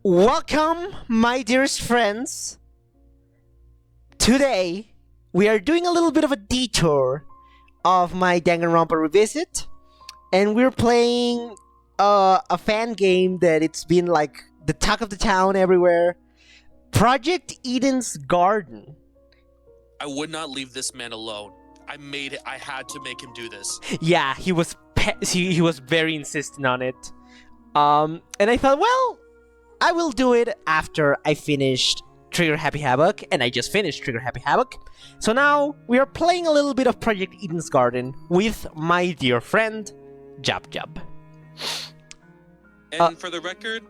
Welcome, my dearest friends. Today, we are doing a little bit of a detour of my Danganronpa revisit, and we're playing a fan game that it's been like the talk of the town everywhere. Project Eden's Garden. I would not leave this man alone. I had to make him do this. Yeah, he was very insistent on it. And I thought, well, I will do it after I finished Trigger Happy Havoc, and I just finished Trigger Happy Havoc. So now we are playing a little bit of Project Eden's Garden with my dear friend, Jab Jab. And for the record,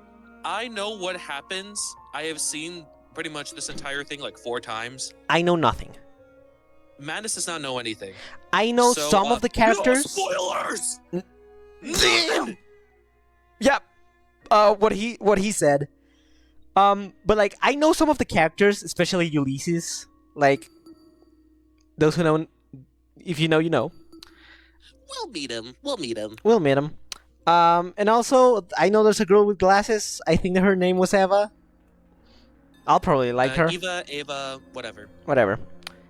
I know what happens. I have seen pretty much this entire thing like 4 times. I know nothing. Madness does not know anything. I know some of the characters. No spoilers! Damn! Yep. What he said. But like I know some of the characters, especially Ulysses. Like those who know, if you know, you know. We'll meet him. We'll meet him. We'll meet him. And also I know there's a girl with glasses. I think her name was Eva. I'll probably like her. Ava, whatever. Whatever.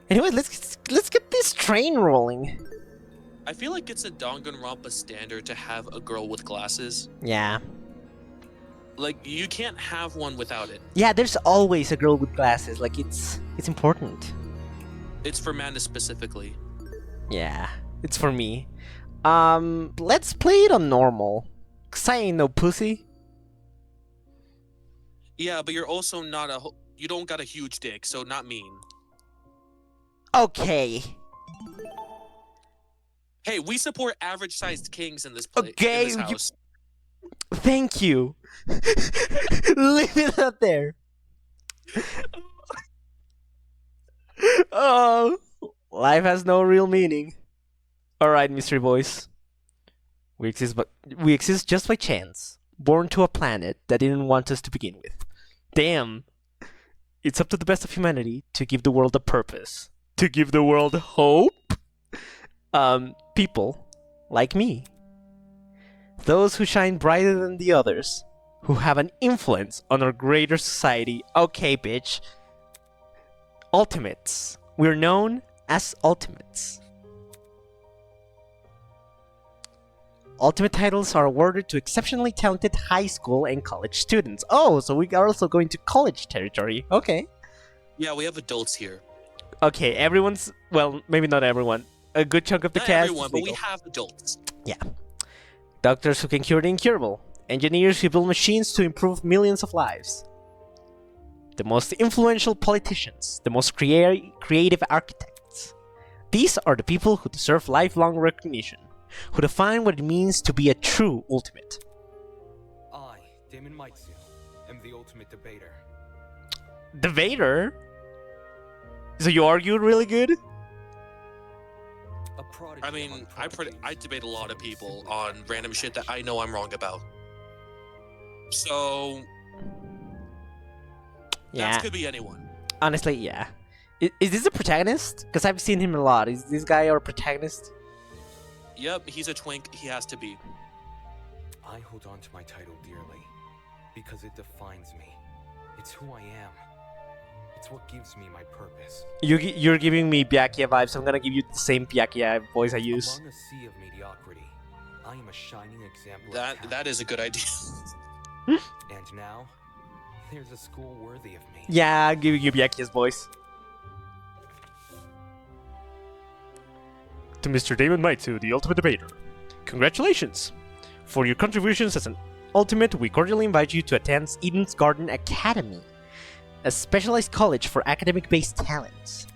Anyway, let's get this train rolling. I feel like it's a Danganronpa standard to have a girl with glasses. Yeah. Like you can't have one without it. Yeah, there's always a girl with glasses. Like it's important. It's for Madness specifically. Yeah, it's for me. Let's play it on normal. 'Cause I ain't no pussy. Yeah, but you're also not you don't got a huge dick, so not mean. Okay. Hey, we support average-sized kings in this Okay, in this house. Thank you. Leave it out there. Oh, life has no real meaning. All right, mystery boys. We exist just by chance, born to a planet that didn't want us to begin with. Damn. It's up to the best of humanity to give the world a purpose, to give the world hope. People like me. Those who shine brighter than the others, who have an influence on our greater society. Okay, bitch. Ultimates. We're known as Ultimates. Ultimate titles are awarded to exceptionally talented high school and college students. Oh, so we are also going to college territory. Okay. Yeah, we have adults here. Okay, everyone's... Well, maybe not everyone. A good chunk of the Not cast everyone, is but legal. we have adults. Yeah. Doctors who can cure the incurable. Engineers who build machines to improve millions of lives. The most influential politicians. The most creative architects. These are the people who deserve lifelong recognition. Who define what it means to be a true ultimate. I, Damon Maitsu, am the ultimate debater. Debater? So you argued really good? A prodigy I mean, among I prodigies. debate a lot of people on random shit that I know I'm wrong about. So Yeah. that could be anyone. Honestly, yeah. Is this a protagonist? Because I've seen him a lot. Is this guy our protagonist? Yep, he's a twink. He has to be. I hold on to my title dearly because it defines me. It's who I am. It's what gives me my purpose. You're giving me Byakuya vibes, so I'm gonna give you the same Byakuya voice I use. Among a sea of mediocrity, I am a shining example of talent. That is a good idea. And now, there's a school worthy of me. Yeah, I'm giving you Byakuya's voice. To Mr. Damon Maitsu, the ultimate debater. Congratulations! For your contributions as an ultimate, we cordially invite you to attend Eden's Garden Academy, a specialized college for academic-based talents.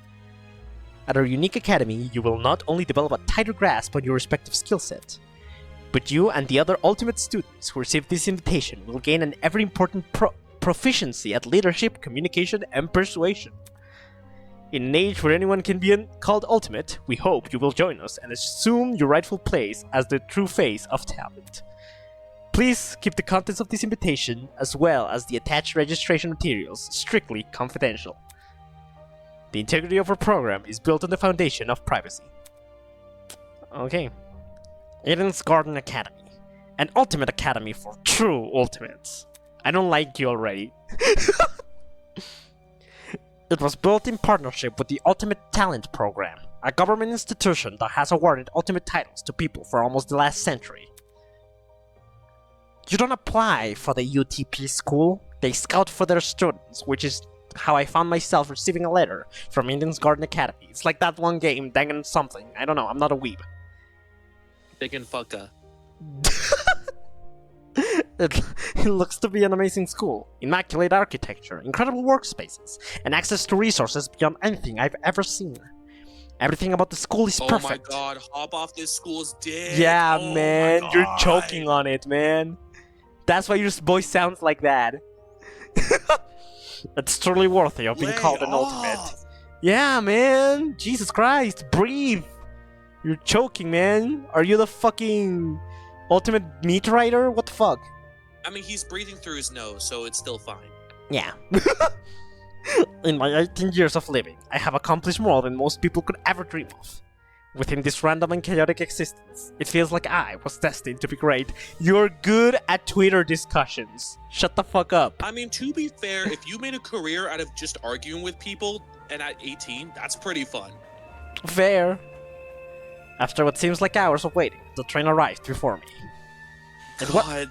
At our unique academy, you will not only develop a tighter grasp on your respective skill set, but you and the other ultimate students who receive this invitation will gain an ever-important proficiency at leadership, communication, and persuasion. In an age where anyone can be called ultimate, we hope you will join us and assume your rightful place as the true face of talent. Please keep the contents of this invitation, as well as the attached registration materials, strictly confidential. The integrity of our program is built on the foundation of privacy. Okay. Eden's Garden Academy. An ultimate academy for true ultimates. I don't like you already. It was built in partnership with the Ultimate Talent Program, a government institution that has awarded ultimate titles to people for almost the last century. You don't apply for the UTP school, they scout for their students, which is how I found myself receiving a letter from Eden's Garden Academy. It's like that one game, Dangan something. I don't know, I'm not a weeb. Diggin' fucka. It looks to be an amazing school. Immaculate architecture, incredible workspaces, and access to resources beyond anything I've ever seen. Everything about the school is perfect. Oh my god, hop off this school's dick. Yeah, oh man, my you're God. choking on it, man. That's why your voice sounds like that. It's truly worthy of being Lay called an off. ultimate. Yeah, man. Jesus Christ, breathe. You're choking, man. Are you the fucking ultimate meat rider? What the fuck? I mean, he's breathing through his nose, so it's still fine. Yeah. In my 18 years of living, I have accomplished more than most people could ever dream of. Within this random and chaotic existence, it feels like I was destined to be great. You're good at Twitter discussions. Shut the fuck up. I mean, to be fair, if you made a career out of just arguing with people, and at 18, that's pretty fun. Fair. After what seems like hours of waiting, the train arrived before me. And what? God,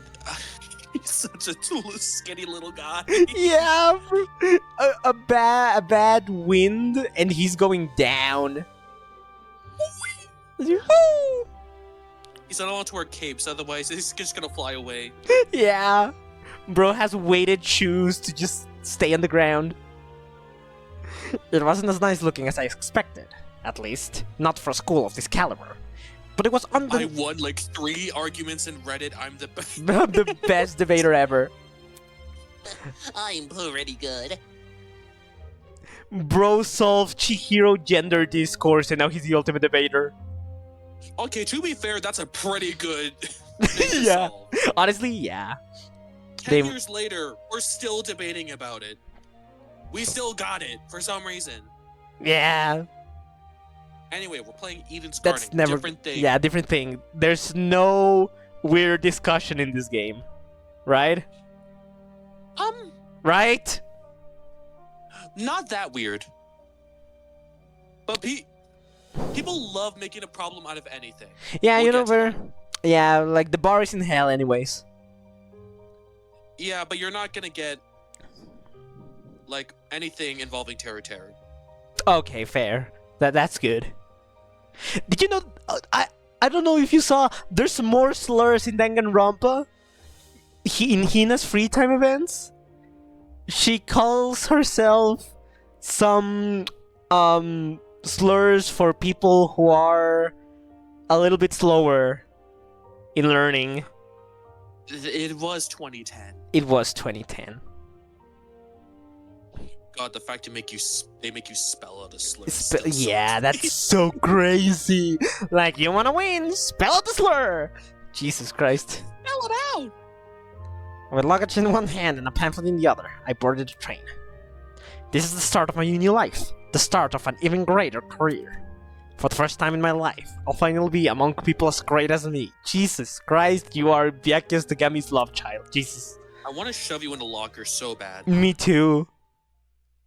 he's such a skinny little guy. Yeah, a bad wind, and he's going down. He said, I don't want to wear capes, otherwise he's just gonna fly away. Yeah. Bro has weighted shoes to just stay on the ground. It wasn't as nice looking as I expected. At least, not for a school of this caliber. But it was I won like 3 arguments in Reddit. I'm the best. the best debater ever. I'm pretty good. Bro solved Chihiro gender discourse and now he's the ultimate debater. Okay, to be fair, that's a pretty good thing to Yeah. solve. Honestly, yeah. 10 years later, we're still debating about it. We still got it, for some reason. Yeah. Anyway, we're playing Eden's That's Garden. never Different thing. Yeah, different thing. There's no weird discussion in this game. Right? Right? Not that weird. But people love making a problem out of anything. Yeah, We'll you know get to where. Yeah, like the bar is in hell anyways. Yeah, but you're not gonna get like anything involving Terry. Okay, fair. That's good. Did you know? I don't know if you saw. There's more slurs in Danganronpa. In Hina's free time events, she calls herself some slurs for people who are a little bit slower in learning. It was 2010. It was 2010. God, the fact they make you spell out a slur. is Spe- still so yeah, crazy. that's so crazy. Like, you wanna win? Spell out the slur! Jesus Christ. Spell it out. With luggage in one hand and a pamphlet in the other, I boarded the train. This is the start of my new life. The start of an even greater career. For the first time in my life, I'll finally be among people as great as me. Jesus Christ, you are Byakuya Tagami's love child. Jesus. I want to shove you in a locker so bad. Me too.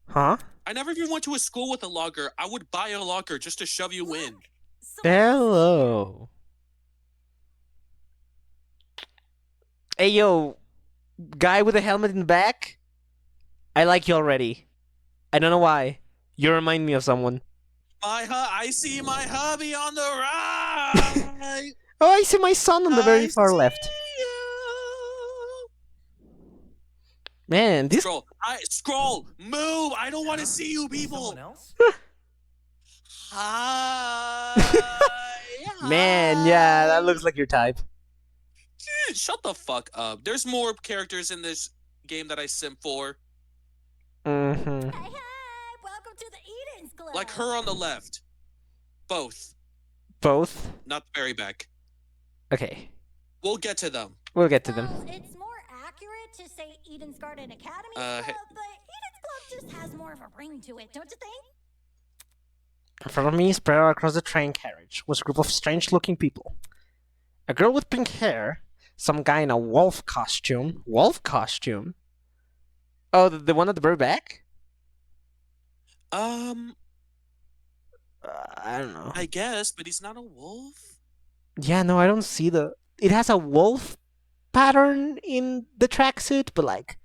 Huh? I never even went to a school with a locker. I would buy a locker just to shove you in. Hello. Hey, yo. Guy with a helmet in the back? I like you already. I don't know why. You remind me of someone. I see my hubby on the right. Oh, I see my son on the very far see left. you. Man, this... Scroll, move. I don't want to see you people. Someone else? Hi. Man, yeah, that looks like your type. Shut the fuck up. There's more characters in this game that I simp for. Mm-hmm. Hey, welcome to the Eden's Club. Like her on the left. Both. Both? Not the very back. Okay, We'll get to them. we'll get to them. Well, it's more accurate to say Eden's Garden Academy Hey- Club, but Eden's Club just has more of a ring to it, don't you think? In front of me, spread out across the train carriage, was a group of strange-looking people. A girl with pink hair Some guy in a wolf costume. Wolf costume? Oh, the one at the very back? I don't know. I guess, but he's not a wolf. Yeah, no, I don't see the... It has a wolf pattern in the tracksuit, but like...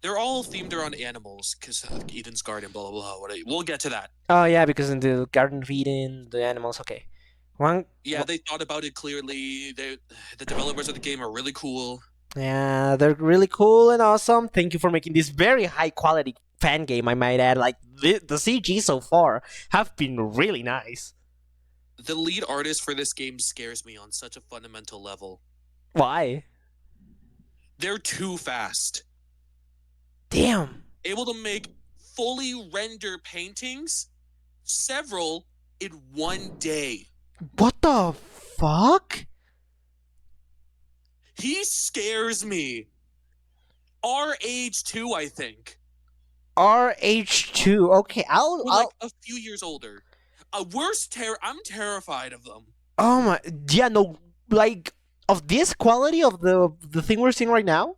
They're all themed around animals, because Eden's Garden, blah, blah, blah. We'll get to that. Oh, yeah, because in the Garden of Eden, the animals, okay. Yeah, they thought about it clearly. The developers of the game are really cool. Yeah, they're really cool and awesome. Thank you for making this very high-quality fan game, I might add. Like, the CG so far have been really nice. The lead artist for this game scares me on such a fundamental level. Why? They're too fast. Damn. Able to make fully render paintings, several in one day. What the fuck? He scares me. Our age too, I think. RH2. Okay, We're like a few years older. I'm terrified of them. Oh my, yeah, no, like, of this quality of the thing we're seeing right now?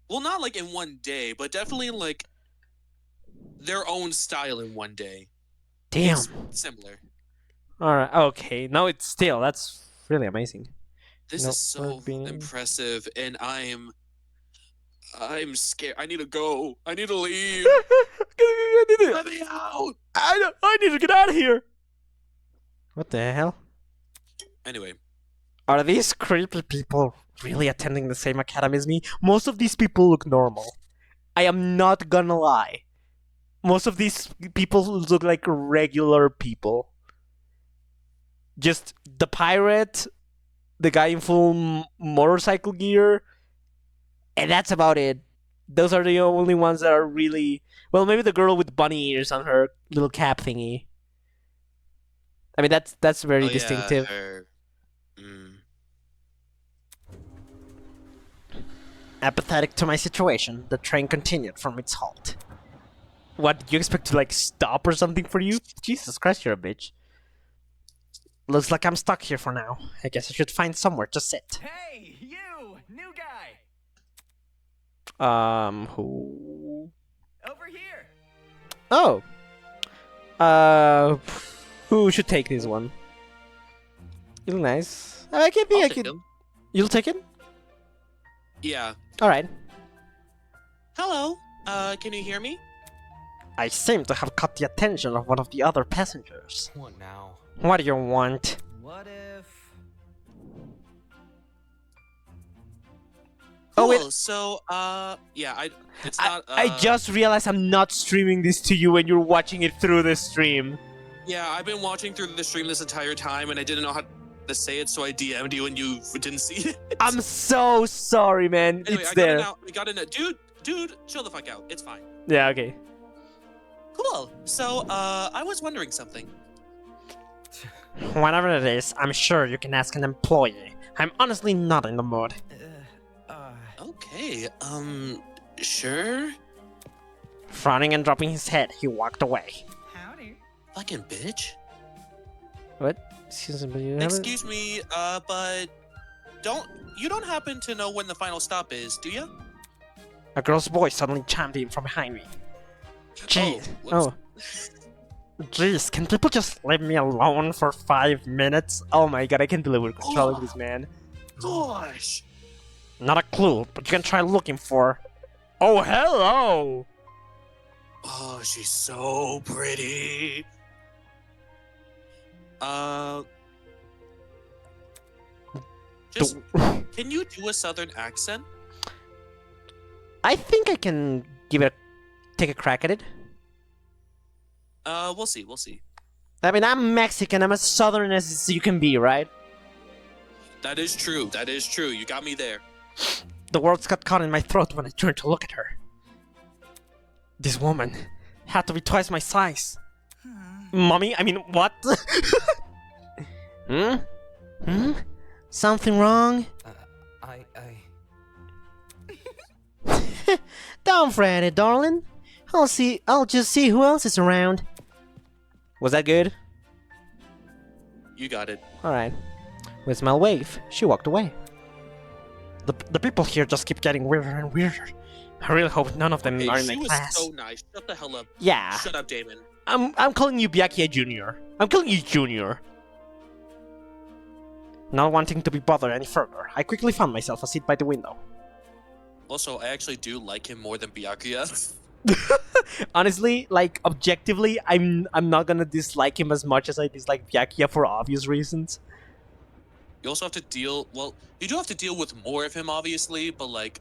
Well, not like in one day, but definitely in like their own style in one day. Damn. It's similar. Alright, okay, no, it's still, that's really amazing. This is so impressive, and I'm scared. I need to go. I need to leave. Let me out. I need to get out of here. What the hell? Anyway. Are these creepy people really attending the same academy as me? Most of these people look normal. I am not gonna lie. Most of these people look like regular people. Just the pirate, the guy in full motorcycle gear, and that's about it. Those are the only ones that are really... Well, maybe the girl with bunny ears on her little cap thingy. I mean, that's very distinctive. Apathetic to my situation, the train continued from its halt. What, did you expect to, like, stop or something for you? Jesus Christ, you're a bitch. Looks like I'm stuck here for now. I guess I should find somewhere to sit. Hey, you! New guy! Who? Over here! Oh! Who should take this one? You look nice. I can be, I'll I take can... him. You'll take it? Yeah. Alright. Hello. Can you hear me? I seem to have caught the attention of one of the other passengers. What now? What do you want? What if... Oh, wait. Cool. So, yeah, it's I, not, I just realized I'm not streaming this to you when you're watching it through the stream. Yeah, I've been watching through the stream this entire time, and I didn't know how to say it, so I DM'd you, and you didn't see it. I'm so sorry, man. Anyway, it's I there. got it now. Dude, chill the fuck out. It's fine. Yeah, okay. Cool. So, I was wondering something. Whatever it is, I'm sure you can ask an employee. I'm honestly not in the mood. Okay, sure? Frowning and dropping his head, he walked away. Howdy. Fucking bitch. What? Excuse me, Excuse me, but you don't happen to know when the final stop is, do you? A girl's voice suddenly chimed in from behind me. Jeez. Oh. Jeez, can people just leave me alone for 5 minutes? Oh my god, I can't believe we're controlling this man. Gosh. Not a clue, but you can try looking for... Oh, hello! Oh, she's so pretty. Just, can you do a southern accent? I think I can take a crack at it. We'll see. I mean, I'm Mexican, I'm as southern as you can be, right? That is true. You got me there. The words got caught in my throat when I turned to look at her. This woman had to be twice my size. Mommy? I mean, what? Hmm? Something wrong? Don't fret it, darling. I'll just see who else is around. Was that good? You got it. Alright. With a small wave, she walked away. The people here just keep getting weirder and weirder. I really hope none of them Hey, are in she my was class. so nice. Shut the hell up. Yeah. Shut up, Damon. I'm calling you Byakuya Jr. I'm calling you Junior. Not wanting to be bothered any further, I quickly found myself a seat by the window. Also, I actually do like him more than Byakuya. Honestly, like objectively, I'm not gonna dislike him as much as I dislike Byakuya for obvious reasons. You also have to deal. Well, you do have to deal with more of him, obviously, but like,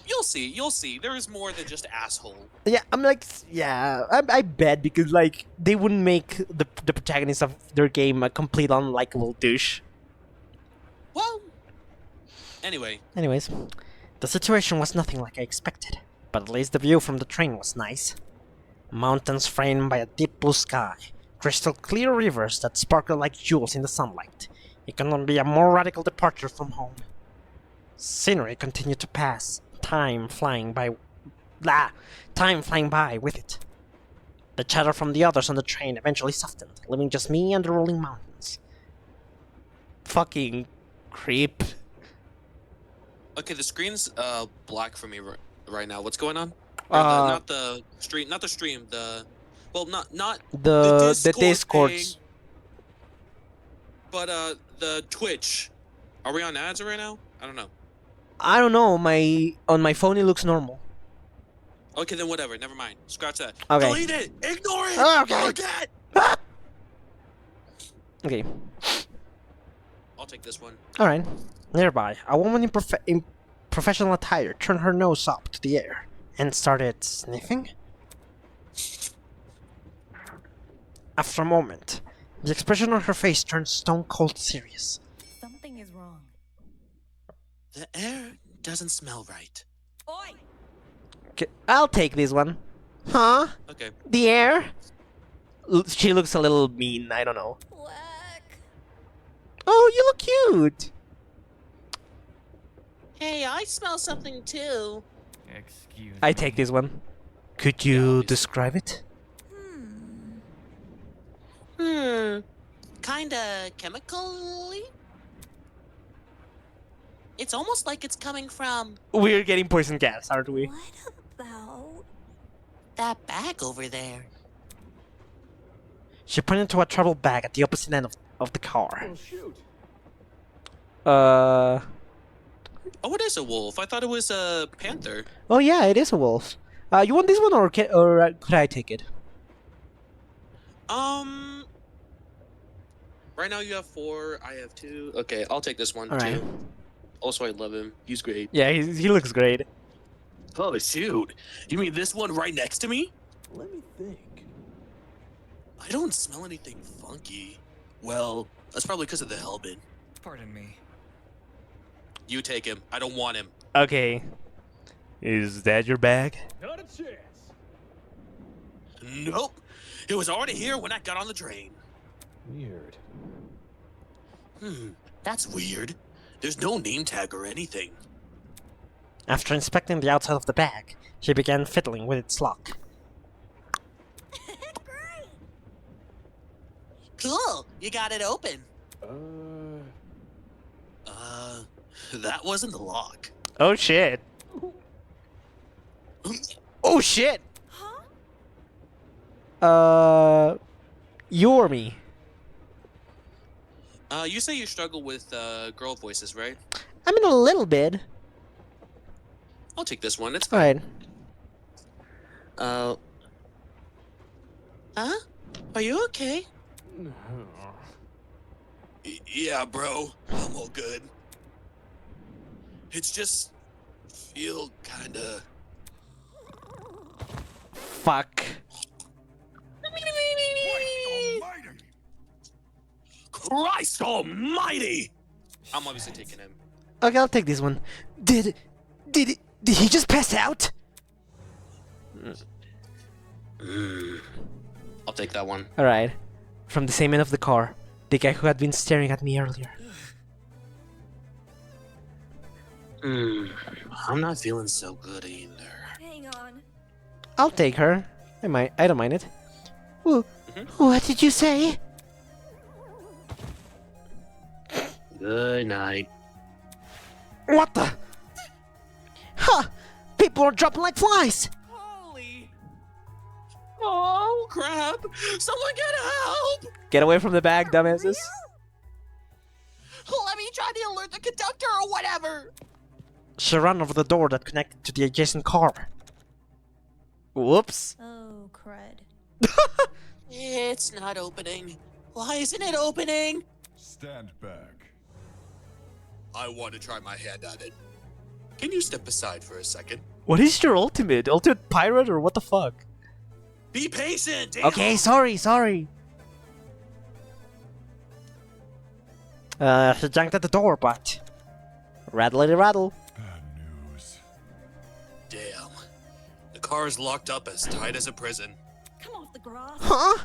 you'll see. You'll see. There is more than just asshole. Yeah, I'm like, yeah, I bet because like they wouldn't make the protagonist of their game a complete unlikable douche. Well, anyway, Anyways, the situation was nothing like I expected, but at least the view from the train was nice. Mountains framed by a deep blue sky, crystal clear rivers that sparkle like jewels in the sunlight. It cannot be a more radical departure from home. Scenery continued to pass, time flying by with it. The chatter from the others on the train eventually softened, leaving just me and the rolling mountains. Fucking creep. okay, the screen's black for me right now. What's going on? Not the stream. Not the stream. Well, not The Discord Discords. thing, but the Twitch. Are we on ads right now? I don't know. I don't know. On my phone it looks normal. Okay, then whatever. Never mind. Scratch that. Okay. Delete it. Ignore it. Okay. Forget. Okay. I'll take this one. All right. Nearby, a woman in professional attire turned her nose up to the air and started sniffing. After a moment, the expression on her face turned stone cold serious. Something is wrong. The air doesn't smell right. Oi! Okay, I'll take this one. Huh? Okay. The air? She looks a little mean, I don't know. Whack. Oh, you look cute! Hey, I smell something too. Excuse I me. take this one. Could you obviously. describe it? Kinda chemically? It's almost like it's coming from We're getting poison gas, aren't we? What about... that bag over there. She pointed to a travel bag at the opposite end of the car. Oh, shoot. Oh, it is a wolf. I thought it was a panther. Oh yeah, it is a wolf. You want this one or could I take it? Right now you have 4. I have 2. Okay, I'll take this one All too. right. Also, I love him. He's great. Yeah, he looks great. Oh shoot! You mean this one right next to me? Let me think. I don't smell anything funky. Well, that's probably because of the helmet. Pardon me. You take him. I don't want him. Okay. Is that your bag? Not a chance. Nope. It was already here when I got on the train. Weird. That's weird. There's no name tag or anything. After inspecting the outside of the bag, she began fiddling with its lock. Great! Cool. You got it open. Uh, That wasn't the lock. Oh shit. Oh shit! Huh? You or me? You say you struggle with girl voices, right? I mean a little bit. I'll take this one. It's fine. Alright. Huh? Are you okay? Yeah, bro. I'm all good. It's just feel kinda. Fuck. Christ Almighty! I'm obviously taking him. Okay, I'll take this one. Did he just pass out? I'll take that one. Alright. From the same end of the car, the guy who had been staring at me earlier. I'm not feeling so good either. Hang on. I'll take her. I don't mind it. Ooh, what did you say? Good night. What the? Huh! People are dropping like flies! Holy! Oh crap! Someone get help! Get away from the bag, dumbasses. Let me try to alert the conductor or whatever. She ran over the door that connected to the adjacent car. Whoops. Oh, crud. It's not opening. Why isn't it opening? Stand back. I want to try my hand at it. Can you step aside for a second? What is your ultimate? Ultimate pirate or what the fuck? Be patient! Damn. Okay, sorry. He janked at the door, but... Rattle. Bad news. Damn. The car is locked up as tight as a prison. Come off the grass. Huh?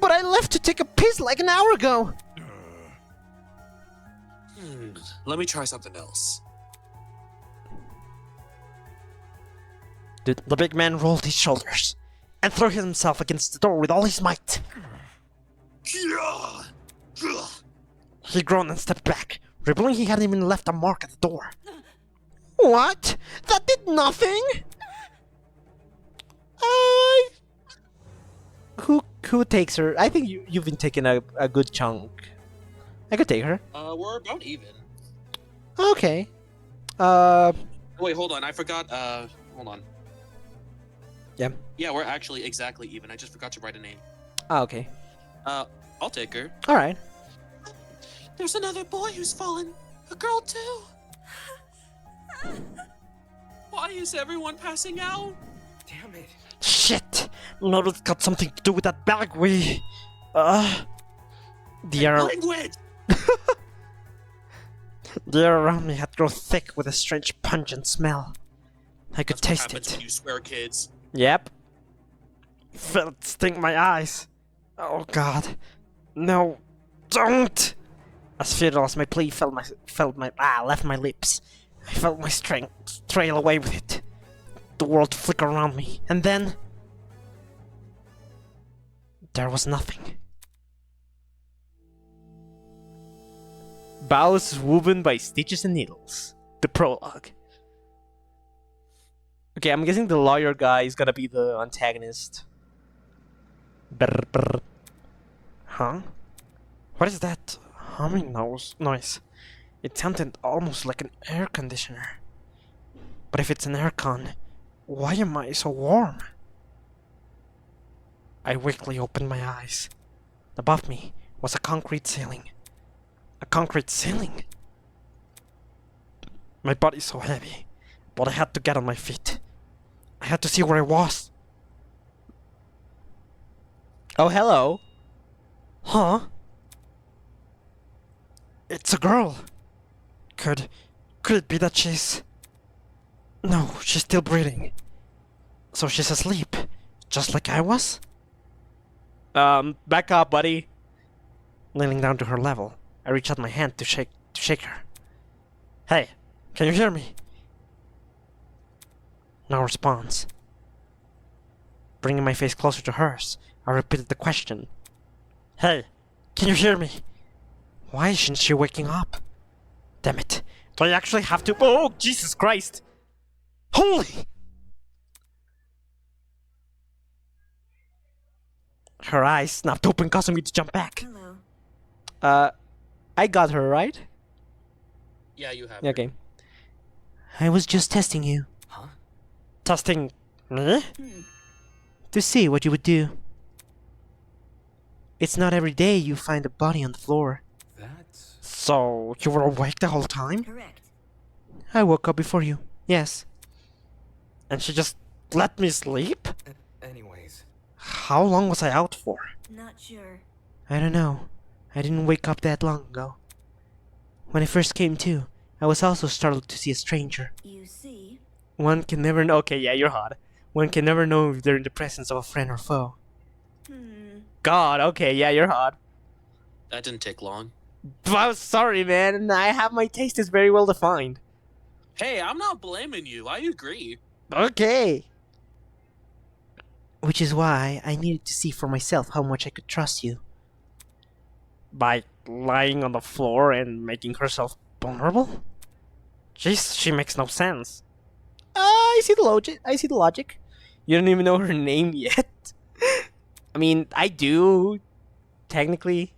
But I left to take a piss like an hour ago! Let me try something else. The big man rolled his shoulders and threw himself against the door with all his might. He groaned and stepped back, revealing he hadn't even left a mark at the door. What? That did nothing? Who takes her? I think you've been taking a good chunk. I could take her. We're about even. Okay. Wait, hold on. I forgot. Hold on. Yeah. Yeah, we're actually exactly even. I just forgot to write a name. Okay. I'll take her. All right. There's another boy who's fallen. A girl too. Why is everyone passing out? Damn it. Shit! No, it's got something to do with that bag we... The air... Language! The air around me had grown thick with a strange pungent smell. I could That's what taste happens it. when you swear, kids. Yep. Felt it sting my eyes. Oh god. No. Don't! As futile as my plea left my lips. I felt my strength trail away with it. The world flicker around me, and then... there was nothing. Bows woven by stitches and needles. The prologue. Okay, I'm guessing the lawyer guy is gonna be the antagonist. Brr, brr. Huh? What is that humming noise? It sounded almost like an air conditioner. But if it's an aircon, why am I so warm? I weakly opened my eyes. Above me was a concrete ceiling. A concrete ceiling? My body's so heavy, but I had to get on my feet. I had to see where I was. Oh, hello. Huh? It's a girl. Could it be that she's... No, she's still breathing. So she's asleep, just like I was? Back up, buddy. Kneeling down to her level, I reached out my hand to shake her. Hey, can you hear me? No response. Bringing my face closer to hers, I repeated the question. Hey, can you hear me? Why isn't she waking up? Damn it. Do I actually have to? Oh, Jesus Christ! Holy! Her eyes snapped open, causing me to jump back. Hello. I got her, right? Yeah, you have. Yeah, okay. I was just testing you. Huh? Testing me? To see what you would do. It's not every day you find a body on the floor. That's... So, you were awake the whole time? Correct. I woke up before you, yes. And she just let me sleep? Anyways. How long was I out for? Not sure. I don't know. I didn't wake up that long ago. When I first came to, I was also startled to see a stranger. You see? One can never know. Okay, yeah, you're hot. One can never know if they're in the presence of a friend or foe. God, okay, yeah, you're hot. That didn't take long. I'm sorry, man. I have my taste is very well defined. Hey, I'm not blaming you. I agree. Okay. Which is why I needed to see for myself how much I could trust you. By lying on the floor and making herself vulnerable? Jeez, she makes no sense. I see the logic. You don't even know her name yet. I mean, I do, technically.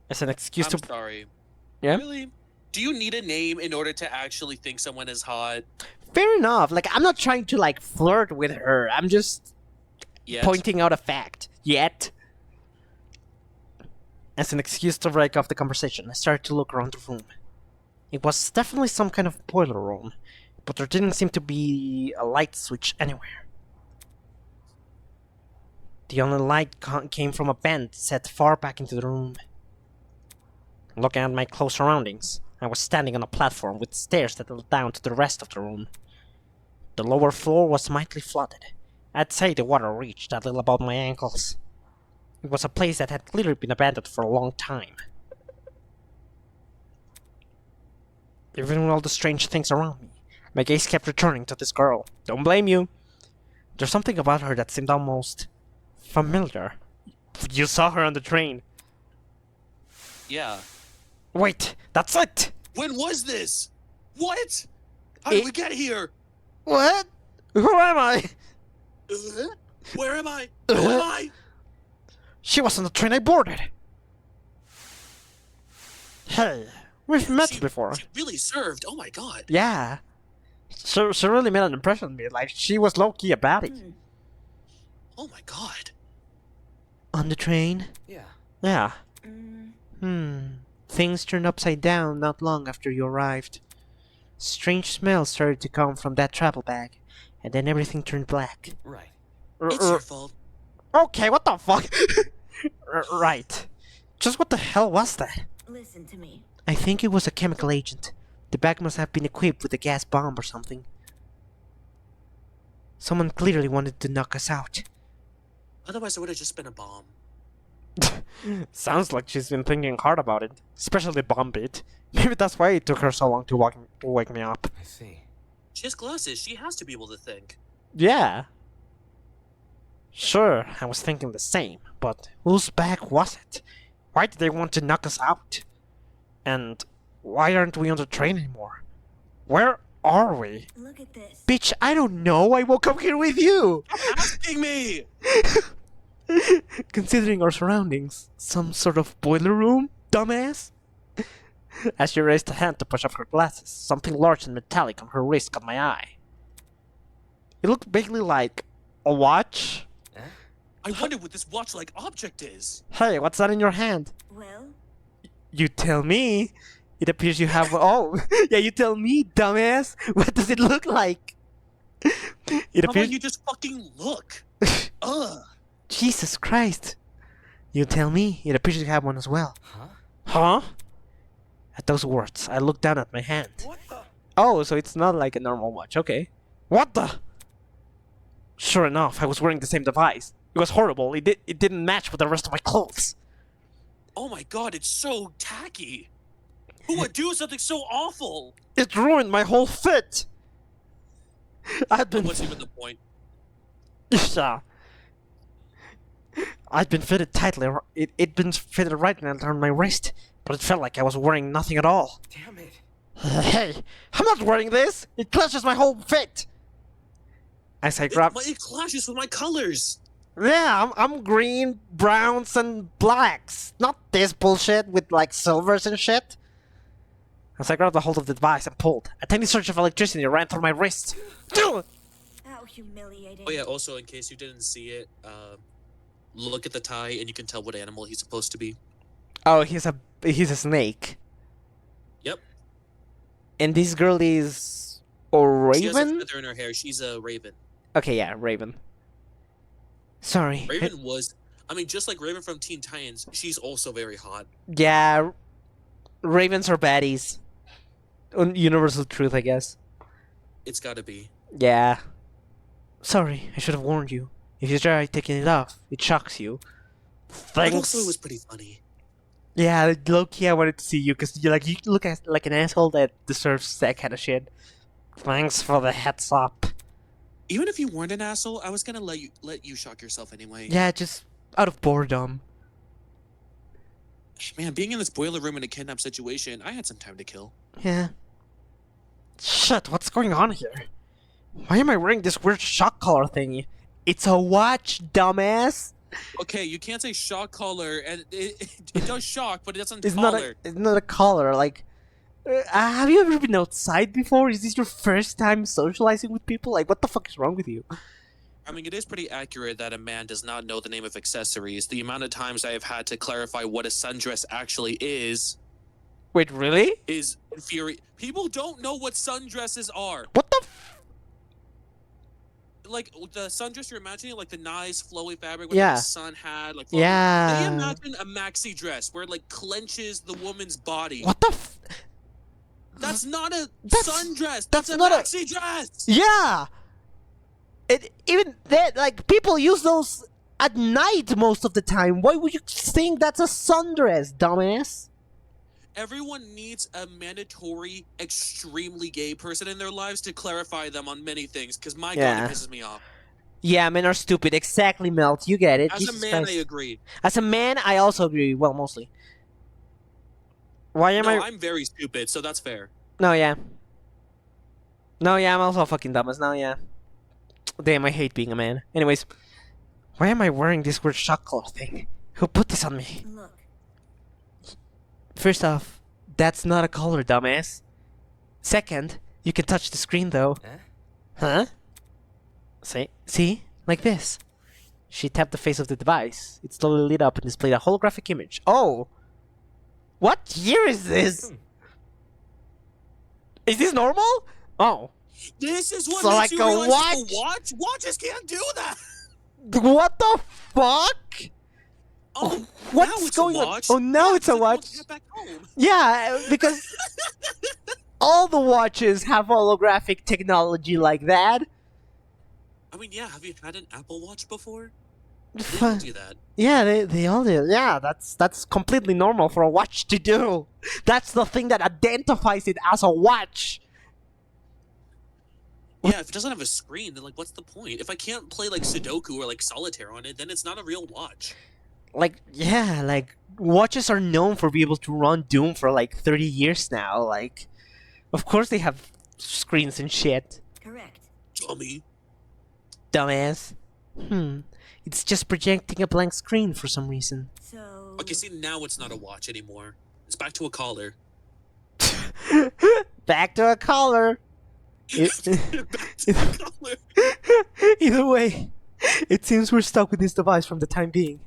As an excuse I'm to. sorry. Yeah? Really? Do you need a name in order to actually think someone is hot? Fair enough. Like, I'm not trying to, like, flirt with her. I'm just Yet? pointing out a fact. Yet. As an excuse to break off the conversation, I started to look around the room. It was definitely some kind of boiler room, but there didn't seem to be a light switch anywhere. The only light came from a vent set far back into the room. Looking at my close surroundings, I was standing on a platform with stairs that led down to the rest of the room. The lower floor was mightily flooded. I'd say the water reached a little above my ankles. It was a place that had clearly been abandoned for a long time. Even with all the strange things around me, my gaze kept returning to this girl. Don't blame you. There's something about her that seemed almost familiar. You saw her on the train. Yeah. Wait, that's it! When was this? What? How did we get here? What? Who am I? Where am I? Who am I? She was on the train I boarded. Hey, we've met before. She really served. Oh my god. Yeah. She really made an impression on me. Like, she was low-key about it. Oh my god. On the train? Yeah. Yeah. Things turned upside down not long after you arrived. Strange smells started to come from that travel bag, and then everything turned black. Right. It's your fault. Okay, what the fuck? Right. Just what the hell was that? Listen to me. I think it was a chemical agent. The bag must have been equipped with a gas bomb or something. Someone clearly wanted to knock us out. Otherwise, it would have just been a bomb. Sounds like she's been thinking hard about it, especially the bomb bit. Maybe that's why it took her so long to wake me up. I see. She has glasses. She has to be able to think. Yeah. Sure, I was thinking the same, but whose bag was it? Why did they want to knock us out? And why aren't we on the train anymore? Where are we? Look at this. Bitch, I don't know. I woke up here with you. Asking me! Considering our surroundings, some sort of boiler room, dumbass? As she raised a hand to push off her glasses, something large and metallic on her wrist caught my eye. It looked vaguely like a watch. Eh? I wonder what this watch-like object is. Hey, what's that in your hand? Well, You tell me. It appears you have. Oh, yeah, you tell me, dumbass. What does it look like? It How appears. about you just fucking look? Ugh. Jesus Christ. You tell me. It appears you have one as well. Huh? Huh? At those words, I looked down at my hand. What the? Oh, so it's not like a normal watch. Okay. What the? Sure enough, I was wearing the same device. It was horrible. It didn't match with the rest of my clothes. Oh my god, it's so tacky. Who would do something so awful? It ruined my whole fit. I'd been. What's even the point? Yeah. I'd been fitted tightly. It'd been fitted right around my wrist, but it felt like I was wearing nothing at all. Damn it. Hey, I'm not wearing this. It clashes my whole fit. As I grabbed. It clashes with my colors. Yeah, I'm green, browns, and blacks. Not this bullshit with like silvers and shit. As I grabbed a hold of the device and pulled, a tiny surge of electricity ran through my wrist. how humiliating. Oh yeah, also in case you didn't see it, look at the tie and you can tell what animal he's supposed to be. Oh, he's a snake. Yep. And this girl is a She has a raven? feather in her hair. She's a raven. Okay, yeah, raven. Sorry. Raven was, I mean, just like Raven from Teen Titans, she's also very hot. Yeah, ravens are baddies. Universal truth, I guess. It's gotta be. Yeah. Sorry, I should have warned you. If you try taking it off, it shocks you. But Thanks. also, it was pretty funny. Yeah, low-key, I wanted to see you because you look at like an asshole that deserves that kind of shit. Thanks for the heads up. Even if you weren't an asshole, I was gonna let you shock yourself anyway. Yeah, just out of boredom. Man, being in this boiler room in a kidnap situation, I had some time to kill. Yeah. Shit, what's going on here? Why am I wearing this weird shock collar thingy? It's a watch, dumbass! Okay, you can't say shock collar, and it does shock, but it doesn't It's collar. it's not a collar, like... have you ever been outside before? Is this your first time socializing with people? Like, what the fuck is wrong with you? I mean, it is pretty accurate that a man does not know the name of accessories. The amount of times I have had to clarify what a sundress actually is Wait, really? infuriating. People don't know what sundresses are. What the f- Like, the sundress you're imagining, like the nice flowy fabric with Yeah. like a sun hat, like Yeah. They imagine a maxi dress where it like clenches the woman's body. What the f- That's not a That's- sundress. that's That's a not a- maxi dress. Yeah! Even that, like, people use those at night most of the time. Why would you think that's a sundress, dumbass? Everyone needs a mandatory, extremely gay person in their lives to clarify them on many things, because my Yeah. god, it pisses me off. Yeah, men are stupid. Exactly, Melt. You get it. As Jesus a man, Christ. I agree. As a man, I also agree. Well, mostly. Why am No, I... I'm very stupid, so that's fair. No, yeah. No, yeah, I'm also a fucking dumbass. No, yeah. Damn, I hate being a man. Anyways, why am I wearing this weird shock collar thing? Who put this on me? Look, First off, that's not a collar, dumbass. Second, you can touch the screen though. Eh? Huh? See? Like this. She tapped the face of the device. It slowly lit up and displayed a holographic image. Oh! What year is this? Is this normal? Oh. This is what So makes like you a realize watch? it's a watch? Watches can't do that! What the fuck? Oh, What's now it's going a on? watch. Oh, now it's a like, watch. Get back home. Yeah, because all the watches have holographic technology like that. I mean, yeah, have you had an Apple Watch before? They Fu- don't do that. Yeah, they all do. Yeah, that's completely normal for a watch to do. That's the thing that identifies it as a watch. Yeah, if it doesn't have a screen, then like, what's the point? If I can't play like Sudoku or like Solitaire on it, then it's not a real watch. Like, yeah, like watches are known for being able to run Doom for like 30 years now. Like, of course they have screens and shit. correct. Dummy. Dumbass. It's just projecting a blank screen for some reason. So. Okay, see, now it's not a watch anymore. It's back to a collar. Back to a collar. Back to a collar. Either way, it seems we're stuck with this device from the time being.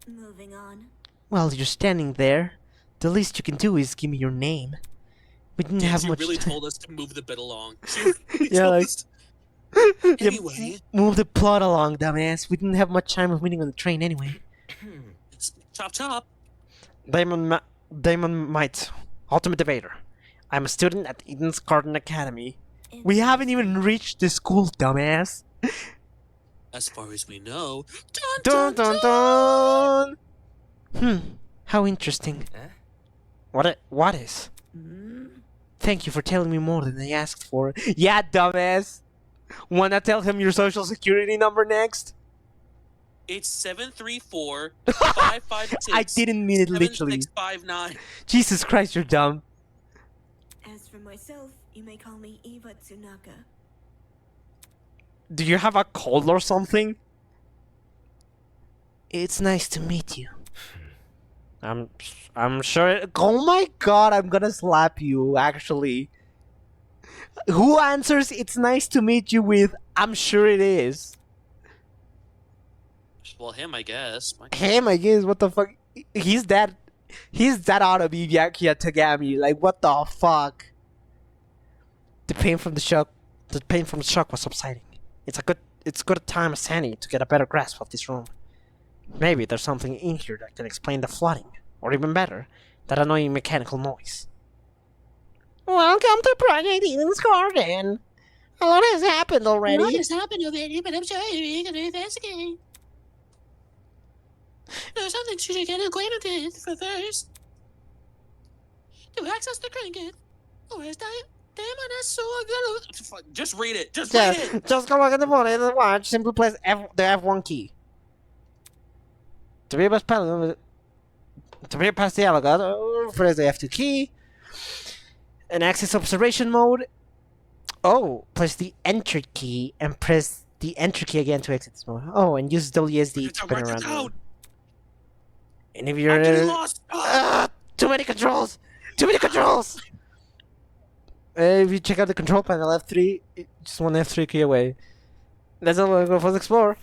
Moving on. Well, you're standing there. The least you can do is give me your name. We didn't have She much really time. told us to move the bit along. She really Yeah, told like- us- Yeah, Anyway. move the plot along, dumbass. We didn't have much time of meeting on the train anyway. Chop chop. Damon Might, Ultimate Debater. I'm a student at Eden's Garden Academy. We haven't even reached the school, dumbass. As far as we know. Dun dun dun! How interesting. Eh? What is? Thank you for telling me more than I asked for. Yeah, dumbass! Wanna tell him your social security number next? It's 734-556. I didn't mean it literally. 7659. Jesus Christ, you're dumb. As for myself, you may call me Eva Tsunaka. Do you have a cold or something? It's nice to meet you. I'm sure. Oh my god, I'm gonna slap you. Actually, who answers "It's nice to meet you" with "I'm sure it is"? Well, him, I guess. Him, I guess. What the fuck? He's that ought to be Byakuya Tagami. Like, what the fuck? The pain from the shock was subsiding. It's good time as any to get a better grasp of this room. Maybe there's something in here that can explain the flooding, or even better, that annoying mechanical noise. Welcome to Project Eden's Garden. A lot has happened already. happened already, but I'm sure you're going to investigate. There's something you should get acquainted with for first. To access the trinket. Oh, is that? Damn it, that's so good. Just read it. Just read it. Just go look at the body and watch. Simply press the F1 key. To be able to To be past the alligator, press the F2 key. And access observation mode. Oh, press the enter key and press the enter key again to exit this mode. Oh, and use WSD to spin around. the room. And if you're I'm getting lost. too many controls! Too many controls! If you check out the control panel, F3, just one F3 key away. Let's go for the explore.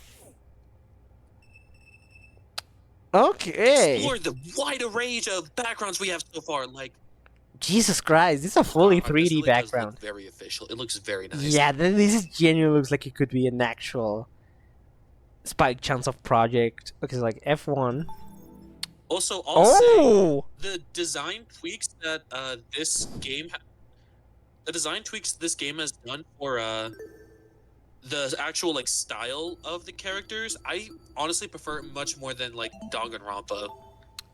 Okay. Explore the wide range of backgrounds we have so far. Like, Jesus Christ, this is a fully this 3D really does background. look very official. It looks very nice. Yeah, this is genuinely looks like it could be an actual Spike Chance of project. Okay, so like F1. Also, I'll say Oh! the design tweaks that this game has done for the actual like style of the characters, I honestly prefer it much more than like Danganronpa.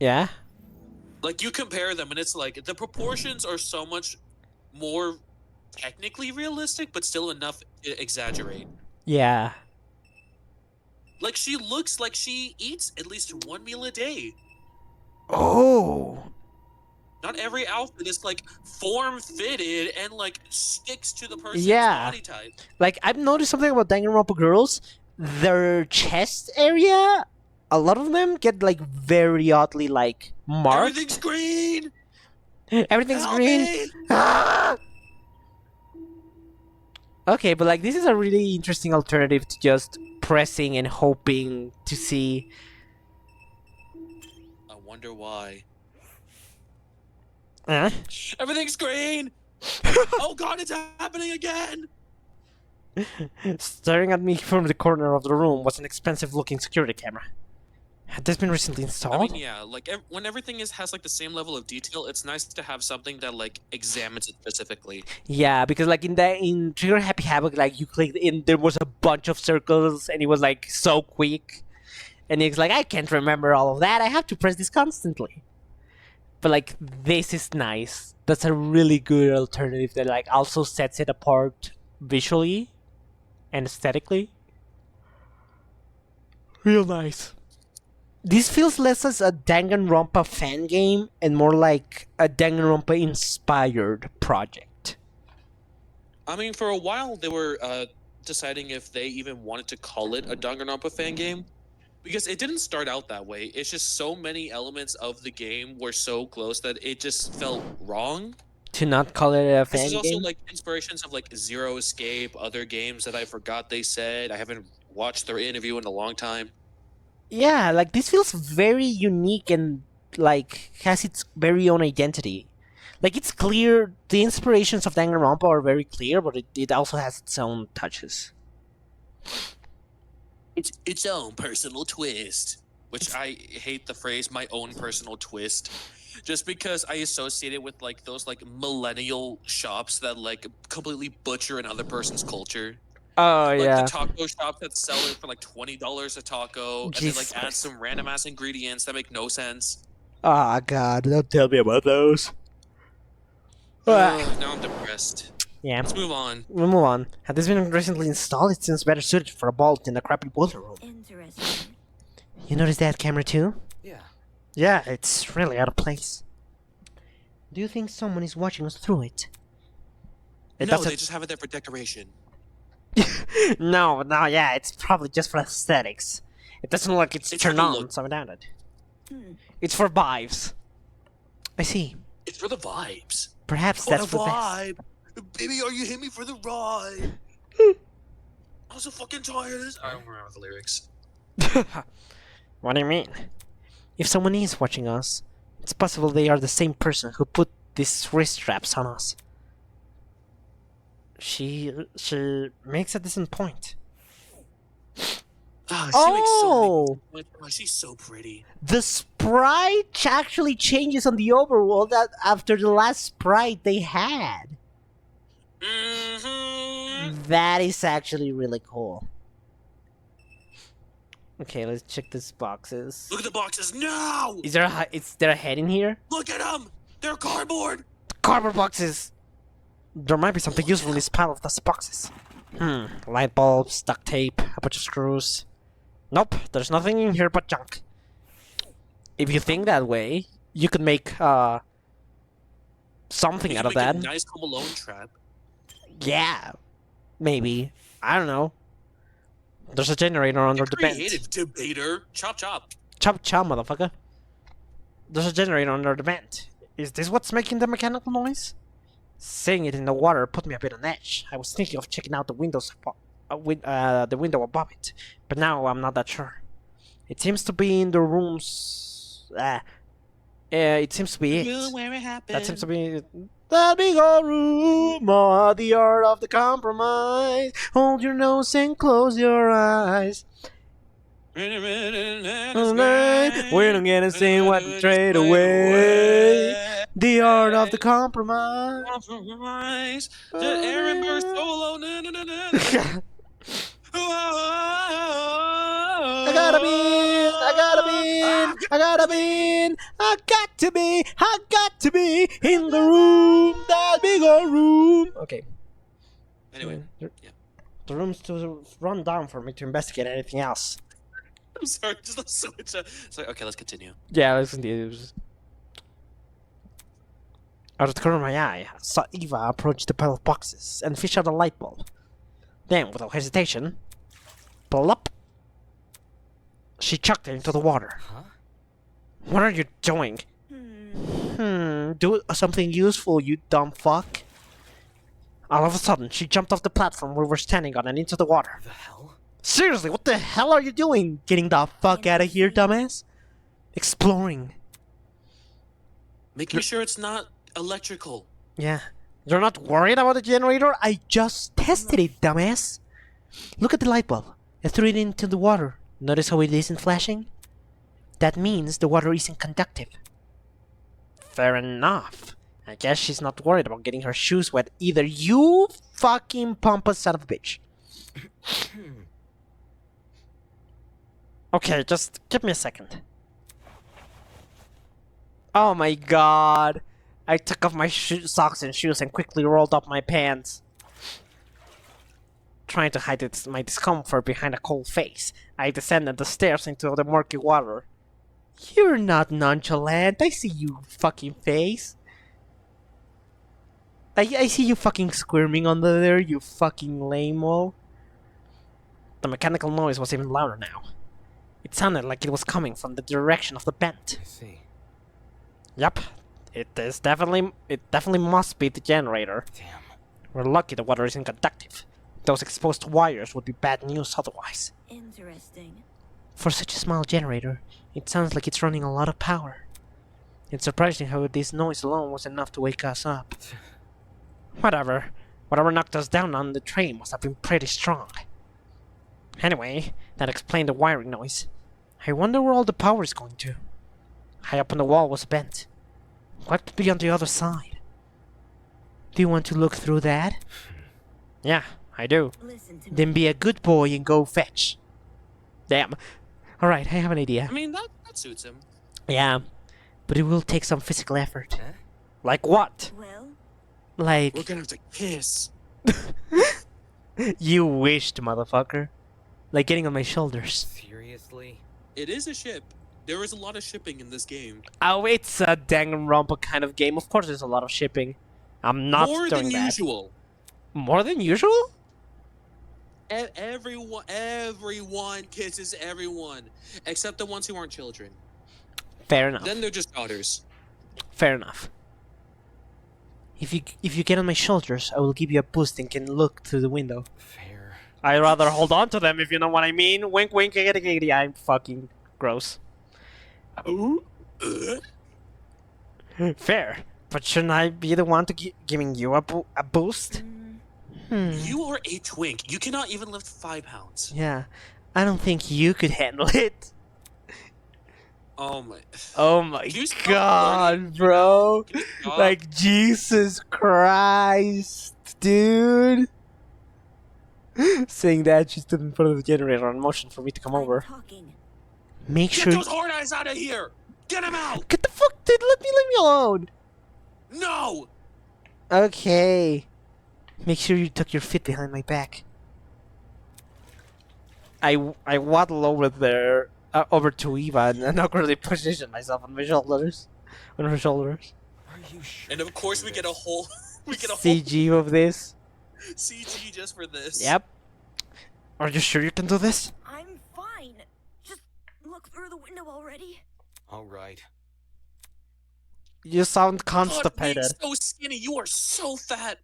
Yeah? Like, you compare them and it's like the proportions are so much more technically realistic, but still enough to exaggerate. Yeah. Like, she looks like she eats at least one meal a day. Oh! Not every outfit is like form-fitted and like sticks to the person's Yeah. body type. Like, I've noticed something about Danganronpa girls. Their chest area, a lot of them get like very oddly like marked. Everything's green. Everything's Help green. me! Ah! Okay, but like this is a really interesting alternative to just pressing and hoping to see. I wonder why. Huh? Everything's green. Oh God, it's happening again. Staring at me from the corner of the room was an expensive-looking security camera. Had this been recently installed? I mean, yeah, like when everything has like the same level of detail, it's nice to have something that like examines it specifically. Yeah, because like in Trigger Happy Havoc, like you clicked in, there was a bunch of circles, and it was like so quick, and it's like I can't remember all of that. I have to press this constantly. But like this is nice. That's a really good alternative that like also sets it apart visually and aesthetically. Real nice. This feels less as a Danganronpa fan game and more like a Danganronpa inspired project. I mean, for a while they were deciding if they even wanted to call it a Danganronpa fan game, because it didn't start out that way. It's just so many elements of the game were so close that it just felt wrong. To not call it a This fan is also game? like inspirations of like Zero Escape, other games that I forgot they said. I haven't watched their interview in a long time. Yeah, like this feels very unique and like has its very own identity. Like it's clear, the inspirations of Danganronpa are very clear, but it also has its own touches. It's its own personal twist, which I hate the phrase "my own personal twist," just because I associate it with like those like millennial shops that like completely butcher another person's culture. Oh Like yeah. the taco shops that sell it for like $20 a taco, and then Jesus like add Christ. some random ass ingredients that make no sense. Ah God, don't tell me about those. Now I'm depressed. Yeah, Let's move on. we'll move on. Had this been recently installed, it seems better suited for a vault in a crappy boiler room. Interesting. You notice that camera too? Yeah. Yeah, it's really out of place. Do you think someone is watching us through it? It No, doesn't. they just have it there for decoration. No, yeah, it's probably just for aesthetics. It doesn't look like it's It's turned for the on, look. so I doubt it. Hmm. It's for vibes. I see. It's for the vibes. Perhaps For that's the for the best. vibe. Baby, are you hit me for the ride? I'm so fucking tired of this. I don't remember the lyrics. What do you mean? If someone is watching us, it's possible they are the same person who put these wrist straps on us. She makes a decent point. Ah, Oh! makes so many. She's so pretty. The sprite actually changes on the overworld after the last sprite they had. Mm-hmm. That is actually really cool. Okay, let's check these boxes. Look at the boxes. No! Is there a head in here? Look at them. They're cardboard. Cardboard boxes! There might be something useful in this pile of dusty boxes. Light bulbs, duct tape, a bunch of screws. Nope, there's nothing in here but junk. If you think that way, you could make something You out can of make that. a nice Home Alone trap. Yeah, maybe. I don't know. There's a generator under the vent. Creative debater. Chop chop. Chop chop, motherfucker. There's a generator under the vent. Is this what's making the mechanical noise? Seeing it in the water put me a bit on edge. I was thinking of checking out the windows, the window above it, but now I'm not that sure. It seems to be in the rooms. It seems to be it. Where it happened. That seems to be that big old room, or the art of the compromise. Hold your nose and close your eyes. We don't get to see what we trade away. The art of the compromise. Compromise. The Aaron Burr solo. Na, na, na, na, na. I gotta be in, I gotta be in, I gotta be in, I got to be in the room, that big old room. Okay. Anyway, yeah. The room's too run down for me to investigate anything else. I'm sorry, just let's switch. It's like, okay, let's continue. Yeah, listen to you. Out of the corner of my eye, I saw Eva approach the pile of boxes and fish out a light bulb. Then, without hesitation, plop, she chucked it into the water. Huh? What are you doing? Do something useful, you dumb fuck. All of a sudden, she jumped off the platform we were standing on and into the water. The hell? Seriously, what the hell are you doing? Getting the fuck out of here, dumbass? Exploring. Making sure it's not electrical. Yeah. You're not worried about the generator? I just tested it, dumbass. Look at the light bulb. I threw it into the water. Notice how it isn't flashing? That means the water isn't conductive. Fair enough. I guess she's not worried about getting her shoes wet either, you fucking pompous son of a bitch. Okay, just give me a second. Oh my god. I took off my socks and shoes and quickly rolled up my pants. Trying to hide my discomfort behind a cold face, I descended the stairs into the murky water. You're not nonchalant. I see you, fucking face. I see you fucking squirming under there, you fucking lame-o. The mechanical noise was even louder now. It sounded like it was coming from the direction of the vent. I see. Yup, it definitely must be the generator. Damn. We're lucky the water isn't conductive. Those exposed wires would be bad news otherwise. Interesting. For such a small generator, it sounds like it's running a lot of power. It's surprising how this noise alone was enough to wake us up. Whatever knocked us down on the train must have been pretty strong. Anyway, that explained the wiring noise. I wonder where all the power is going to. High up on the wall was bent. What could be on the other side? Do you want to look through that? Yeah, I do. Listen to me. Then be a good boy and go fetch. Damn. Alright, I have an idea. I mean, that suits him. Yeah, but it will take some physical effort. Huh? Like what? Well, We're Like, gonna have to kiss. you wished, motherfucker. Like getting on my shoulders. Seriously? It is a ship. There is a lot of shipping in this game. Oh, it's a Danganronpa kind of game. Of course there's a lot of shipping. I'm not More doing than that. usual. More than usual? Everyone kisses everyone, except the ones who aren't children. Fair enough. Then they're just daughters. Fair enough. If you get on my shoulders, I will give you a boost and can look through the window. Fair. I'd rather hold on to them if you know what I mean. Wink wink giggity giggity. I'm fucking gross. Fair. But shouldn't I be the one to giving you a boost? You are a twink. You cannot even lift 5 pounds. Yeah. I don't think you could handle it. Oh my. Oh my Can you stop god, learning? bro. Can you stop? Like, Jesus Christ, dude. Saying that, she stood in front of the generator on motion for me to come I'm over. talking. Make Get sure. those horn eyes out of here! Get him out! Get the fuck, dude. Let me alone. No! Okay. Make sure you tuck your feet behind my back. I waddle over there, over to Eva and awkwardly position myself on my shoulders. on her shoulders. Are you sure? And of you course can we do get a this? whole CG of this. CG just for this. Yep. Are you sure you can do this? I'm fine. Just look through the window already. All right. You sound God, constipated. being so skinny, you are so fat.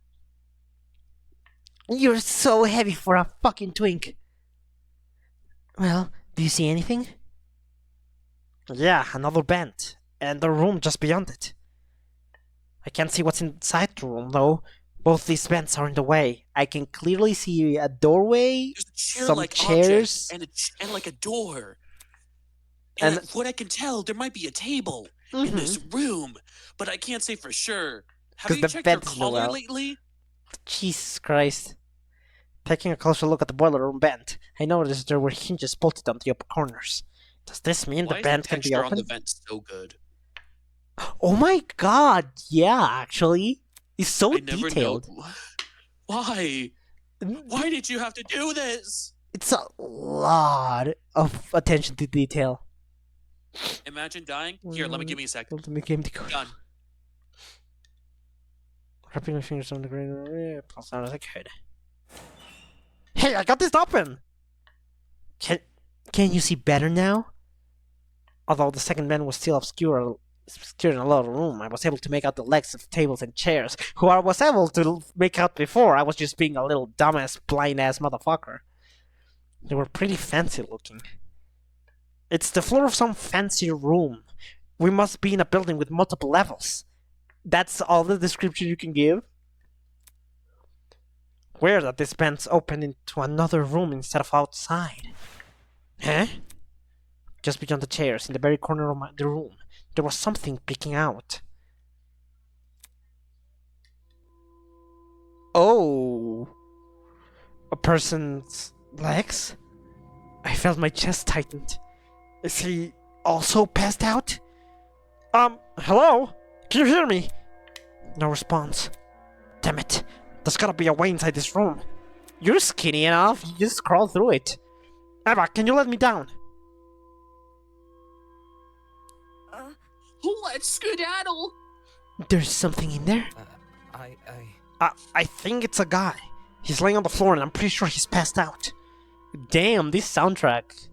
You're so heavy for a fucking twink. Well, do you see anything? Yeah, another vent. And the room just beyond it. I can't see what's inside the room, though. Both these vents are in the way. I can clearly see a doorway, There's a chair some like chairs, and like a door. and And what I can tell, there might be a table in this room, but I can't say for sure. Have 'Cause you the checked your bed's in the collar well. lately? Jesus Christ. Taking a closer look at the boiler room vent, I noticed there were hinges bolted on the upper corners. Does this mean Why the is vent can be texture on the opened? vent so good? Oh my god, yeah, actually. It's so I never detailed. know. Why? Why did you have to do this? It's a lot of attention to detail. Imagine dying. Here, give me a sec. Let me game the code. Done. Wrapping my fingers on the ground, plus out as I could. Hey, I got this open! Can you see better now? Although the second man was still obscure in a little room, I was able to make out the legs of tables and chairs, who I was able to make out before. I was just being a little dumbass, blind-ass motherfucker. They were pretty fancy looking. It's the floor of some fancy room. We must be in a building with multiple levels. That's all the description you can give? Weird that this vents open into another room instead of outside. Huh? Just beyond the chairs, in the very corner of the room, there was something peeking out. Oh! A person's legs? I felt my chest tightened. Is he also passed out? Hello? Can you hear me? No response. Damn it. There's gotta be a way inside this room. You're skinny enough, you just crawl through it. Eva, can you let me down? Let's skedaddle. There's something in there? I think it's a guy. He's laying on the floor and I'm pretty sure he's passed out. Damn, this soundtrack.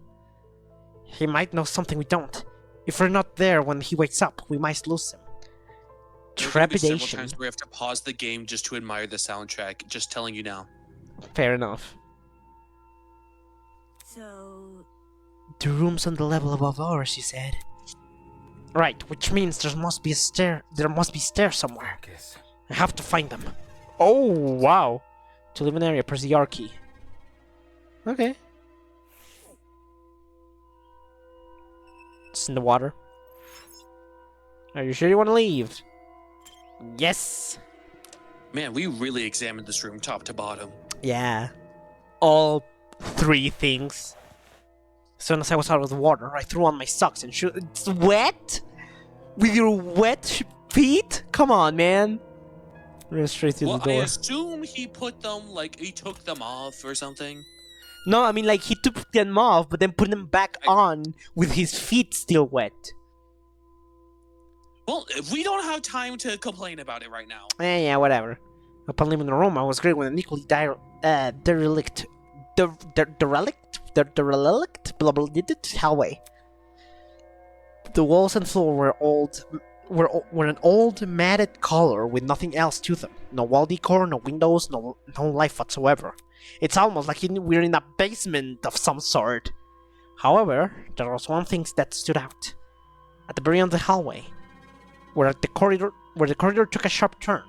He might know something we don't. If we're not there when he wakes up, we might lose him. There's gonna be several Trepidation. times where we have to pause the game just to admire the soundtrack. Just telling you now. Fair enough. So, The room's on the level above ours, you said. Right, which means there must be stairs somewhere. Focus. I have to find them. Oh, wow. To leave an area, press the R key. Okay. It's in the water. Are you sure you want to leave? Yes. Man, we really examined this room top to bottom. Yeah. All three things. As soon as I was out of the water, I threw on my socks and shoot. It's wet? With your wet feet? Come on, man. Ran straight through Well, the I door. assume he put them, he took them off or something. No, I mean, like, he took them off, but then put them back on with his feet still wet. Well, we don't have time to complain about it right now. Yeah, whatever. Upon leaving the room, I was greeted with an equally derelict, blah blah hallway. The walls and floor were an old matted color with nothing else to them. No wall decor, no windows, no life whatsoever. It's almost like we're in a basement of some sort. However, there was one thing that stood out. At the very end of the hallway, where the corridor took a sharp turn,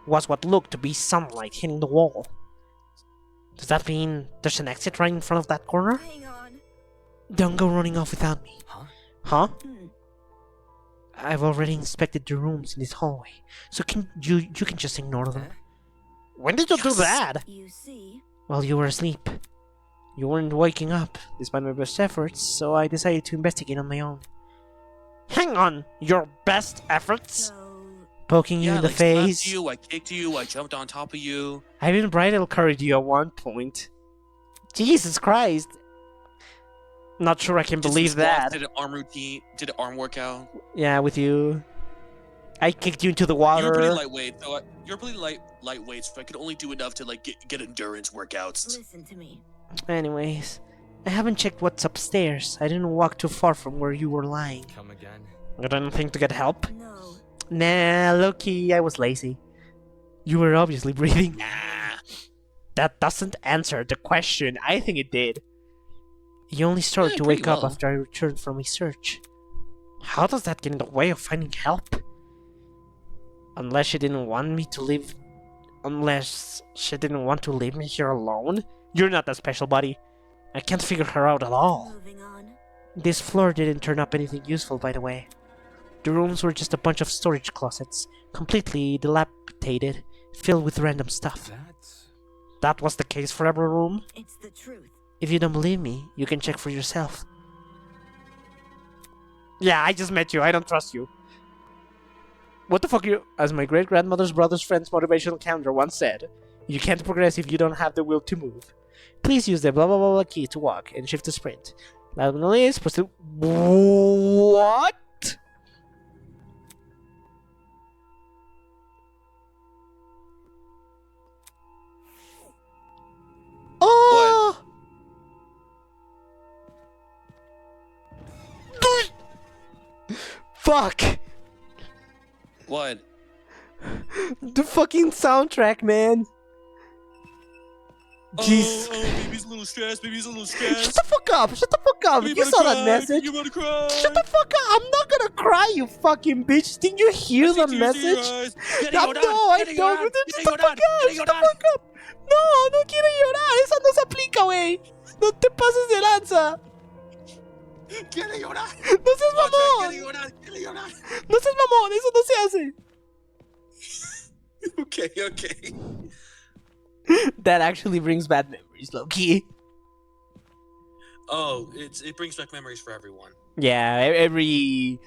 was what looked to be sunlight hitting the wall. Does that mean there's an exit right in front of that corner? hang on. Don't go running off without me. Huh? Huh? Hmm. I've already inspected the rooms in this hallway, so you can just ignore them. Huh? When did you do Yes. that? You see, While you were asleep. You weren't waking up, despite my best efforts, so I decided to investigate on my own. Hang on! Your best efforts? so Poking you Yeah, in the slapped face? you, I kicked you, I jumped on top of you. I even bridal carried you at one point. Jesus Christ! Not sure I can Did some believe squats, that. Did an arm routine, did an arm workout. Yeah, with you. I kicked you into the You're pretty water. lightweight, though. You're pretty lightweight, so I could only do enough to like get endurance workouts. Listen to me. Anyways, I haven't checked what's upstairs. I didn't walk too far from where you were lying. Come again? I didn't think to get help. No. Nah, low-key, I was lazy. You were obviously breathing. Nah. That doesn't answer the question. I think it did. You only started Yeah, to pretty wake up well. after I returned from my search. How does that get in the way of finding help? Unless she didn't want me to leave... Unless she didn't want to leave me here alone? You're not that special, buddy. I can't figure her out at all. Moving on. This floor didn't turn up anything useful, by the way. The rooms were just a bunch of storage closets, completely dilapidated, filled with random stuff. That's... That was the case for every room. It's the truth. If you don't believe me, you can check for yourself. Yeah, I just met you. I don't trust you. What the fuck you... As my great-grandmother's brother's friend's motivational calendar once said, you can't progress if you don't have the will to move. Please use the blah blah blah blah key to walk and shift to sprint. Laterally is supposed to... What? Oh! Fuck! What? The fucking soundtrack, man! Jesus. Baby's a little stressed. Baby's a little Shut stressed. the fuck up! Shut the fuck up! You saw that message! You about to cry? Shut the fuck up! I'm not gonna cry, you fucking bitch! Didn't you hear the message? No, I don't! Shut the fuck up! Shut the fuck up! No, no quiero llorar! Eso no se aplica, wey! No te pases de lanza! Quiere llorar. ¡No seas mamón! Quiere llorar. Quiere llorar. ¡No seas mamón! ¡Eso no se hace! Okay. That actually brings bad memories, low-key. Oh, it brings back memories for everyone. Yeah, every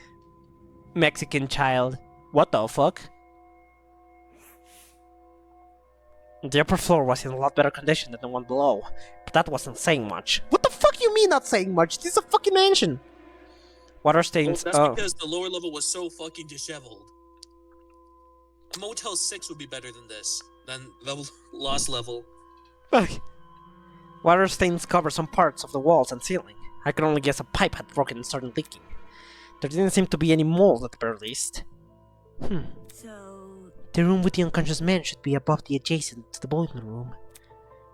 Mexican child. What the fuck? The upper floor was in a lot better condition than the one below, but that wasn't saying much. What the fuck you mean not saying much? This is a fucking mansion! Water Well, stains. that's Oh. because the lower level was so fucking disheveled. A Motel 6 would be better than this, than the lost level. Fuck. Water stains cover some parts of the walls and ceiling. I could only guess a pipe had broken and started leaking. There didn't seem to be any mold at the very least. So, The room with the unconscious man should be above the adjacent to the boiler room.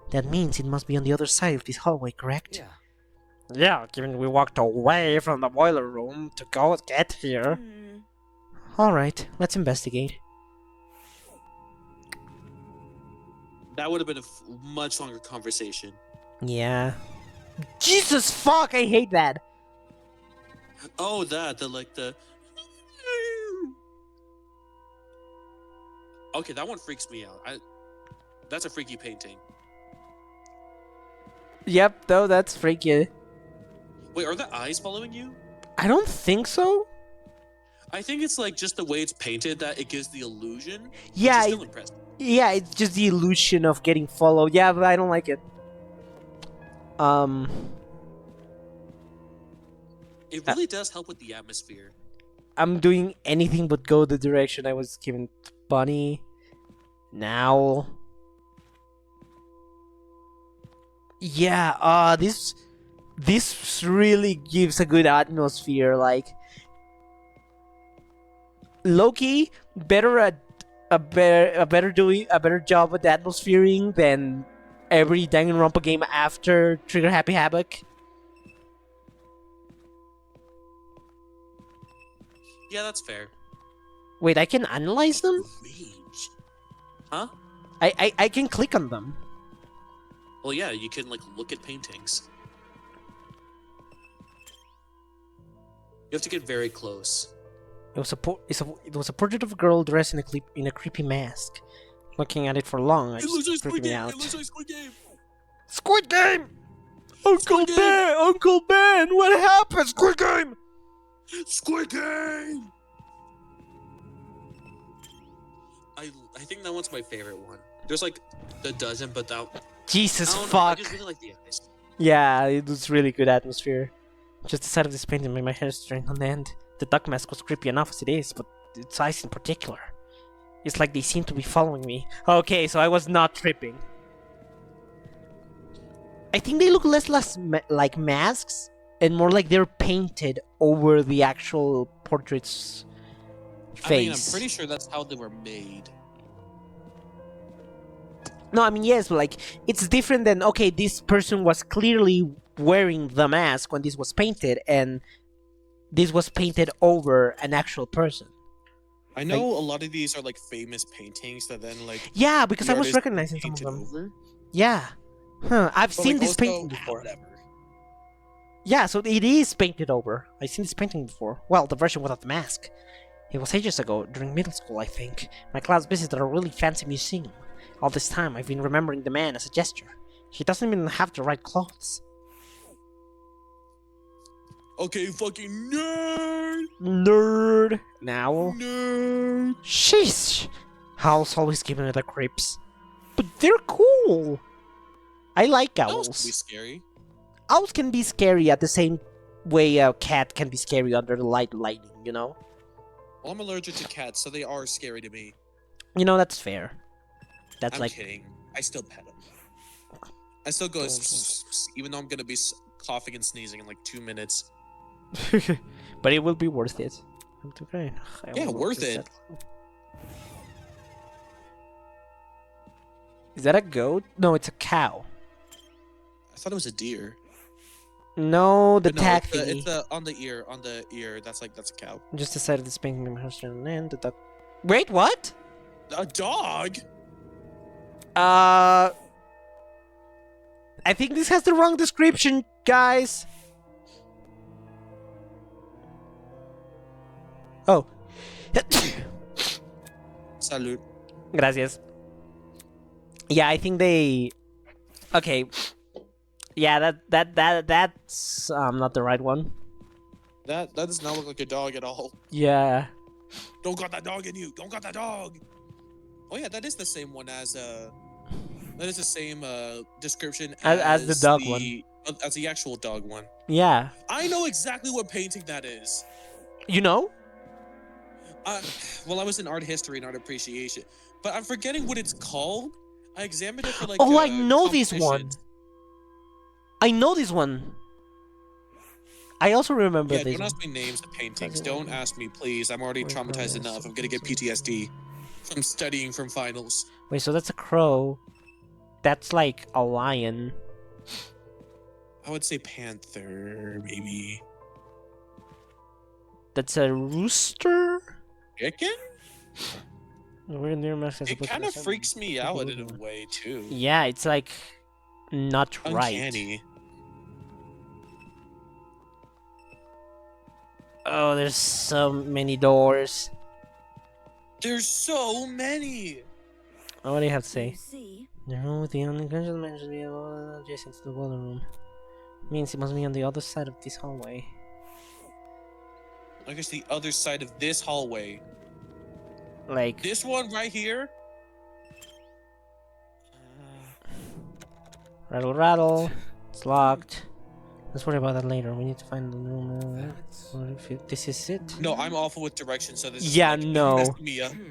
That means it must be on the other side of this hallway, correct? Yeah. Yeah, given we walked away from the boiler room to go get here. Alright, let's investigate. That would have been a much longer conversation. Yeah. Jesus fuck, I hate that! Oh, the Okay, that one freaks me out. That's a freaky painting. Yep, though, that's freaky. Wait, are the eyes following you? I don't think so. I think it's like just the way it's painted that it gives the illusion. Yeah, Which is still impressive. yeah, it's just the illusion of getting followed. Yeah, but I don't like it. It really does help with the atmosphere. I'm doing anything but go the direction I was given. Bunny. Now. Yeah, this really gives a good atmosphere, like Loki better a better job with atmosphering than every Danganronpa game after Trigger Happy Havoc. Yeah, that's fair. Wait, I can analyze them? Range. Huh? I can click on them. Well, yeah, you can like look at paintings. You have to get very close. It was a portrait of a girl dressed in a creepy mask. Looking at it for long, It looks like it's freaking me out. It looks like Squid Game. Squid Game! Uncle Squid Game! Ben! Uncle Ben! What happened? Squid Game! Squid Game. I think that one's my favorite one. There's like a dozen, but that Jesus I don't know, fuck! I just really like the eyes. Yeah, it was really good atmosphere. Just the sight of this painting made my hair stand on end. The duck mask was creepy enough as it is, but its eyes in particular. It's like they seem to be following me. Okay, so I was not tripping. I think they look less like masks and more like they're painted over the actual portrait's face. I mean, I'm pretty sure that's how they were made. No, I mean, yes, but like, it's different than, okay, this person was clearly wearing the mask when this was painted, and this was painted over an actual person. I know a lot of these are like famous paintings that then like. Yeah, because the I was artist recognizing some of painted them. over. Yeah. Huh, I've But, seen like, this also- painting before. Whatever. Yeah, so it is painted over. I've seen this painting before. Well, the version without the mask. It was ages ago, during middle school, I think. My class visited a really fancy museum. All this time, I've been remembering the man as a gesture. He doesn't even have the right clothes. Okay, fucking nerd. Nerd! Now. Nerd. Sheesh! Owls always giving me the creeps. But they're cool! I like Owls owls. can be scary. Owls can be scary at the same way a cat can be scary under the lighting, you know? Well, I'm allergic to cats, so they are scary to me. You know, that's fair. That's I'm like... kidding. I still pet them. I still go, even though I'm gonna be coughing and sneezing in like 2 minutes. But it will be worth it. Okay. Yeah, worth it. Is that a goat? No, it's a cow. I thought it was a deer. No, the But no, tag it's thingy. it's on the ear. That's a cow. Just decided this painting my house and then the duck. Wait, what? A dog? I think this has the wrong description, guys. Oh. Salud. Gracias. Yeah, I think they. Okay. Yeah, that's not the right one. That does not look like a dog at all. Yeah. Don't got that dog in you. Don't got that dog. Oh yeah, that is the same one as That is the same description As the dog one. As the actual dog one. Yeah. I know exactly what painting that is. You know? Well, I was in art history and art appreciation, but I'm forgetting what it's called. I examined it for like. Oh, I know this one. competitions. I know this one. I also remember Yeah, this don't one. ask me names of paintings. Don't ask me, please. I'm already traumatized enough. I'm gonna get PTSD from studying from finals. Wait, so that's a crow. That's like a lion. I would say panther, maybe. That's a rooster? Chicken? We're near It kind of freaks me out in a way too. Yeah, it's like not right. Uncanny. Oh, there's so many doors. There's so many. Oh, what do you have to say? You see, No, the unconscious man should be adjacent to the boiler room. Means it must be on the other side of this hallway. I guess the other side of this hallway. Like, This one right here. rattle, rattle. It's locked. Let's worry about that later. We need to find the room. That's- What if this is it? No, I'm awful with directions, so this is Yeah, like, no. messing me up. It's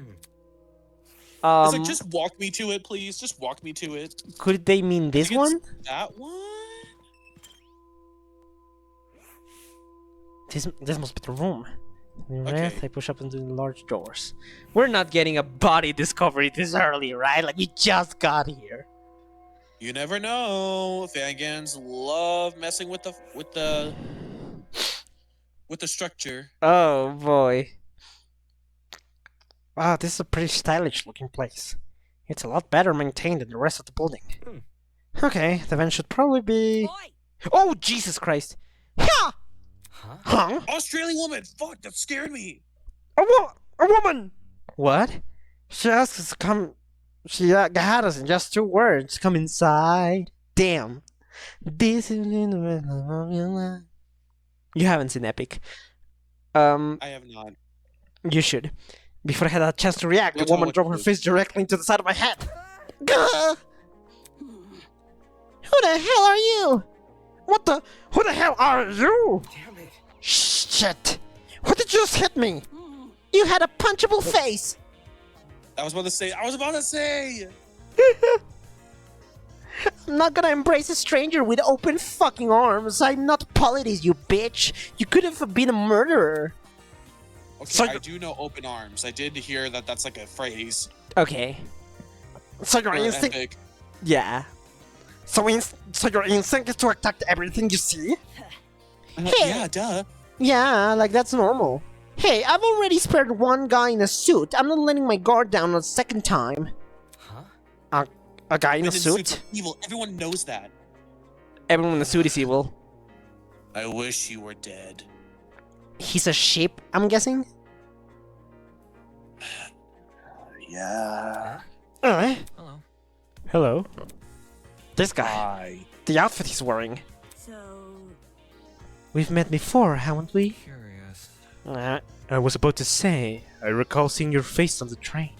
like, Um, just walk me to it, please. Just walk me to it. could they mean this think it's- one? That one? This must be the room. In Okay. wrath, I push up into the large doors. We're not getting a body discovery this early, right? Like, we just got here. You never know. Fangans love messing with the structure. Oh boy. Wow, this is a pretty stylish looking place. It's a lot better maintained than the rest of the building. Okay, the vent should probably be... Oh, Jesus Christ! Yeah! Huh? Huh? Australian woman! Fuck, that scared me! A woman! What? She asked us to come... She had us in just 2 words. Come inside. Damn. This is in the middle of your life. You haven't seen Epic. I have not. You should. Before I had a chance to react, We'll the woman talk drove her about fist directly into the side of my head. Gah! Who the hell are you? Who the hell are you? Damn it. Shit! What did you just hit me? You had a punchable face! I was about to say. I'm not gonna embrace a stranger with open fucking arms. I'm not Polides, you bitch. You could have been a murderer. Okay, So- I do know open arms. I did hear that that's like a phrase. Okay. So your Or instinct... epic. Yeah. So your instinct is to attack everything you see? Hey. Yeah, duh. Yeah, like that's normal. Hey, I've already spared one guy in a suit. I'm not letting my guard down a second time. Huh? A guy in a Men in suit? suits are evil. Everyone knows that. Everyone in the suit is evil. I wish you were dead. He's a sheep, I'm guessing? Yeah. Hello. Hello. This guy. Hi. The outfit he's wearing. So, We've met before, haven't we? Curious. I was about to say, I recall seeing your face on the train.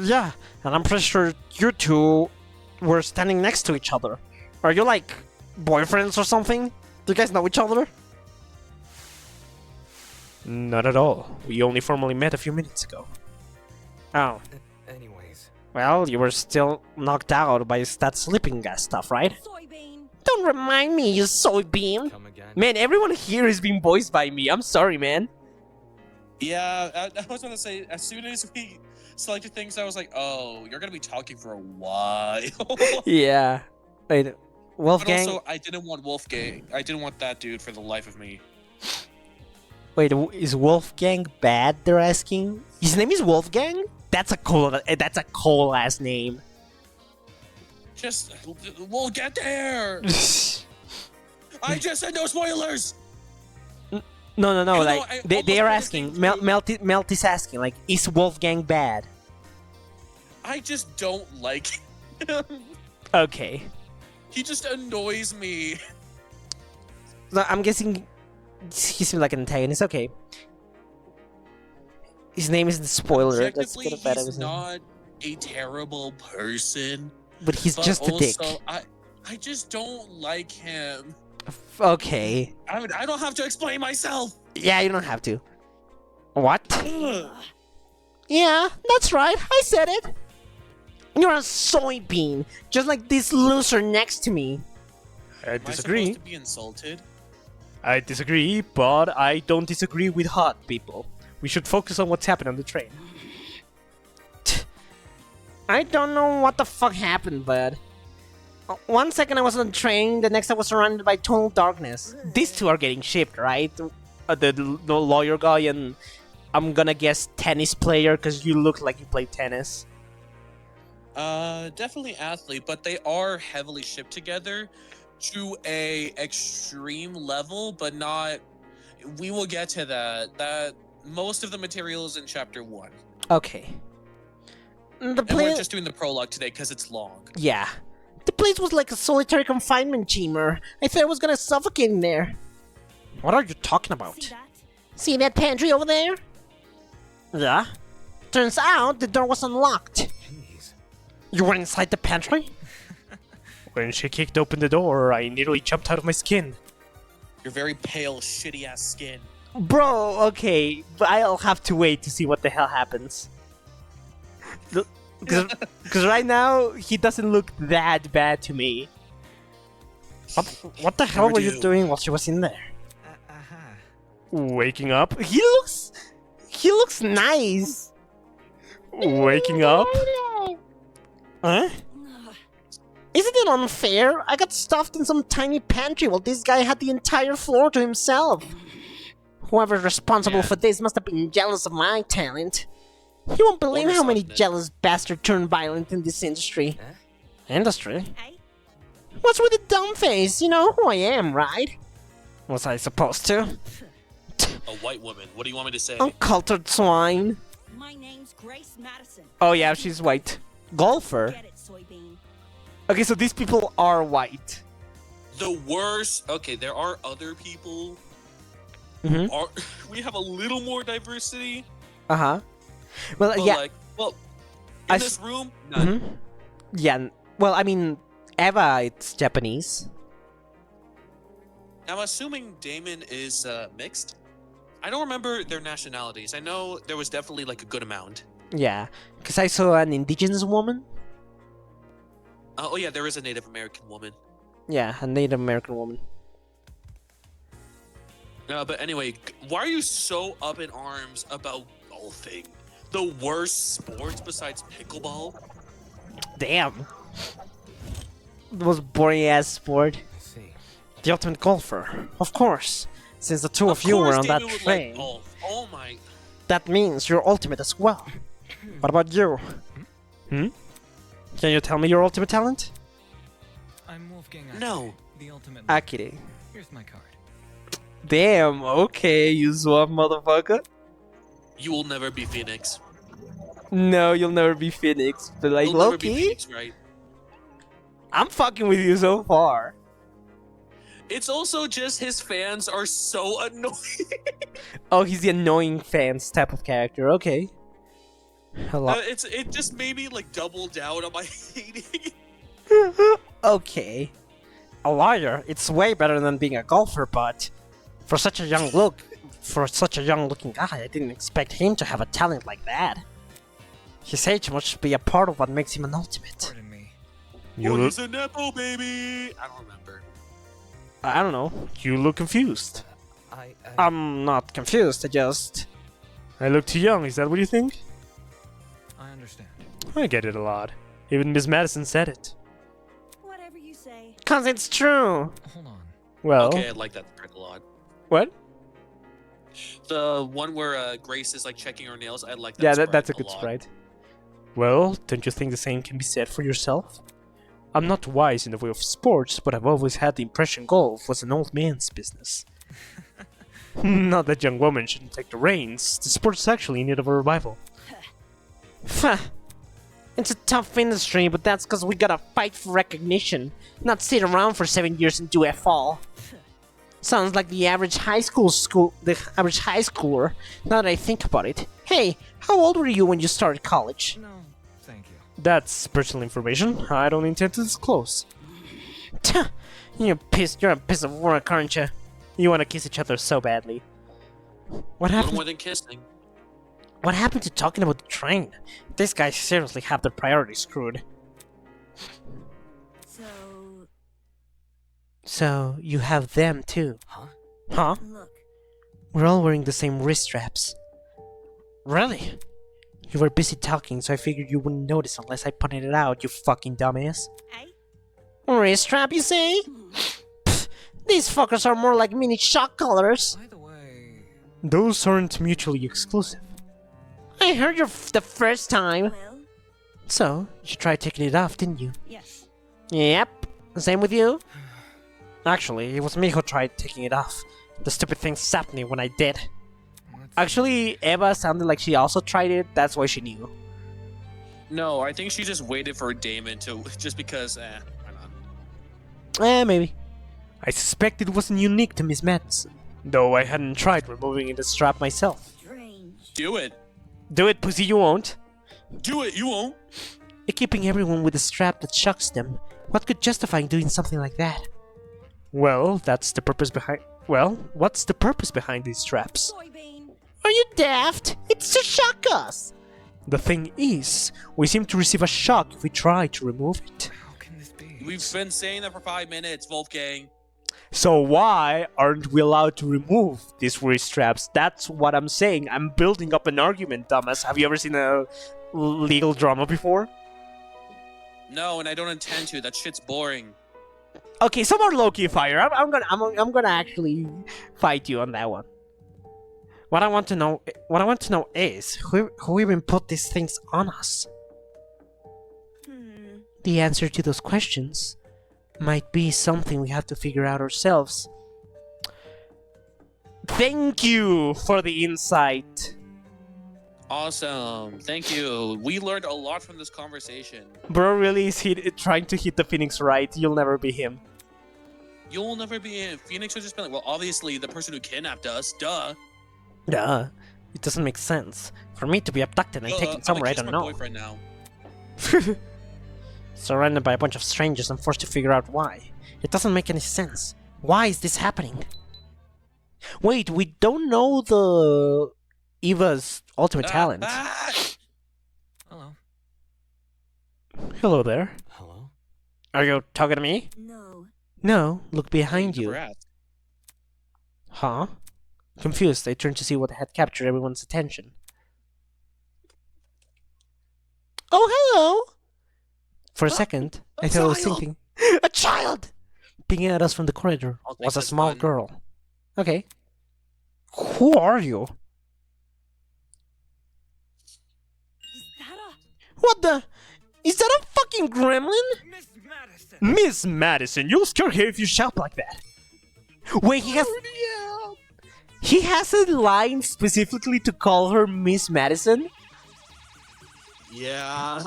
Yeah, and I'm pretty sure you two were standing next to each other. Are you like boyfriends or something? Do you guys know each other? Not at all. We only formally met a few minutes ago. Oh, Anyways, well, you were still knocked out by that sleeping gas stuff, right? soybean. Don't remind me, you soybean! come again. Man, everyone here is being voiced by me. I'm sorry, man. Yeah, I was gonna say, as soon as we selected things, I was like, oh, you're gonna be talking for a while. Yeah. Wait, But Wolfgang? also, I didn't want Wolfgang. I didn't want that dude for the life of me. Wait, is Wolfgang bad? They're asking. His name is Wolfgang. That's a cool last name. Just, we'll get there. I just said no spoilers. No. You know, Like I they almost are put it asking. into- Melt is asking. Like, is Wolfgang bad? I just don't like him. Okay. He just annoys me. So I'm guessing he seems like an antagonist. Okay. His name isn't spoiler. That's Objectively, good or bad. he's not a terrible person. But he's But just a dick. also, I just don't like him. Okay. I don't have to explain myself. Yeah, you don't have to. What? Ugh. Yeah, that's right. I said it. You're a soybean, just like this loser next to me. I Am I supposed to be insulted? I disagree, but I don't disagree with hot people. We should focus on what's happening on the train. I don't know what the fuck happened, bud. 1 second I was on the train, the next I was surrounded by total darkness. These two are getting shipped, right? The lawyer guy and I'm gonna guess tennis player because you look like you play tennis. Definitely athlete, but they are heavily shipped together to a extreme level, but not. We will get to that. That most of the material is in chapter 1, Okay. The and we're place, just doing the prologue today because it's long. yeah. The place was like a solitary confinement chamber. I thought I was gonna suffocate in there. What are you talking about? See that? See that pantry over there? Yeah. Turns out the door was unlocked. Jeez. You were inside the pantry? When she kicked open the door, I nearly jumped out of my skin. Your very pale, shitty ass skin. Bro, okay, but I'll have to wait to see what the hell happens. Because right now, he doesn't look that bad to me. What the hell Never were you do. doing while she was in there? Aha. Waking up? He looks nice. Waking up? Huh? Isn't it unfair? I got stuffed in some tiny pantry while this guy had the entire floor to himself. Whoever's responsible Yeah. for this must have been jealous of my talent. You won't believe how many something. jealous bastards turn violent in this industry. Industry? Hey, What's with the dumb face? You know who I am, right? Was I supposed to? A white woman. What do you want me to say? Uncultured swine. My name's Grace Madison. Oh yeah, she's white. Golfer? Get it, soybean. Okay, so these people are white. The worst. Okay, there are other people. Mhm. Are we have a little more diversity? Uh-huh. Well, But yeah. like, well, I in s- this room, none. Mhm. Yeah, well, I mean, Eva, it's Japanese. I'm assuming Damon is mixed. I don't remember their nationalities. I know there was definitely like a good amount. Yeah, because I saw an indigenous woman. Oh yeah, there is a Native American woman. Yeah, a Native American woman. But anyway, why are you so up in arms about golfing? The worst sports besides pickleball? Damn. The most boring ass sport. I see. The ultimate golfer. Of course. Since the two of you were on that David would train, like golf. Oh my. that means you're ultimate as well. What about you? Hmm? Can you tell me your ultimate talent? I'm Wolfgang. No. Akire, the ultimate. Akire. Here's my card. Damn, okay, you swap motherfucker. You will never be Phoenix. No, you'll never be Phoenix. But like, You'll never be Loki, Phoenix, right? I'm fucking with you so far. It's also just his fans are so annoying. Oh, he's the annoying fans type of character. Okay. Hello. It just made me like double down on my hating. Okay. A lawyer, it's way better than being a golfer, but for such a young looking guy, I didn't expect him to have a talent like that. His age must be a part of what makes him an ultimate. Pardon me. You He's a Nepo baby. I don't remember. I don't know. You look confused. I'm not confused, I look too young, is that what you think? I understand. I get it a lot. Even Miss Madison said it. Whatever you say. 'Cause it's true! Hold on. Well, Okay, I like that script a lot. what? The one where Grace is like checking her nails, I like that. Yeah, sprite that's a good lot. sprite. Well, don't you think the same can be said for yourself? I'm not wise in the way of sports, but I've always had the impression golf was an old man's business. Not that young women shouldn't take the reins. The sport's actually in need of a revival. It's a tough industry, but that's because we gotta fight for recognition, not sit around for 7 years and do F all. Sounds like the average high schooler. Now that I think about it. Hey, how old were you when you started college? No, thank you. That's personal information. I don't intend to disclose. Tuh, you're a piece of work, aren't you? You want to kiss each other so badly. What A little happened? more than kissing. What happened to talking about the train? These guys seriously have their priorities screwed. So you have them too? Huh? Huh? Look, We're all wearing the same wrist straps. Really? You were busy talking, so I figured you wouldn't notice unless I pointed it out, you fucking dumbass. Hey? Wrist strap, you say? Pfft, these fuckers are more like mini shock collars. By the way, Those aren't mutually exclusive. I heard you the first time. well, So, you tried taking it off, didn't you? Yes. Yep. Same with you? Actually, it was me who tried taking it off. The stupid thing zapped me when I did. let's Actually, Eva sounded like she also tried it, that's why she knew. No, I think she just waited for Damon to just because. Why not? Maybe. I suspect it wasn't unique to Miss Madison. Though I hadn't tried removing the strap myself. Strange. Do it. Do it, pussy, you won't. Do it. You won't. You're keeping everyone with a strap that shocks them. What could justify doing something like that? Well, that's the purpose behind... Well, what's the purpose behind these straps? Soybean. Are you daft? It's to shock us! The thing is, we seem to receive a shock if we try to remove it. How can this be? We've been saying that for 5 minutes, Wolfgang. So why aren't we allowed to remove these wrist straps? That's what I'm saying. I'm building up an argument, dumbass. Have you ever seen a legal drama before? No, and I don't intend to. That shit's boring. Okay, some more Loki fire. I'm gonna actually fight you on that one. What I want to know is who even put these things on us. The answer to those questions might be something we have to figure out ourselves. Thank you for the insight. Awesome. Thank you. We learned a lot from this conversation. Bro really is trying to hit the Phoenix right. You'll never be him. You'll never be in. Phoenix would just be like, well, obviously the person who kidnapped us, duh. Duh. It doesn't make sense. For me to be abducted and taken somewhere I don't know. Boyfriend now. Surrounded by a bunch of strangers and forced to figure out why. It doesn't make any sense. Why is this happening? Wait, we don't know the Eva's ultimate talent. Hello. Hello there. Hello? Are you talking to me? No. No, look behind you. Never asked. Huh? Confused, I turned to see what had captured everyone's attention. Oh, hello! For a second, I thought I was child! thinking, a child! Peeking at us from the corridor I'll take was a this small one. girl. Okay. Who are you? Is that a What the? Is that a fucking gremlin? Miss Madison! Miss Madison, you'll scare her if you shout like that. Wait, he has a line specifically to call her Miss Madison? Yeah.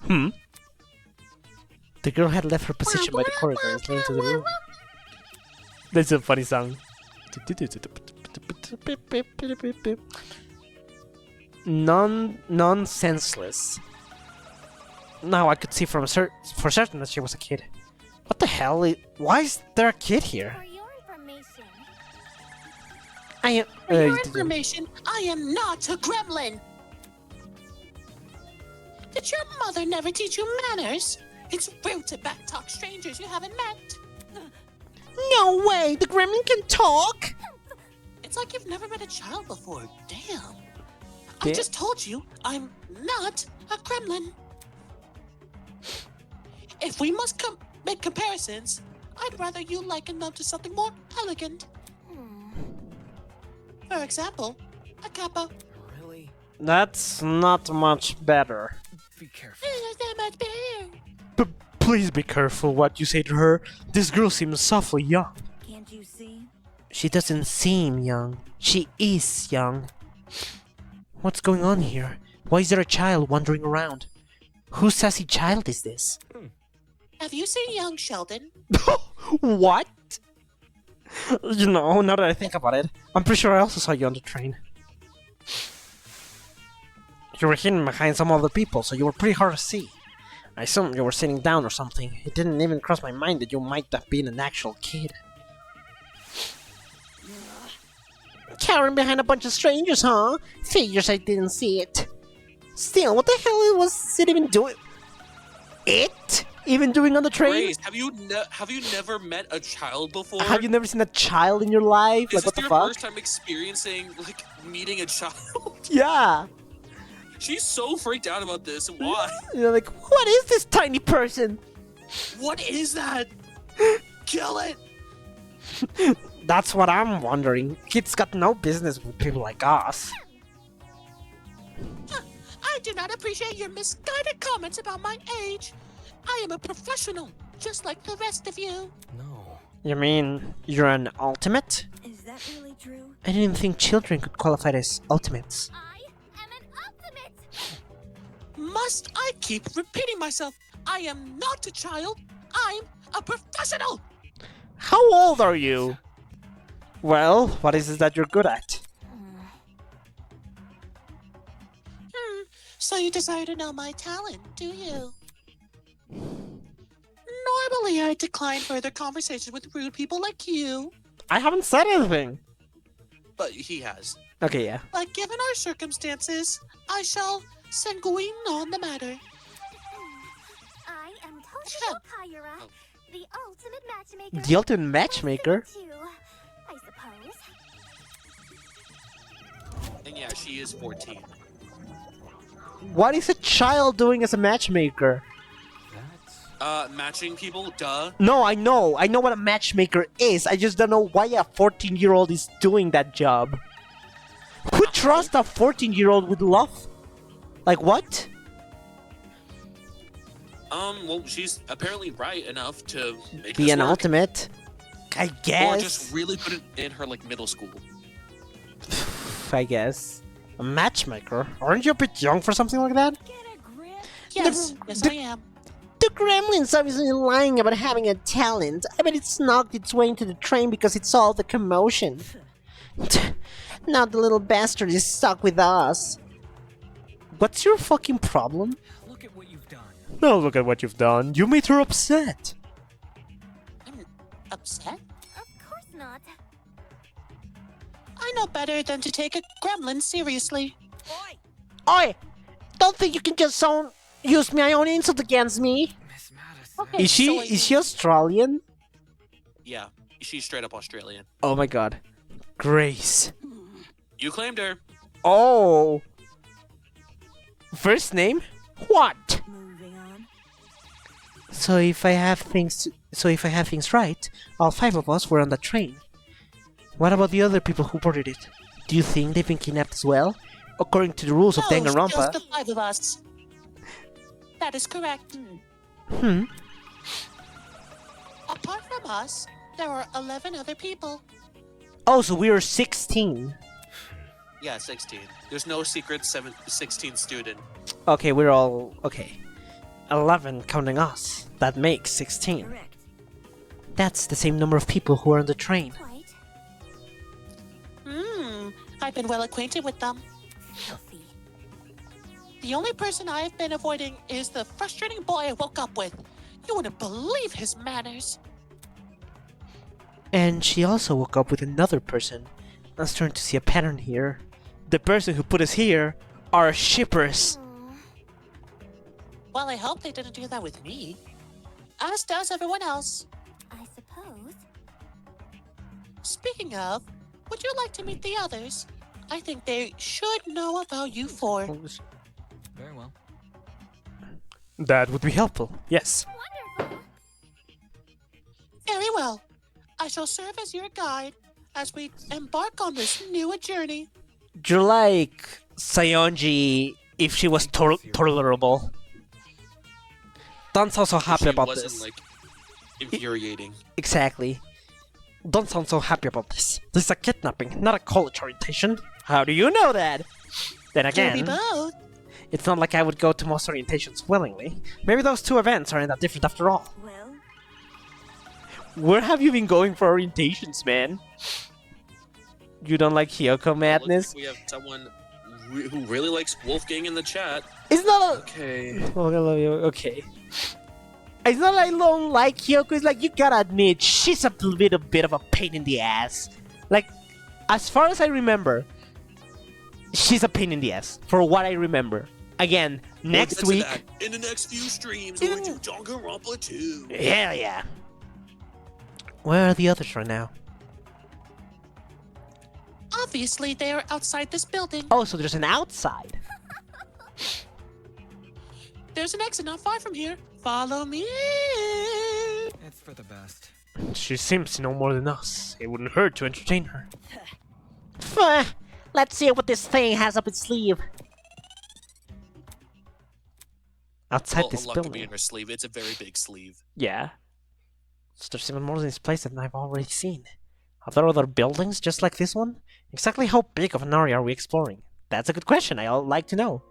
Hmm. The girl had left her position by the corridor and slid into the room. That's a funny song. Nonsenseless. Now I could see for certain that she was a kid. What the hell? Why is there a kid here? For your information, I am. For your information, I am not a gremlin. Did your mother never teach you manners? It's rude to backtalk strangers you haven't met. No way! The gremlin can talk! It's like you've never met a child before. Damn. I Yeah. just told you I'm not a gremlin. If we must make comparisons, I'd rather you liken them to something more elegant. For example, a kappa. Really? That's not much better. Be careful. It's not much better. But please be careful what you say to her. This girl seems awfully young. Can't you see? She doesn't seem young. She is young. What's going on here? Why is there a child wandering around? Whose sassy child is this? Have you seen young Sheldon? What? You know, now that I think about it, I'm pretty sure I also saw you on the train. You were hidden behind some other people, so you were pretty hard to see. I assumed you were sitting down or something. It didn't even cross my mind that you might have been an actual kid. Cowering behind a bunch of strangers, huh? Figures I didn't see it. Still, what the hell was it even doing? It? Even doing on the train? Grace, have you never met a child before? Have you never seen a child in your life? Is Like, what this the your fuck? first time experiencing, like, meeting a child? Yeah. She's so freaked out about this. Why? You're like, what is this tiny person? What is that? Kill it! That's what I'm wondering. Kids got no business with people like us. I do not appreciate your misguided comments about my age. I am a professional, just like the rest of you. No. You mean you're an ultimate? Is that really true? I didn't think children could qualify as ultimates. I am an ultimate. Must I keep repeating myself? I am not a child. I'm a professional. How old are you? Well, what is it that you're good at? So you desire to know my talent, do you? Normally, I decline further conversation with rude people like you, I haven't said anything. But he has. Okay, yeah. but given our circumstances, I shall sanguine on the matter. I am Toshiko Kayura, the ultimate matchmaker. The ultimate matchmaker? Too, I suppose. And yeah, she is 14. What is a child doing as a matchmaker? That's... Matching people? Duh. No, I know what a matchmaker is. I just don't know why a 14-year-old is doing that job. Who trusts a 14-year-old with love? Like what? Well, she's apparently right enough to make Be this an work. ultimate? I Or guess. just really put it in her, like, middle school. I guess. A matchmaker? Aren't you a bit young for something like that? Get a grip. Yes, yes, I am. The gremlin's obviously lying about having a talent. I bet it snuck its way into the train because it saw the commotion. Now the little bastard is stuck with us. What's your fucking problem? Look at what you've done. No, look at what you've done. You made her upset. I'm upset. Of better than to take a gremlin seriously. Oi! Don't think you can just use my own insult against me. Miss Madison. Okay. Is she Australian? Yeah, she's straight up Australian. Oh my god. Grace. You claimed her. Oh. First name? What? Moving on. So if I have things right, all 5 of us were on the train. What about the other people who boarded it? Do you think they've been kidnapped as well? According to the rules of No, Danganronpa. just the 5 of us. That is correct. Hmm. Apart from us, there are 11 other people. Oh, so we were 16. Yeah, 16. There's no secret 16 student. Okay, we're all... Okay. 11 counting us. That makes 16. Correct. That's the same number of people who are on the train. Quite I've been well acquainted with them. filthy. The only person I've been avoiding is the frustrating boy I woke up with. You wouldn't believe his manners. And she also woke up with another person. I'm starting to see a pattern here. The person who put us here are shippers. Well, I hope they didn't do that with me. As does everyone else. I suppose. Speaking of, would you like to meet the others? I think they should know about you four. Very well. That would be helpful. Yes. Wonderful. Very well. I shall serve as your guide as we embark on this new journey. You're like Sayonji if she was tolerable. Don't sound so happy She about wasn't, this. like, infuriating. Exactly. Don't sound so happy about this. This is a kidnapping, not a college orientation. How do you know that? Then Maybe again, both. it's not like I would go to most orientations willingly. Maybe those 2 events aren't that different after all. Well, Where have you been going for orientations, man? You don't like Hyoko madness? Looks like we have someone who really likes Wolfgang in the chat. It's not a... Okay. Oh, I love you. Okay. It's not like I don't like Hyoko, it's like you gotta admit, she's a little bit of a pain in the ass. Like, as far as I remember, she's a pain in the ass, for what I remember. Again, next We'll week... get to that in the next few streams, we'll do Danganronpa 2. Hell yeah. Where are the others right now? Obviously, they are outside this building. Oh, so there's an outside. There's an exit not far from here. Follow me. It's for the best. She seems to know more than us. It wouldn't hurt to entertain her. Let's see what this thing has up its sleeve. Outside Well, this unlock to be building. in her sleeve. It's a very big sleeve. Yeah. So there's even more in this place than I've already seen. Are there other buildings just like this one? Exactly how big of an area are we exploring? That's a good question, I'd like to know.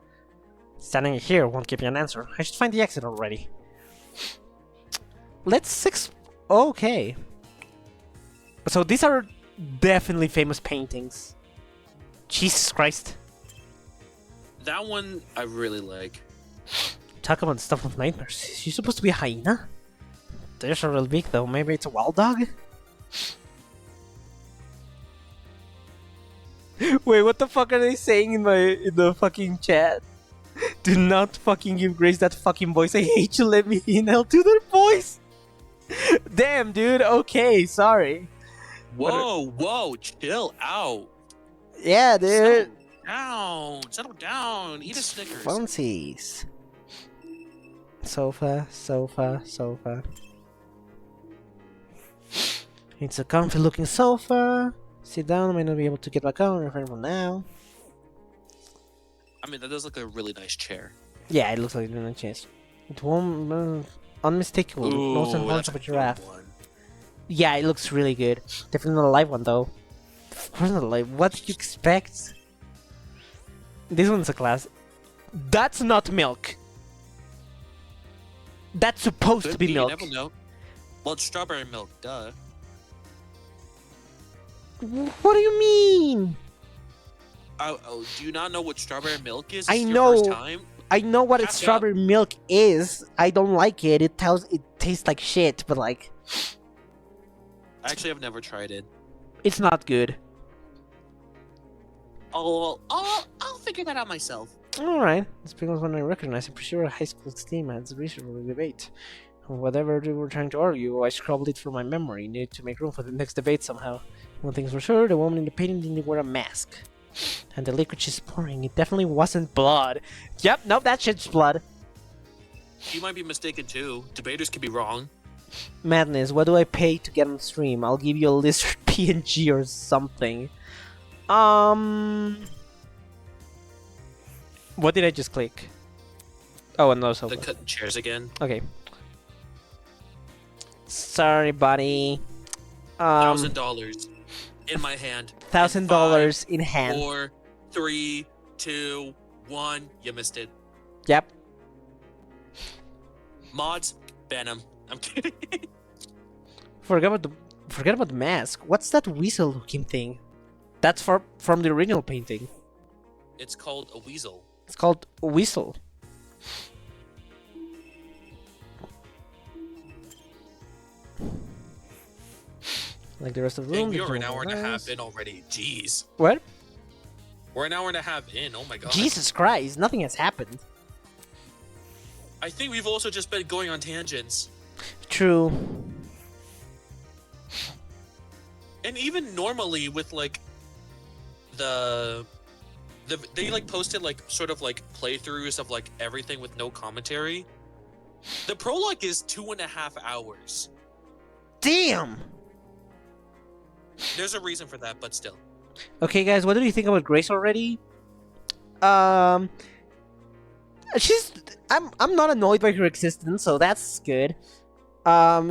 Standing here won't give me an answer. I should find the exit already. Okay. So these are definitely famous paintings. Jesus Christ. That one I really like. Talk about stuff of nightmares. Is she supposed to be a hyena? They're so real big though. Maybe it's a wild dog? Wait, what the fuck are they saying in the fucking chat? Do not fucking give Grace that fucking voice. I hate you. Let me in. I'll do their voice. Damn, dude. Okay, sorry. Whoa, chill out. Yeah, dude. Settle down. Eat a Snickers. Funsies. Sofa. It's a comfy looking sofa. Sit down, I might not be able to get back on for now. I mean, that does look like a really nice chair. Yeah, it looks like a chance. It won't unmistakable. Nose and horns of a giraffe. Yeah, it looks really good. Definitely not a live one though. Of course not a live. What did you expect? This one's a class. That's not milk. That's supposed Could to be milk. You never know. Well, it's strawberry milk, duh. What do you mean? Oh, do you not know what strawberry milk is? I This is know. Your first time? I know what Catch strawberry milk is. I don't like it. It tastes like shit, but like Actually, I've never tried it. it's not good. I'll figure that out myself. Alright, this becomes one I recognize. I'm pretty sure a high school team had a reasonable debate. Whatever they were trying to argue, I scrabbled it from my memory. Needed to make room for the next debate somehow. One thing's for sure, the woman in the painting didn't wear a mask. And the liquid she's pouring, it definitely wasn't blood. Yep, nope, that shit's blood. You might be mistaken too. Debaters could be wrong. Madness, what do I pay to get on stream? I'll give you a lizard PNG or something. What did I just click? Oh, another sofa. The cut chairs again. Okay. Sorry, buddy. $1,000 in my hand. $1,000 in hand. 4, 3, 2, 1. You missed it. Yep. Mods, ban them. I'm kidding. Forget about the mask. What's that weasel-looking thing? That's from the original painting. It's called a weasel. It's called a whistle. Like the rest of the Hey, room. we are an hour and a half in already. Jeez. What? We're an hour and a half in. Oh my god. Jesus Christ! Nothing has happened. I think we've also just been going on tangents. True. And even normally with like they like posted like sort of like playthroughs of like everything with no commentary. The prologue is 2.5 hours. Damn! There's a reason for that, but still. Okay, guys, what do you think about Grace already? I'm not annoyed by her existence, so that's good.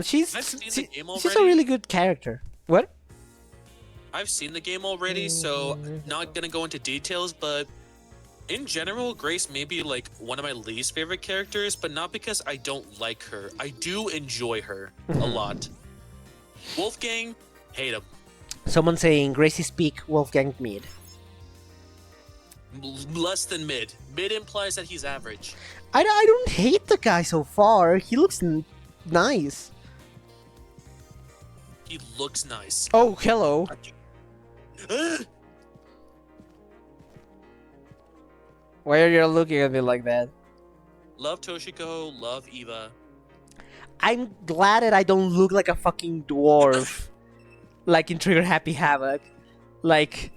She's I've seen the game she's a already. really good character. What? I've seen the game already, so not gonna go into details, but in general, Grace may be like one of my least favorite characters, but not because I don't like her. I do enjoy her a lot. Wolfgang, hate him. Someone saying Gracie speak Wolfgang mid. Less than mid. Mid implies that he's average. I don't hate the guy so far. He looks nice. He looks nice. Oh, hello. Why are you looking at me like that? Love Toshiko, love Eva. I'm glad that I don't look like a fucking dwarf. Like in Trigger Happy Havoc. Like,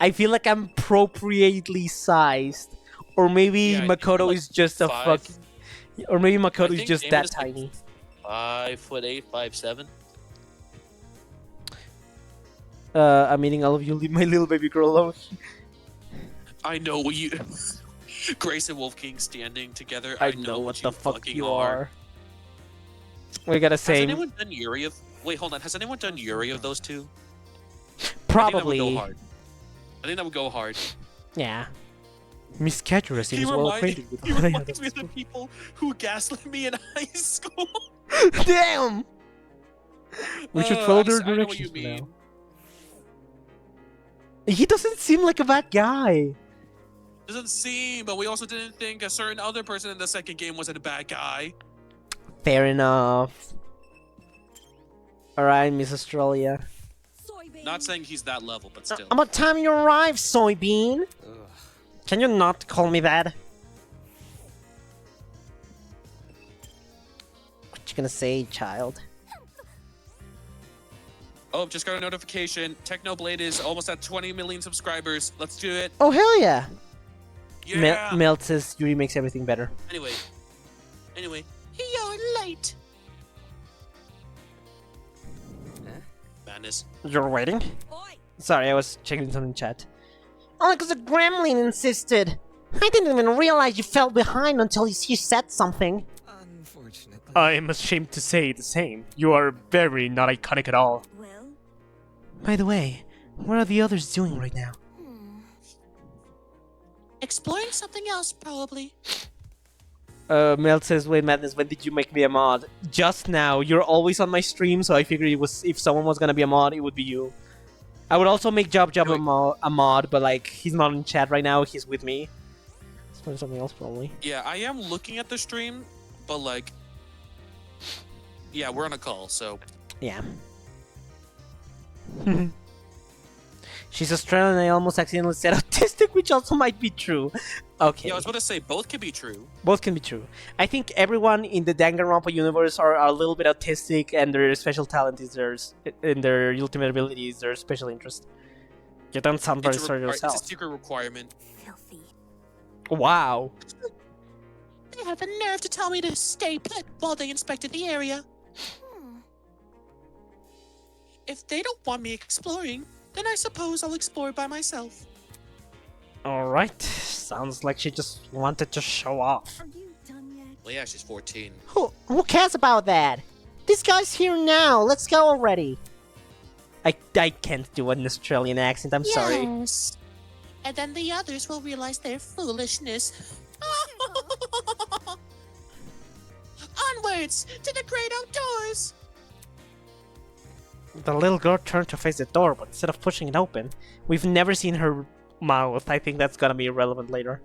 I feel like I'm appropriately sized. Or maybe Yeah, Makoto like is just a 5. fucking... Or maybe Makoto is think just Damon that is like tiny. 5'8", 5'7". I'm eating all of you. Leave my little baby girl alone. I know you. Grace and Wolfgang standing together. I know what the fuck fucking you are. We gotta Has say... anyone done Yuri of? Wait, hold on. Has anyone done Yuri of those two? Probably. I think that would go hard. I think that would go hard. Yeah. Miss Katsura seems well acquainted with he what I reminds me of the people who gaslit me in high school. Damn! We should follow their I know what directions you now. mean. He doesn't seem like a bad guy. Doesn't seem, but we also didn't think a certain other person in the second game wasn't a bad guy. Fair enough. Alright, Miss Australia. Not saying he's that level, but still. About time you arrived, soybean. Ugh. Can you not call me that? What you gonna say, child? Oh, just got a notification. Technoblade is almost at 20 million subscribers. Let's do it. Oh, hell yeah! Yeah. Melt says Yuri makes everything better. Anyway, You're late. madness. You're waiting? Sorry, I was checking something in chat. Only because the gremlin insisted. I didn't even realize you fell behind until you said something. Unfortunately. I'm ashamed to say the same. You are very not iconic at all. Well, By the way, what are the others doing right now? Exploring something else, probably. Mel says, wait, Madness, when did you make me a mod? Just now. You're always on my stream, so I figured it was if someone was gonna be a mod, it would be you. I would also make Job a mod, but like, he's not in chat right now, he's with me. It's for something else, probably. Yeah, I am looking at the stream, but like, yeah, we're on a call, so Yeah. She's Australian and I almost accidentally said autistic, which also might be true. Okay. Yeah, I was about to say both can be true. Both can be true. I think everyone in the Danganronpa universe are a little bit autistic, and their special talent is theirs, and their ultimate ability is their special interest. You don't sound very sorry yourself. It's a secret requirement. Filthy. Wow. They have the nerve to tell me to stay put while they inspected the area. If they don't want me exploring, then I suppose I'll explore by myself. Alright. Sounds like she just wanted to show off. Are you done yet? Well, yeah, she's 14. Who cares about that? This guy's here now. Let's go already. I can't do an Australian accent. I'm sorry. Yes. And then the others will realize their foolishness. Onwards to the great outdoors. The little girl turned to face the door, but instead of pushing it open, we've never seen her mouth. I think that's gonna be irrelevant later.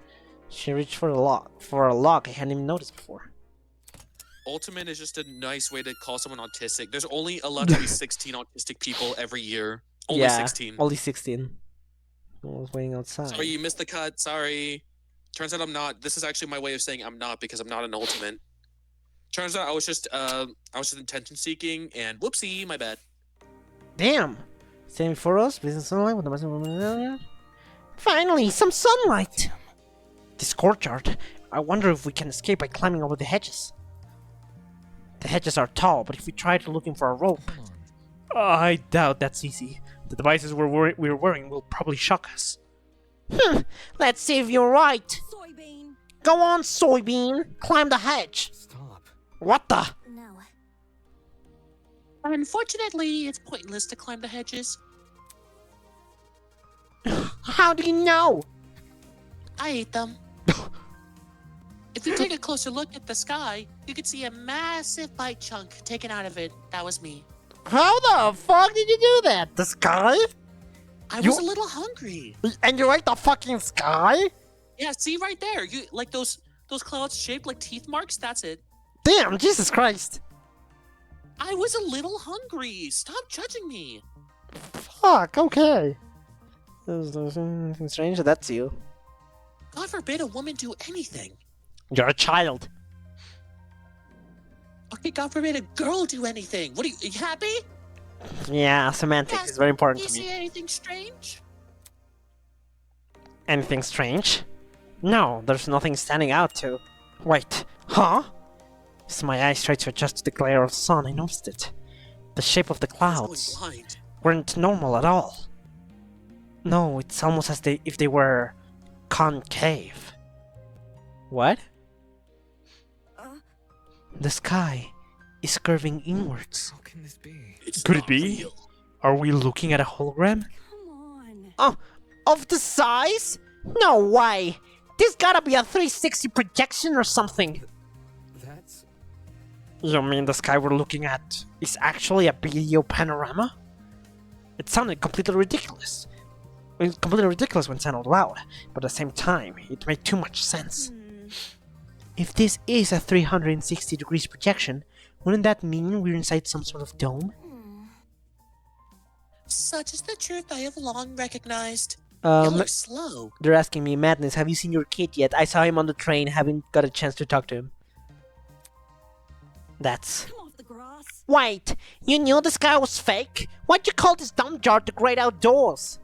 She reached for a lock I hadn't even noticed before. Ultimate is just a nice way to call someone autistic. There's only allowed to be 16 autistic people every year. Only 16. Only 16. I was waiting outside. Sorry, you missed the cut. Sorry. Turns out I'm not. This is actually my way of saying I'm not because I'm not an ultimate. Turns out I was just attention seeking and whoopsie, my bad. Damn! Standing before us, blazing sunlight with the massive... Finally, some sunlight! This courtyard. I wonder if we can escape by climbing over the hedges. The hedges are tall, but if we try to looking for a rope... I doubt that's easy. The devices we're wearing will probably shock us. Let's see if you're right. Soybean. Go on, Soybean. Climb the hedge. Stop. What the? No. Unfortunately, it's pointless to climb the hedges. How do you know? I ate them. If you take a closer look at the sky, you can see a massive bite chunk taken out of it. That was me. How the fuck did you do that? The sky? I You- was a little hungry. And you ate the fucking sky? Yeah, see right there. You like those clouds shaped like teeth marks? That's it. Damn, Jesus Christ. I was a little hungry. Stop judging me. Fuck, okay. There's anything strange? That's you. God forbid a woman do anything. You're a child. Okay, God forbid a girl do anything. What are you happy? Yeah, semantics Yes, is very important You to see me. anything strange? Anything strange? No, there's nothing standing out to. Wait, huh? As my eyes tried to adjust to the glare of the sun, I noticed it. The shape of the I was clouds going blind. weren't normal at all. No, it's almost as if they were concave. What? The sky is curving inwards. How can this be? It's Could it not be? real. Are we looking at a hologram? Come on. Oh, of the size? No way! This gotta be a 360 projection or something. That's... You mean the sky we're looking at is actually a video panorama? It sounded completely ridiculous. It's completely ridiculous when said out loud, but at the same time, it made too much sense. If this is a 360 degrees projection, wouldn't that mean we're inside some sort of dome? Such is the truth I have long recognized. You're slow. They're asking me, Madness, have you seen your kid yet? I saw him on the train, haven't got a chance to talk to him. That's... Come off the grass. Wait, you knew this guy was fake? Why'd you call this dump jar the great outdoors?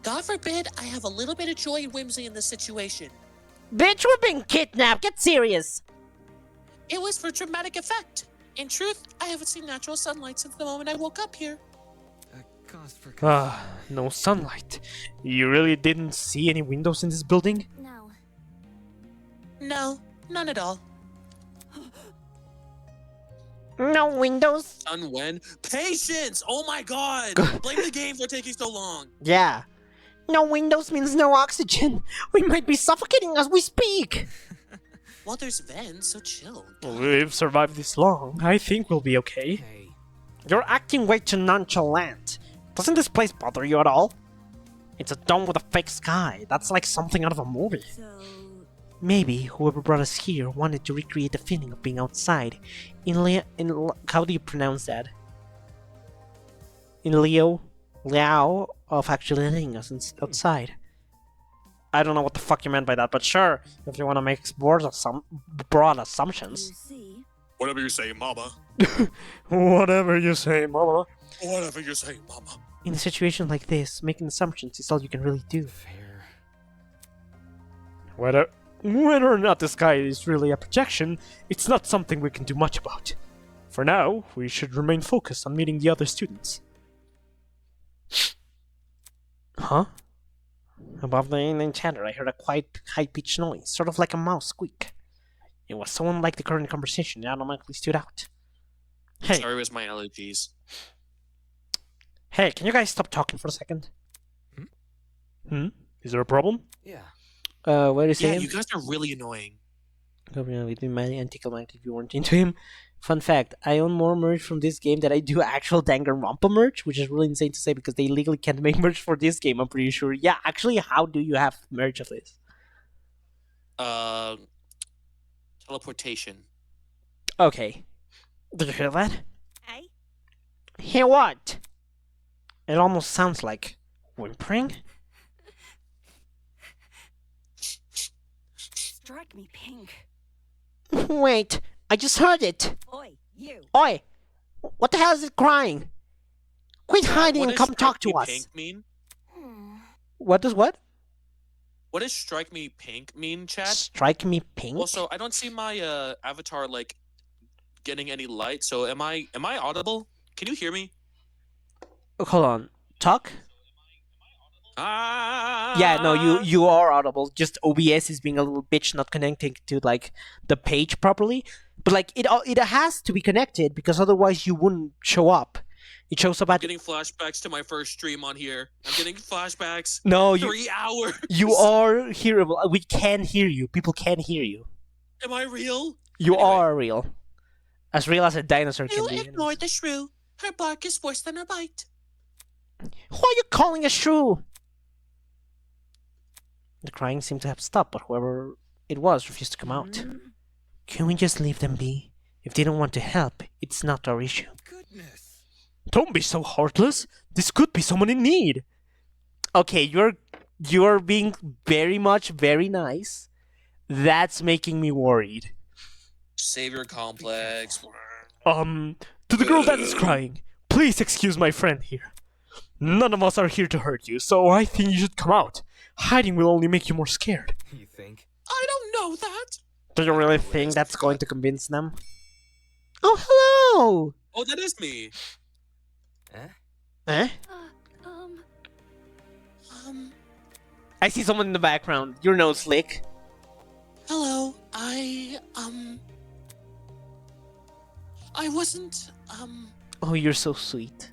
God forbid I have a little bit of joy and whimsy in this situation. Bitch, we're being kidnapped, get serious! It was for dramatic effect. In truth, I haven't seen natural sunlight since the moment I woke up here. A cause for Ah, no sunlight. You really didn't see any windows in this building? No. No, none at all. No windows? Done when? Patience! Oh my god! Blame the game for taking so long. Yeah. No windows means no oxygen. We might be suffocating as we speak. Well, there's vents, so chill. We've survived this long. I think we'll be okay. Hey. You're acting way too nonchalant. Doesn't this place bother you at all? It's a dome with a fake sky. That's like something out of a movie. So, Maybe whoever brought us here wanted to recreate the feeling of being outside. How do you pronounce that? In Liao, of actually letting us outside. I don't know what the fuck you meant by that, but sure, if you want to make broad You assumptions. see, Whatever you say, mama. Whatever you say, mama. Whatever you say, mama. In a situation like this, making assumptions is all you can really do. Fair. Whether or not the sky is really a projection, it's not something we can do much about. For now, we should remain focused on meeting the other students. Huh? Above the inane chatter, I heard a quite high-pitched noise, sort of like a mouse squeak. It was so unlike the current conversation, it automatically stood out. Hey, Sorry, it was my allergies. hey, can you guys stop talking for a second? Is there a problem? Yeah. What is Yeah, it? you guys are really annoying. Gabriel would be mighty anticlimactic if you weren't into him. Fun fact, I own more merch from this game than I do actual Danganronpa merch, which is really insane to say because they legally can't make merch for this game, I'm pretty sure. Yeah, actually, how do you have merch of this? Teleportation. Okay. Did you hear that? Hey? Hear what? It almost sounds like whimpering. Strike me pink. Wait, I just heard it. Oi, you. Oi! What the hell is it crying? Quit hiding What and does come talk strike to me us. pink mean? What does what? What does strike me pink mean, Chad? Strike me pink? Also, I don't see my avatar like getting any light. So am I audible? Can you hear me? Hold on. Talk? Ah. Yeah, no, you are audible. Just OBS is being a little bitch, not connecting to like the page properly. But like it has to be connected because otherwise you wouldn't show up. It shows up I'm at getting flashbacks to my first stream on here. I'm getting flashbacks. no. 3 hours. You are hearable. We can hear you. People can hear you. Am I real? You Anyway. are real as a dinosaur can You be. ignore the shrew. Her bark is worse than her bite. Who are you calling a shrew? The crying seemed to have stopped, but whoever it was refused to come out. Can we just leave them be? If they don't want to help, it's not our issue. Goodness. Don't be so heartless. This could be someone in need. Okay, you're being very nice. That's making me worried. Savior complex. To the girl that is crying, please excuse my friend here. None of us are here to hurt you, so I think you should come out. Hiding will only make you more scared. You think? I don't know that. Do you really think that's going to convince them? Oh, hello! Oh, that is me. Eh? Eh? I see someone in the background. Your nose slick. Hello, I wasn't, Oh, you're so sweet.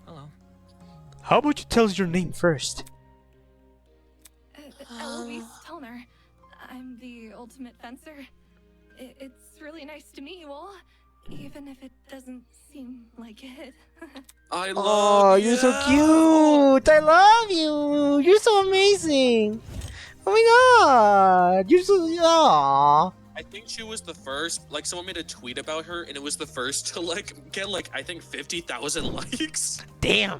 Hello. How about you tell us your name first? Eloise Tellner. I'm the ultimate fencer. It's really nice to meet you all, even if it doesn't seem like it. I love Oh, you're so cute! I love you! You're so amazing! Oh my god! You're so... Aww. I think she was the first. Like, someone made a tweet about her, and it was the first to like get like I think 50,000 likes. Damn!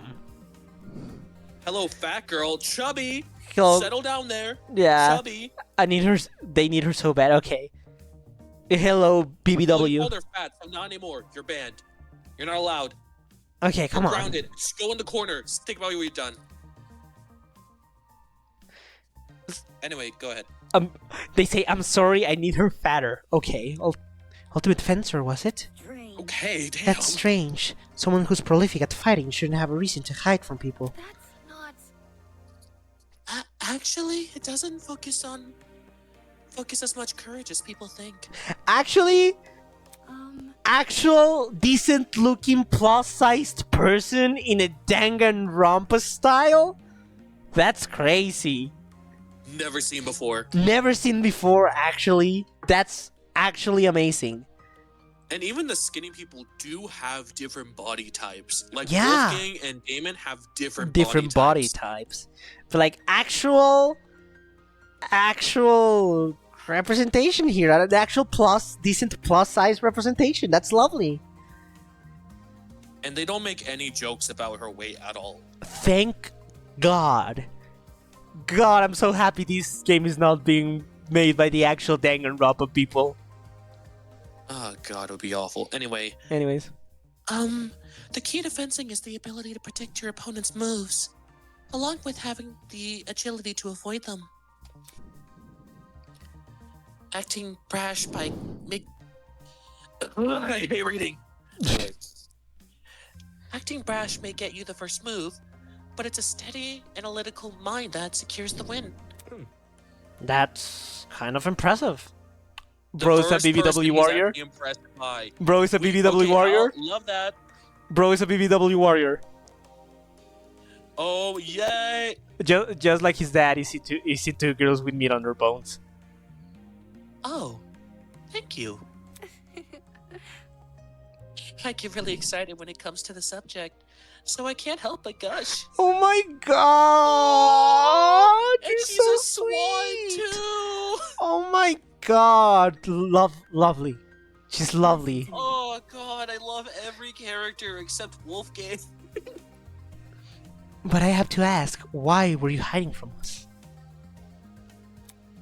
Hello, fat girl, chubby. Hello. Settle down there. Yeah. Chubby. I need her... They need her so bad. Okay. Hello, You BBW. called her fat, so not anymore. You're banned. You're not allowed. Okay, come You're on. grounded. Just go in the corner. Just think about what you've done. Anyway, go ahead. They say, I'm sorry, I need her fatter. Okay. Ultimate Fencer, was it? strange. Okay, damn. That's strange. Someone who's prolific at fighting shouldn't have a reason to hide from people. That's not. actually, it doesn't focus as much courage as people think. Actually, actual decent-looking plus-sized person in a Danganronpa style? That's crazy. Never seen before. Never seen before, actually. That's actually amazing. And even the skinny people do have different body types. Like Yeah. Wolfgang and Damon have different Body types. But like actual representation here. The actual decent plus-size representation. That's lovely. And they don't make any jokes about her weight at all. Thank God. God, I'm so happy this game is not being made by the actual Danganronpa people. Oh god, it would be awful. Anyway, Anyways. The key to fencing is the ability to predict your opponent's moves, along with having the agility to avoid them. Acting brash by I hate reading. Acting brash may get you the first move, but it's a steady, analytical mind that secures the win. That's kind of impressive. The Bro is a first person BBW he's warrior. actually impressed by. Bro is a BBW Okay, warrior. love that. Bro is a BBW warrior. Oh yay! Just like his dad is into girls with meat on their bones. Oh, thank you. I get really excited when it comes to the subject, so I can't help but gush. Oh my God! And You're she's so a swan sweet. too. Oh my God! Lovely. She's lovely. Oh god, I love every character except Wolfgang. But I have to ask, why were you hiding from us?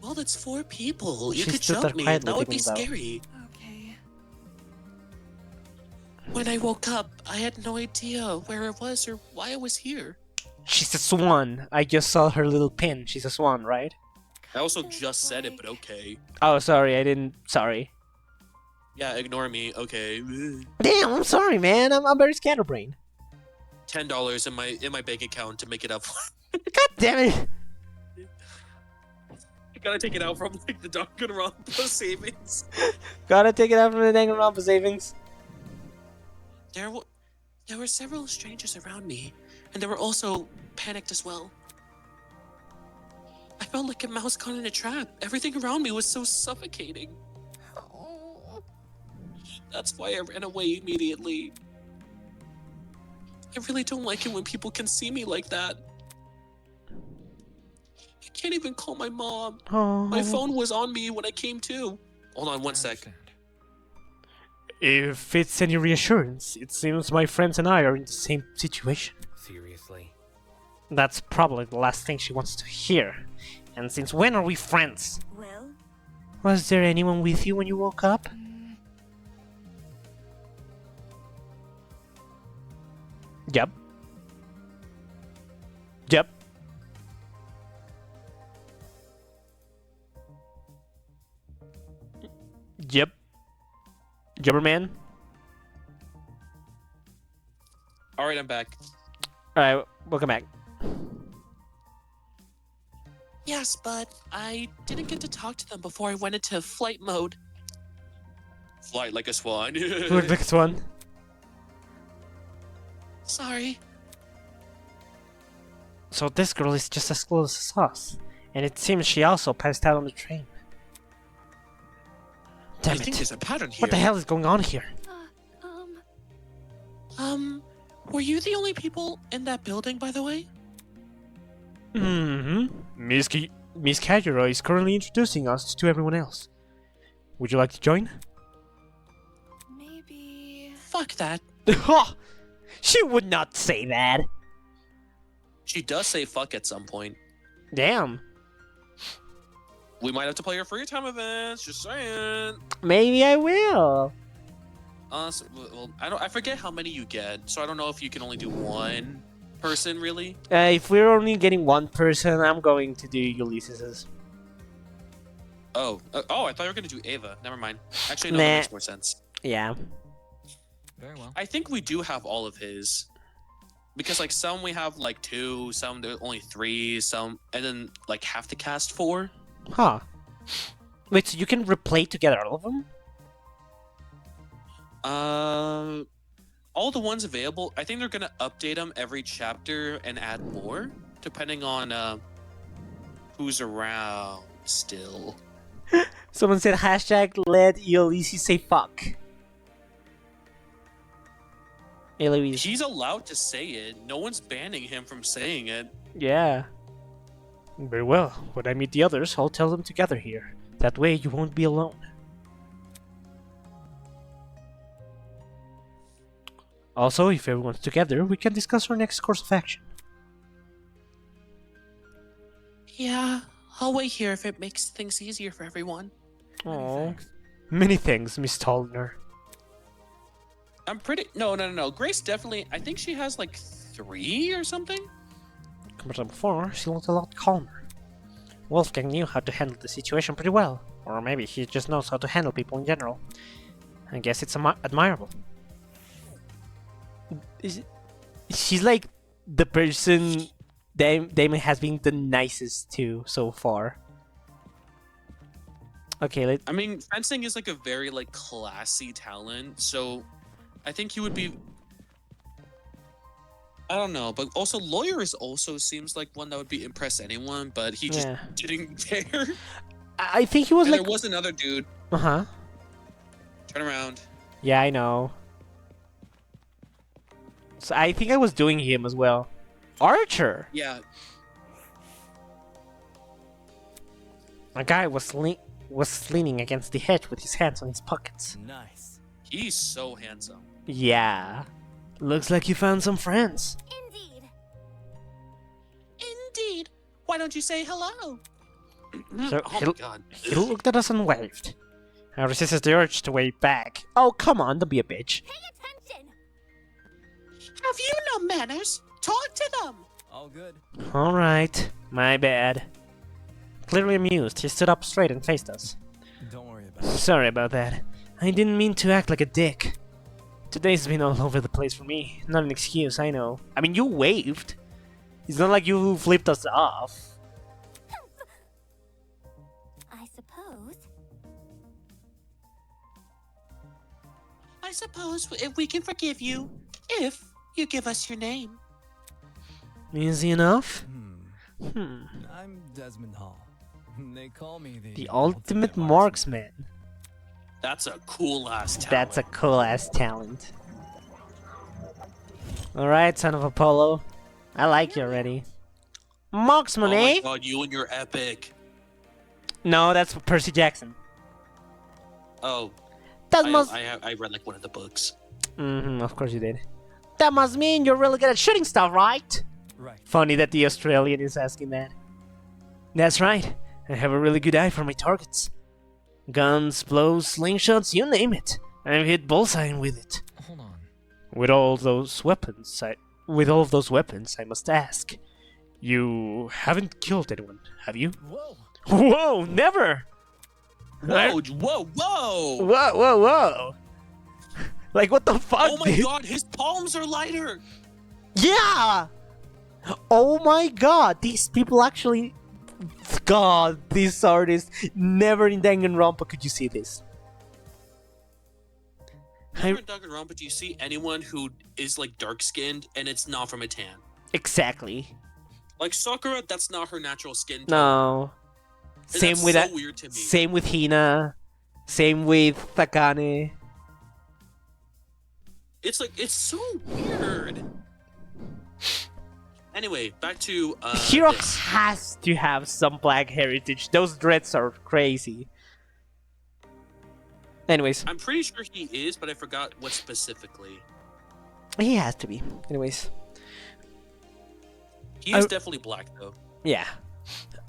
Well, it's 4 people. You She could stood there jump me, and quietly that would be thinking about- scary. Okay. When I woke up, I had no idea where I was or why I was here. She's a swan. I just saw her little pin. She's a swan, right? I also just said it, but okay. Oh, sorry. I didn't. Sorry. Yeah, ignore me. Okay. Damn, I'm sorry, man. I'm very scatterbrained. $10 in my bank account to make it up. God damn it. I gotta take it out from like the Danganronpa savings. Gotta take it out from the Danganronpa savings. There were several strangers around me, and they were also panicked as well. I felt like a mouse caught in a trap. Everything around me was so suffocating. That's why I ran away immediately. I really don't like it when people can see me like that. I can't even call my mom. Oh. My phone was on me when I came to. Hold on one sec. If it's any reassurance, it seems my friends and I are in the same situation. Seriously? That's probably the last thing she wants to hear. And since when are we friends? Well, Was there anyone with you when you woke up? Yep. Yep. Yep. Jubberman? Alright, I'm back. Alright, welcome back. Yes, but I didn't get to talk to them before I went into flight mode. Flight like a swan. Look, this one. Sorry. So this girl is just as close as us. And it seems she also passed out on the train. Damn I think it. there's a pattern here. What the hell is going on here? Were you the only people in that building, by the way? Mm-hmm. Miss Kajura is currently introducing us to everyone else. Would you like to join? Maybe. Fuck that. She would not say that. She does say fuck at some point. Damn. We might have to play her free time events. Just saying. Maybe I will. Well, I forget how many you get, so I don't know if you can only do one person really. If we're only getting one person, I'm going to do Ulysses's. Oh, I thought you were gonna do Ava. Never mind. Actually, no, Nah. that makes more sense. Yeah. Very well. I think we do have all of his, because like some we have like 2, some there only 3, some, and then like half the cast 4. Huh. Wait, so you can replay together all of them? All the ones available. I think they're gonna update them every chapter and add more, depending on who's around still. Someone said hashtag let Ulysses say fuck. Eloise. He's allowed to say it. No one's banning him from saying it. Yeah. Very well. When I meet the others, I'll tell them together here. That way you won't be alone. Also, if everyone's together, we can discuss our next course of action. Yeah, I'll wait here if it makes things easier for everyone. Oh, many thanks, Miss Tolner. I'm pretty. No. Grace definitely. I think she has like 3 or something. Compared to before, she looked a lot calmer. Wolfgang knew how to handle the situation pretty well, or maybe he just knows how to handle people in general. I guess it's admirable. She's like the person Damon has been the nicest to so far. Okay, I mean, fencing is like a very like classy talent, so I think he would be. I don't know, but also lawyers also seems like one that would be impress anyone, but he just didn't care. I think he was and like. There was another dude. Uh-huh. Turn around. Yeah, I know. So I think I was doing him as well. Archer. Yeah. A guy was leaning against the hedge with his hands on his pockets. Nice. He's so handsome. Yeah. Looks like you found some friends. Indeed. Indeed. Why don't you say hello? So Oh my god. he looked at us and waved. I resisted the urge to wave back. Oh, come on, don't be a bitch. Pay attention. Have you no manners? Talk to them. All good. Alright, my bad. Clearly amused, he stood up straight and faced us. Don't worry about it. Sorry about that. I didn't mean to act like a dick. Today's been all over the place for me. Not an excuse, I know. I mean, you waved. It's not like you flipped us off. I suppose. I suppose if we can forgive you, if you give us your name. Easy enough? I'm Desmond Hall. They call me The ultimate marksman. That's a cool ass talent. That's a cool ass talent. Alright, son of Apollo. I like you already. Marksman, Oh eh? my god, you and your epic. No, that's Percy Jackson. Oh. That must. I read like one of the books. Of course you did. That must mean you're really good at shooting stuff, right? Right. Funny that the Australian is asking that. That's right. I have a really good eye for my targets. Guns, blows, slingshots, you name it. I've hit bullseye with it. Hold on. With all those weapons, I must ask. You haven't killed anyone, have you? Whoa. Whoa, never! Whoa. Whoa. Like, what the fuck, Oh my dude? god, his palms are lighter! Yeah! Oh my god, these people actually... God, these artists... Never in Danganronpa could you see this. Never in Danganronpa do you see anyone who is like dark-skinned and it's not from a tan. Exactly. Like Sakura, that's not her natural skin tone. No. And Same that's with so that. weird to me. Same with Hina. Same with Takane. It's like, it's so weird. Anyway, back to Hiro this. has to have some black heritage. Those dreads are crazy. Anyways, I'm pretty sure he is, but I forgot what specifically. he has to be. Anyways, He is definitely black though. yeah.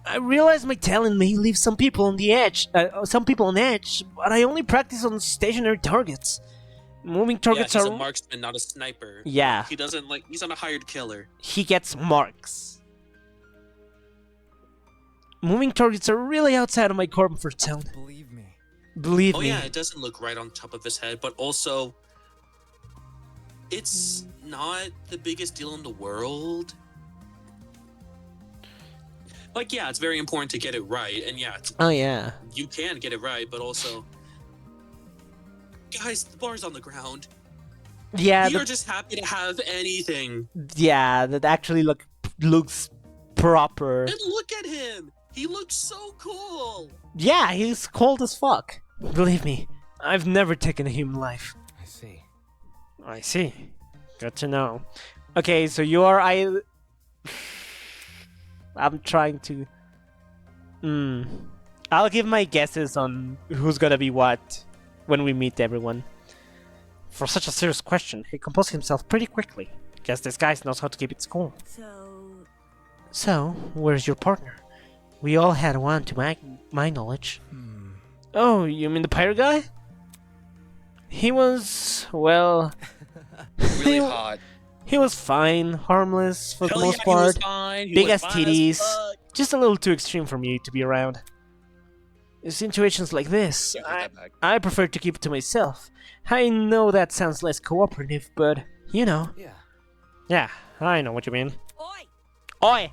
I realize my talent may leave some people on the edge. Some people on edge, but I only practice on stationary targets. Moving targets He's are. a marksman, not a sniper. Yeah. He doesn't like. He's not a hired killer. He gets marks. Moving targets are really outside of my comfort zone. Believe me. Believe Oh me. yeah, it doesn't look right on top of his head, but also, it's not the biggest deal in the world. Like, yeah, it's very important to get it right, and yeah, Oh yeah. you can get it right, but also, guys, the bar's on the ground. Yeah. We are just happy to have anything. Yeah. That actually looks proper. And look at him! He looks so cool! Yeah, he's cold as fuck. Believe me, I've never taken a human life. I see. I see. Good to know. Okay, so you are I'm trying to... I'll give my guesses on who's gonna be what when we meet everyone. For such a serious question, he composed himself pretty quickly. Guess this guy knows how to keep it cool. So, where's your partner? We all had one to my knowledge. Oh, you mean the pirate guy? He was, well... Really hot. He was fine, harmless for the Hell most yeah, he was part. fine. He Big was ass fine titties. fuck. Just a little too extreme for me to be around. In situations like this, Yeah, take that back. I prefer to keep it to myself. I know that sounds less cooperative, but, you know. Yeah. Yeah, I know what you mean. Oi! Oi!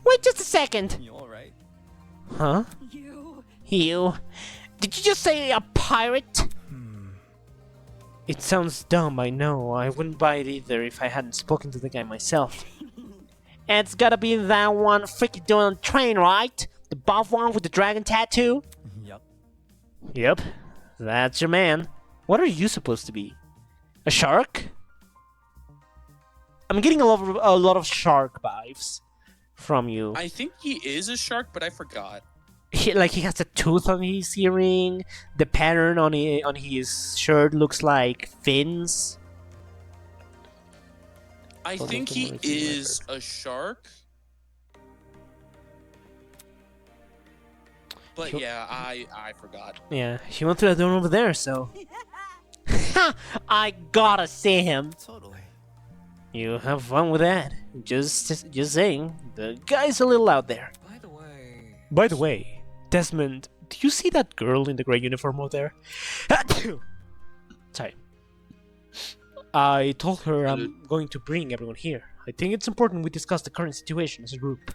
Wait just a second! You alright? Huh? You? Did you just say a pirate? It sounds dumb, I know. I wouldn't buy it either if I hadn't spoken to the guy myself. It's gotta be that one freaking doing train, right? The buff one with the dragon tattoo? Yup. Yep, that's your man. What are you supposed to be? A shark? I'm getting a lot of shark vibes from you. I think he is a shark, but I forgot. He has a tooth on his earring. The pattern on his shirt looks like fins. I think he is a shark. But yeah, I forgot. Yeah, he went through that door over there, so... I gotta see him. Totally. You have fun with that. Just saying, the guy's a little out there. By the way, Desmond, do you see that girl in the gray uniform over there? Sorry. I told her I'm going to bring everyone here. I think it's important we discuss the current situation as a group.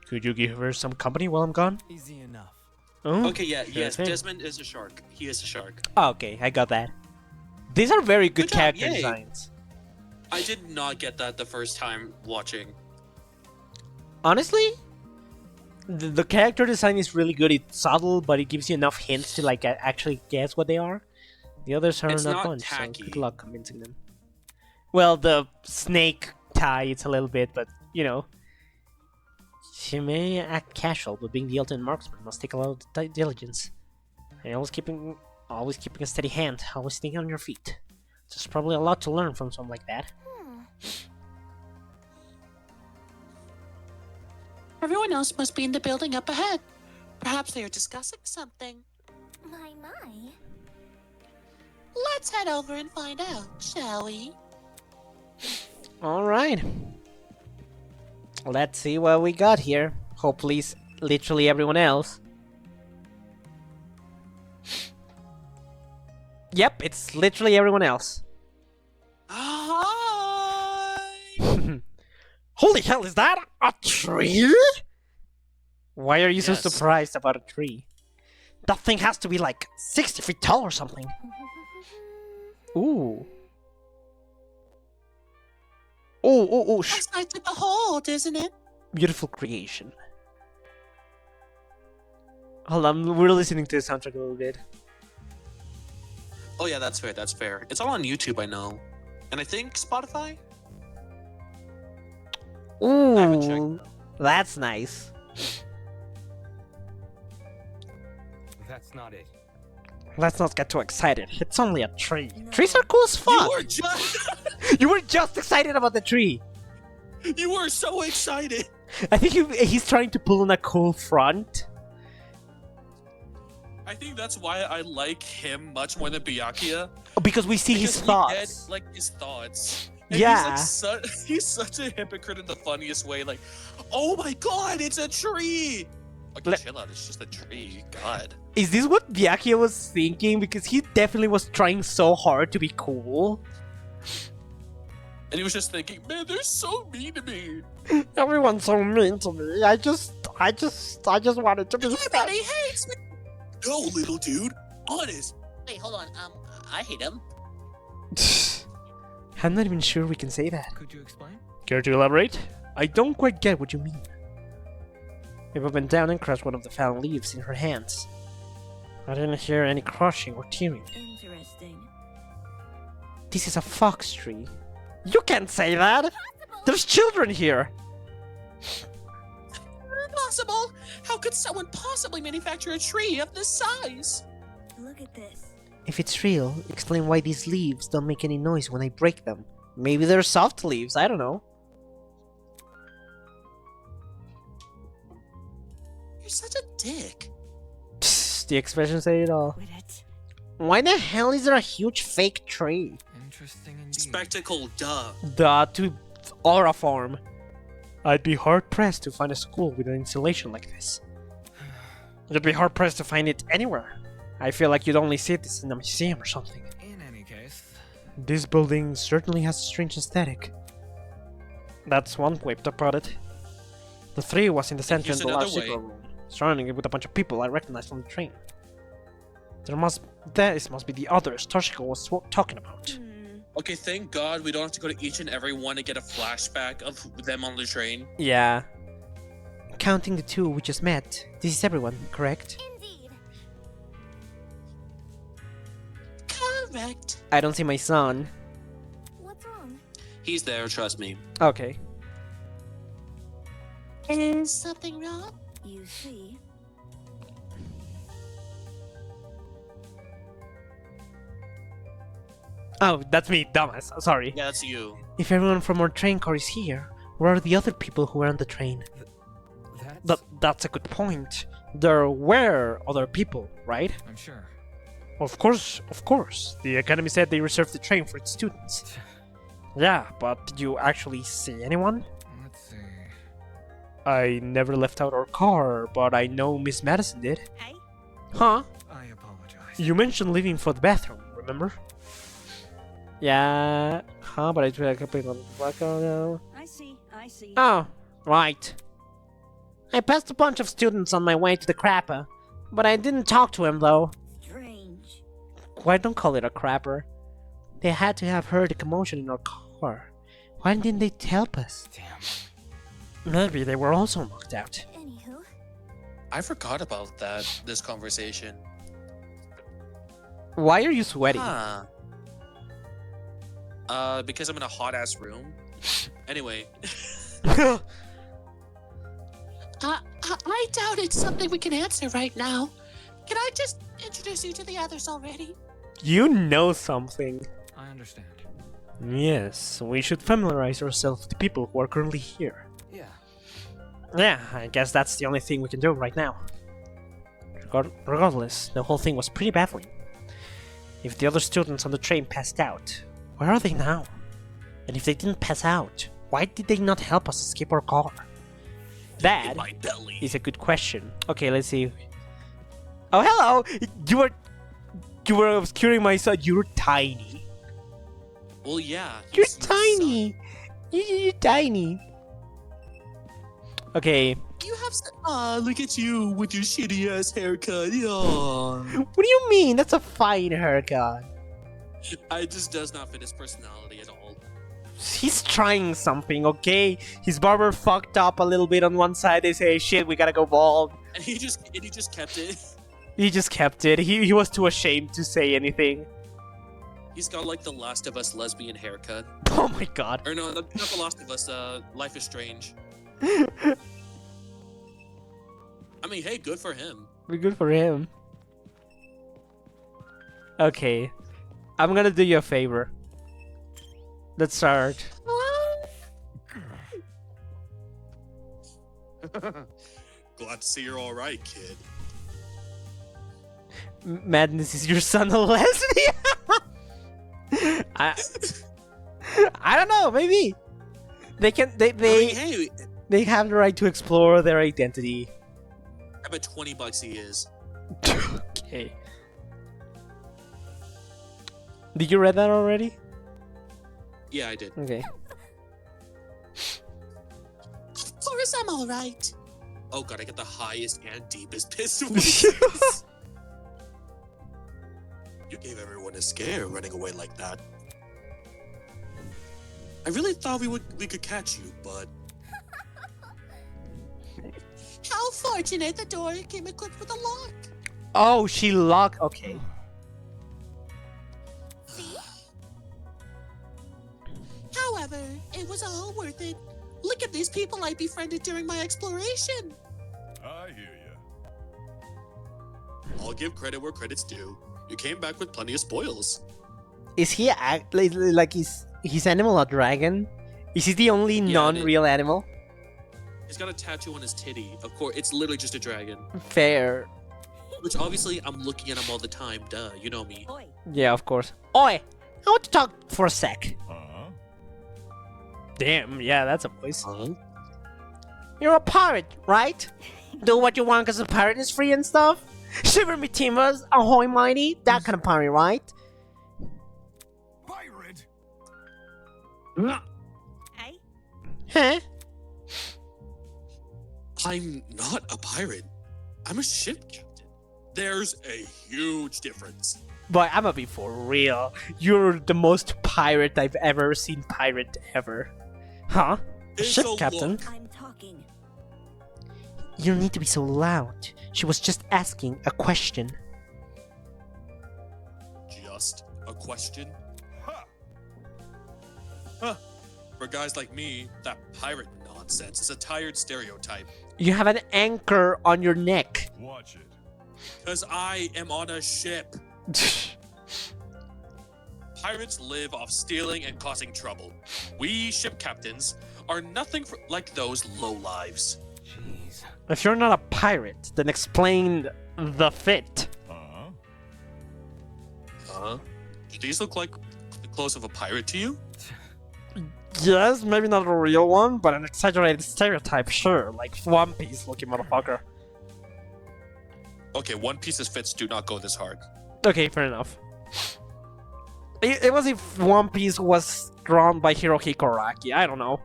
Could you give her some company while I'm gone? Easy enough. Oh, Okay, yeah, sure yes, thing. Desmond is a shark. He is a shark. Okay, I got that. These are very good Good job, character yay. designs. I did not get that the first time watching. Honestly, the character design is really good. It's subtle, but it gives you enough hints to like actually guess what they are. The others are It's not not fun, tacky. so good luck convincing them. Well, the snake tie, it's a little bit, but you know. She may act casual, but being the ultimate marksman must take a lot of diligence. And always keeping a steady hand, always thinking on your feet. There's probably a lot to learn from someone like that. Everyone else must be in the building up ahead. Perhaps they are discussing something. My. Let's head over and find out, shall we? Alright. Let's see what we got here. Hopefully, literally everyone else. Yep, it's literally everyone else. Hi! Holy hell, is that a tree? Why are you so Yes. surprised about a tree? That thing has to be like 60 feet tall or something. Ooh. Oh, That's nice to behold, isn't it? beautiful creation. Hold on, we're listening to the soundtrack a little bit. Oh yeah, that's fair, that's fair. It's all on YouTube, I know. And I think Spotify? haven't checked. Ooh, that's nice. That's not it. Let's not get too excited. It's only a tree. Trees are cool as fuck. You were just You were just excited about the tree. you were so excited. I think he's trying to pull on a cool front. I think that's why I like him much more than Byakuya. Because we see his Because thoughts. he get, like his thoughts. And Yeah. he's such a hypocrite in the funniest way. Like, oh my god, it's a tree. Okay, Le- chill out. It's just a tree. God. Is this what Byakuya was thinking? Because he definitely was trying so hard to be cool. And he was just thinking, man, they're so mean to me. Everyone's so mean to me. I just wanted to be Everybody hates me. No, little dude. Honest. Wait, hold on. I hate him. I'm not even sure we can say that. Could you explain? Care to elaborate? I don't quite get what you mean. Eva bent down and crushed one of the fallen leaves in her hands. I didn't hear any crushing or tearing. Interesting. This is a fox tree. You can't say that! There's children here! Impossible! How could someone possibly manufacture a tree of this size? Look at this. If it's real, explain why these leaves don't make any noise when I break them. Maybe they're soft leaves, I don't know. You're such a dick. The expressions say it all. Quit it. Why the hell is there a huge fake tree? Interesting indeed. Spectacle, duh. To aura form. I'd be hard pressed to find a school with an installation like this. You'd be hard pressed to find it anywhere. I feel like you'd only see this in a museum or something. In any case, This building certainly has a strange aesthetic. That's one way to put it. The tree was in the center in here's the large another way. circular room, surrounding it with a bunch of people I recognized from the train. This must be the others Toshiko was talking about. Okay, thank God we don't have to go to each and every one to get a flashback of them on the train. Yeah. Counting the two we just met, this is everyone, correct? Indeed. Correct. I don't see my son. What's wrong? He's there, trust me. Okay. Is something wrong? You see, Oh, that's me, dumbass. Sorry. Yeah, that's you. If everyone from our train car is here, where are the other people who were on the train? That's a good point. There were other people, right? I'm sure. Of course. The academy said they reserved the train for its students. Yeah, but did you actually see anyone? Let's see. I never left out our car, but I know Miss Madison did. hey, Huh? I apologize. You mentioned leaving for the bathroom, remember? Yeah. Huh? But I tried a couple on now. I see. Oh, right. I passed a bunch of students on my way to the crapper, but I didn't talk to him though. Strange. Why don't call it a crapper? They had to have heard the commotion in our car. Why didn't they help us? Damn. Maybe they were also knocked out. Anywho, I forgot about this conversation. Why are you sweating? Huh. Because I'm in a hot ass room. Anyway, I doubt it's something we can answer right now. Can I just introduce you to the others already? You know something. I understand. Yes, we should familiarize ourselves with the people who are currently here. Yeah. Yeah, I guess that's the only thing we can do right now. Regardless, the whole thing was pretty baffling. If the other students on the train passed out, where are they now? And if they didn't pass out, why did they not help us escape our car? That in my belly. is a good question. Okay, let's see. Oh, hello! You were obscuring my son. You're tiny. Well, yeah. You're he's my tiny. You're tiny. Okay. son. You have look at you with your shitty ass haircut. Aw. What do you mean? That's a fine haircut. It just does not fit his personality at all. He's trying something, okay? His barber fucked up a little bit on one side. They say, shit, we gotta go bald. And he just kept it. He just kept it. He was too ashamed to say anything. He's got like the Last of Us lesbian haircut. Oh my god. Or no, not the Last of Us. Life is Strange. I mean, hey, good for him. Good for him. Okay. I'm gonna do you a favor. Let's start. Glad to see you're all right, kid. Madness, is your son a lesbian? I don't know, maybe. They I mean, hey, they have the right to explore their identity. I bet $20 he is. Okay. Did you read that already? Yeah, I did. Okay. Of course I'm alright. Oh god, I get the highest and deepest pissed voices. You gave everyone a scare running away like that. I really thought we could catch you, but How fortunate the door came equipped with a lock. Oh, she locked. Okay. see? However, it was all worth it. Look at these people I befriended during my exploration. I hear ya. I'll give credit where credit's due. You came back with plenty of spoils. Is he like is his animal a dragon? Is he the only non-real animal? He's got a tattoo on his titty. Of course, it's literally just a dragon. Fair. Which obviously I'm looking at him all the time. Duh, you know me. Yeah, of course. Oi! I want to talk for a sec. Damn, yeah, that's a voice. You're a pirate, right? Do what you want because the pirate is free and stuff? Shiver me timbers, ahoy mighty, that kind of pirate, right? Pirate? Hey? Huh? I'm not a pirate. I'm a ship captain. There's a huge difference. Boy, I'm gonna be for real. You're the most pirate I've ever seen pirate ever. Huh? It's Ship a captain? look. I'm talking. You don't need to be so loud. She was just asking a question. Just a question? Huh. For guys like me, that pirate nonsense is a tired stereotype. You have an anchor on your neck. Watch it. Because I am on a ship. Pirates live off stealing and causing trouble. We ship captains are nothing like those lowlives. Jeez. If you're not a pirate, then explain the fit. Huh? Do these look like the clothes of a pirate to you? Yes, maybe not a real one, but an exaggerated stereotype, sure. Like One Piece looking motherfucker. Okay, One Piece's fits do not go this hard. Okay, fair enough. It was if One Piece was drawn by Hiroki Koraki, I don't know.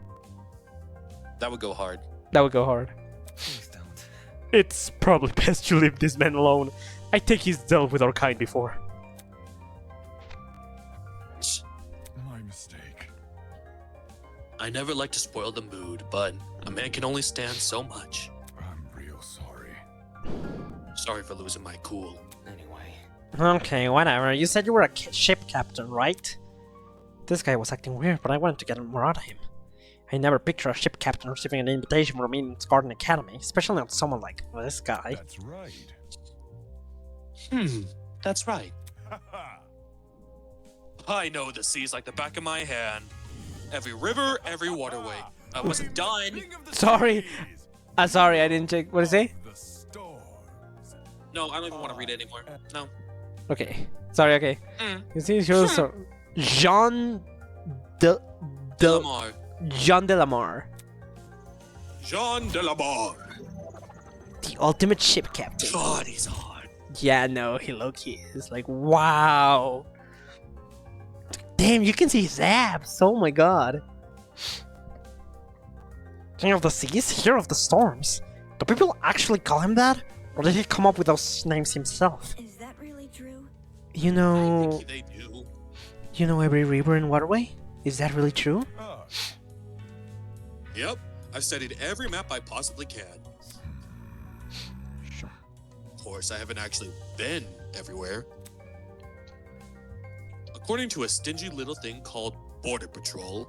That would go hard. That would go hard. Please don't. It's probably best you leave this man alone. I think he's dealt with our kind before. My mistake. I never like to spoil the mood, but a man can only stand so much. I'm real sorry. Sorry for losing my cool. Anyway. Okay, whatever. You said you were a ship captain, right? This guy was acting weird, but I wanted to get more out of him. I never picture a ship captain receiving an invitation from Eden's Garden Academy, especially not someone like this guy. That's right. That's right. I know the seas like the back of my hand. Every river, every waterway. I wasn't done. King of the Sorry. seas, Sorry, I didn't check. What did he say? the storms. No, I don't even want to read it anymore. No. Okay. Sorry, okay. Mm. You see, he was Jean de Delamar. Jean Delamar, Jean Delamar. the ultimate ship captain. God, he's hard. Yeah, no, he low-key is like, wow. Damn, you can see his abs. Oh my god. King of the seas, hero of the storms. Do people actually call him that? Or did he come up with those names himself? Is that really true? You I know, think they do. you know every river and waterway? Is that really true? Ah, Yep. I've studied every map I possibly can. Of course, I haven't actually been everywhere. According to a stingy little thing called Border Patrol,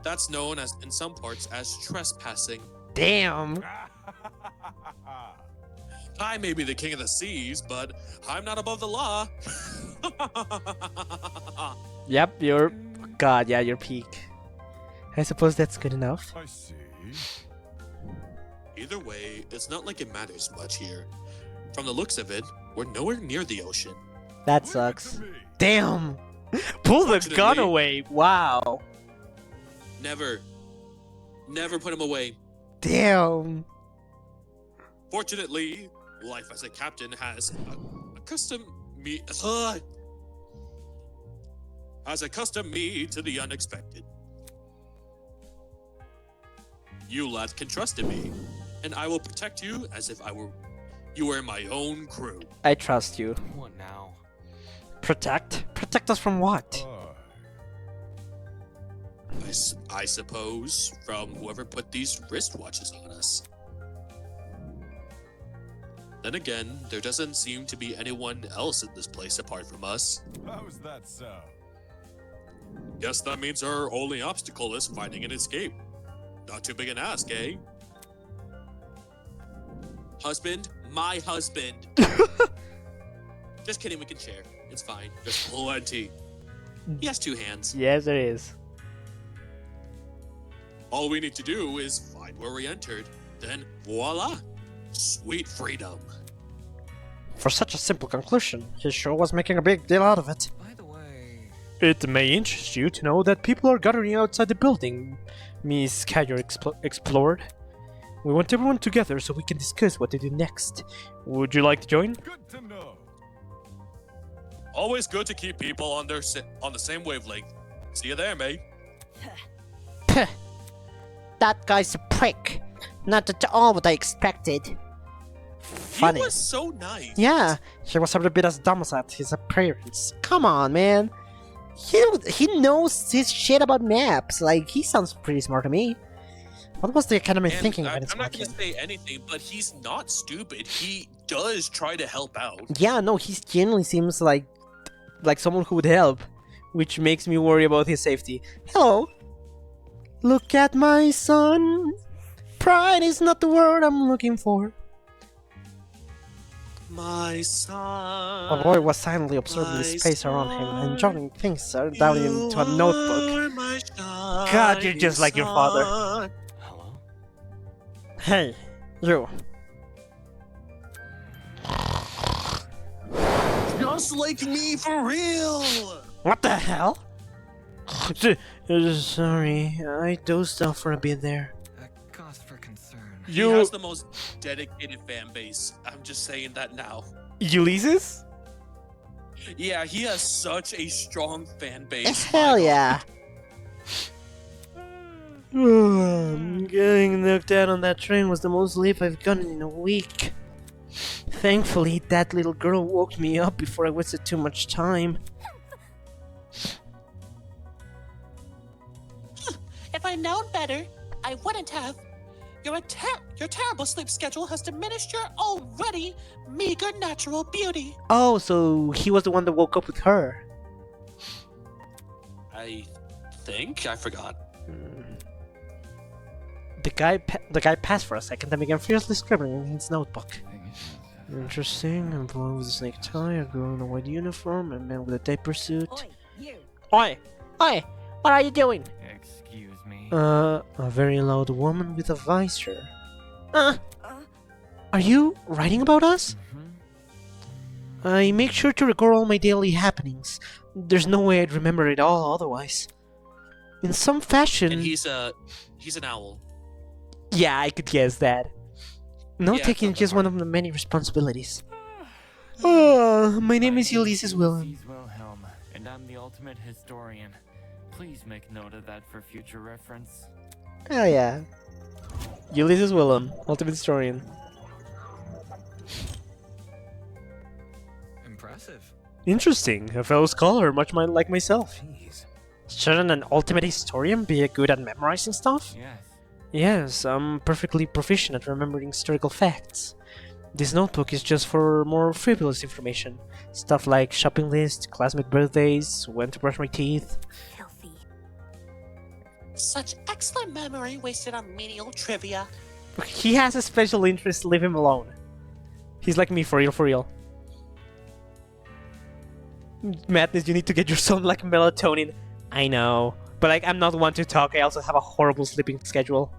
that's known as in some parts as trespassing. Damn. I may be the king of the seas, but I'm not above the law. Yep, you're... God, yeah, you're peak. I suppose that's good enough. I see. Either way, it's not like it matters much here. From the looks of it, we're nowhere near the ocean. That Leave it sucks. to me. Damn! Pull the gun Fortunately- away! Wow! Never put him away. Damn! Fortunately, life as a captain has accustomed me to the unexpected. You lads can trust in me, and I will protect you as if you were my own crew. I trust you. What now? Protect? Protect us from what? I suppose from whoever put these wristwatches on us. Then again, there doesn't seem to be anyone else in this place apart from us. How's that sound? Guess that means our only obstacle is finding an escape. Not too big an ask, eh? Husband? My husband. Just kidding, we can share. It's fine. There's plenty. He has 2 hands. Yes, there is. All we need to do is find where we entered. Then voila! Sweet freedom. For such a simple conclusion, he sure was making a big deal out of it. By the way, It may interest you to know that people are gathering outside the building, Miss Kayor explored. We want everyone together so we can discuss what to do next. Would you like to join? Good to know. Always good to keep people on the same wavelength. See you there, mate. Puh. That guy's a prick. Not at all what I expected. Funny. He was so nice. Yeah, he was every bit as dumb as at his appearance. Come on, man. He knows his shit about maps. Like, he sounds pretty smart to me. What was the Academy And thinking when I'm it's not working? gonna say anything, but he's not stupid. He does try to help out. Yeah, no, he genuinely seems like someone who would help, which makes me worry about his safety. Hello. Look at my son. Pride is not the word I'm looking for. My son. The boy was silently observing the space around him and jotting things down into a notebook. God, you're just like your father. Hello? Hey, you. Just like me for real. What the hell? Sorry, I dozed off for a bit there. a cause for concern. He has the most dedicated fan base. I'm just saying that now. Ulysses? Yeah, he has such a strong fan base. Hell yeah. Getting knocked out on that train was the most sleep I've gotten in a week. Thankfully, that little girl woke me up before I wasted too much time. If I'd known better, I wouldn't have. Your terrible sleep schedule has diminished your already meager natural beauty. Oh, so he was the one that woke up with her. I think I forgot. The guy passed for a second and began fiercely scribbling in his notebook. Interesting. I'm born with a snake tie, a girl in a white uniform, a man with a diaper suit. Oi, you. Oi! Oi, what are you doing? Excuse me. A very loud woman with a visor. Are you writing about us? I make sure to record all my daily happenings. There's no way I'd remember it all otherwise. In some fashion... And he's an owl. Yeah, I could guess that. Note Yeah, taking it's is not just one of the many responsibilities. My name is Ulysses Willem. Wilhelm, and I'm the ultimate historian. Please make note of that for future reference. Oh yeah. Ulysses Willem, ultimate historian. Impressive. Interesting, a fellow scholar, much like myself. Jeez. Shouldn't an ultimate historian be good at memorizing stuff? Yes. Yes, I'm perfectly proficient at remembering historical facts. This notebook is just for more frivolous information. Stuff like shopping list, classmate birthdays, when to brush my teeth. Filthy. Such excellent memory wasted on menial trivia. He has a special interest, leave him alone. He's like me, for real, for real. Madness, you need to get yourself like melatonin. I know. But like, I'm not one to talk, I also have a horrible sleeping schedule.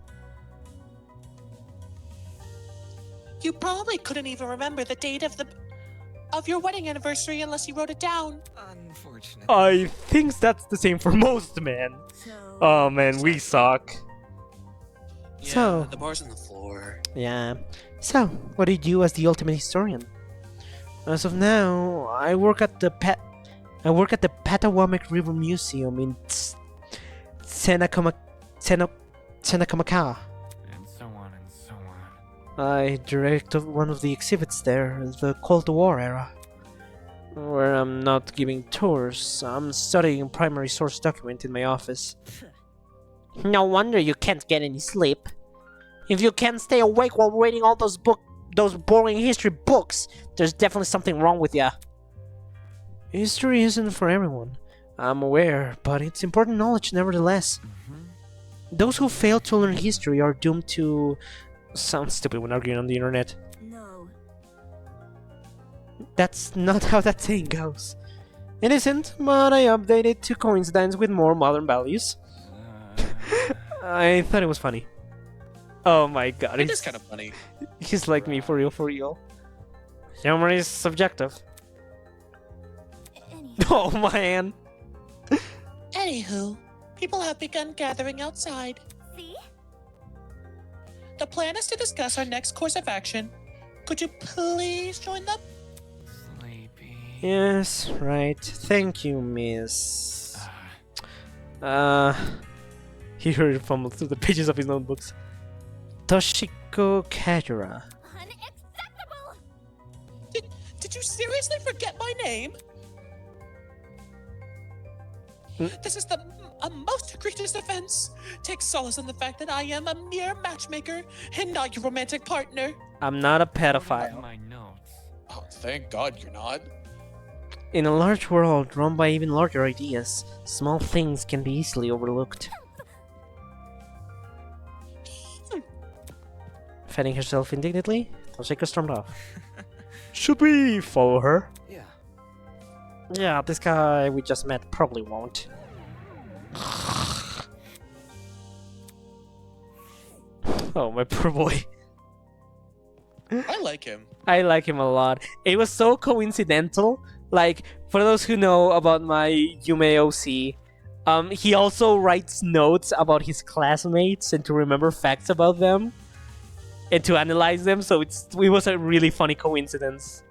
You probably couldn't even remember the date of your wedding anniversary unless you wrote it down. Unfortunate. I think that's the same for most men. So, Oh man, we suck. Yeah, So- the bar's on the floor. Yeah. So, what do you do as the ultimate historian? As of now, I work at the Patawamek River Museum in Senakamaka. And so on and so on. I direct one of the exhibits there, the Cold War era. Where I'm not giving tours, I'm studying primary source document in my office. No wonder you can't get any sleep. If you can't stay awake while reading all those boring history books, there's definitely something wrong with ya. History isn't for everyone, I'm aware, but it's important knowledge nevertheless. Those who fail to learn history are doomed to... Sound stupid when arguing on the internet. no. That's not how that saying goes. It isn't, but I updated to coincidence with more modern values. I thought it was funny. Oh my god, It is kind of funny. he's like me for real, for real. Humor is subjective. Oh man. Anywho, people have begun gathering outside. See? The plan is to discuss our next course of action. Could you please join them? Sleepy. Yes, right. Thank you, miss. He heard from through the pages of his notebooks. Toshiko Kajura. Unacceptable! Did you seriously forget my name? This is a most egregious offense. Take solace in the fact that I am a mere matchmaker and not your romantic partner. I'm not a What about pedophile. my notes? Oh, thank God you're not. In a large world run by even larger ideas, small things can be easily overlooked. Fanning herself indignantly, Toshiko stormed off. Should we follow her? Yeah. Yeah, this guy we just met probably won't. Oh, my poor boy. I like him. I like him a lot. It was so coincidental. Like, for those who know about my Yume OC, he also writes notes about his classmates and to remember facts about them and to analyze them. So it was a really funny coincidence.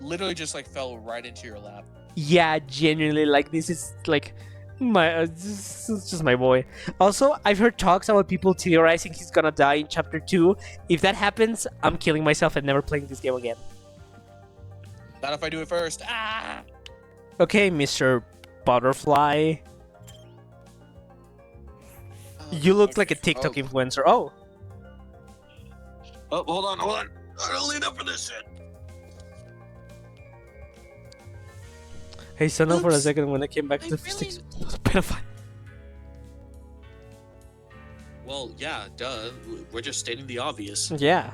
Literally just like fell right into your lap. Yeah, genuinely, like this is like my this is just my boy. Also, I've heard talks about people theorizing he's gonna die in chapter 2. If that happens, I'm killing myself and never playing this game again. Not if I do it first. Ah! Okay, Mr. Butterfly. You look like a TikTok influencer. Oh. Oh, hold on. I don't lean up for this shit. Hey, stand up for a Oops. second when I came back I to really- pedophile. Well, yeah, duh. We're just stating the obvious. Yeah.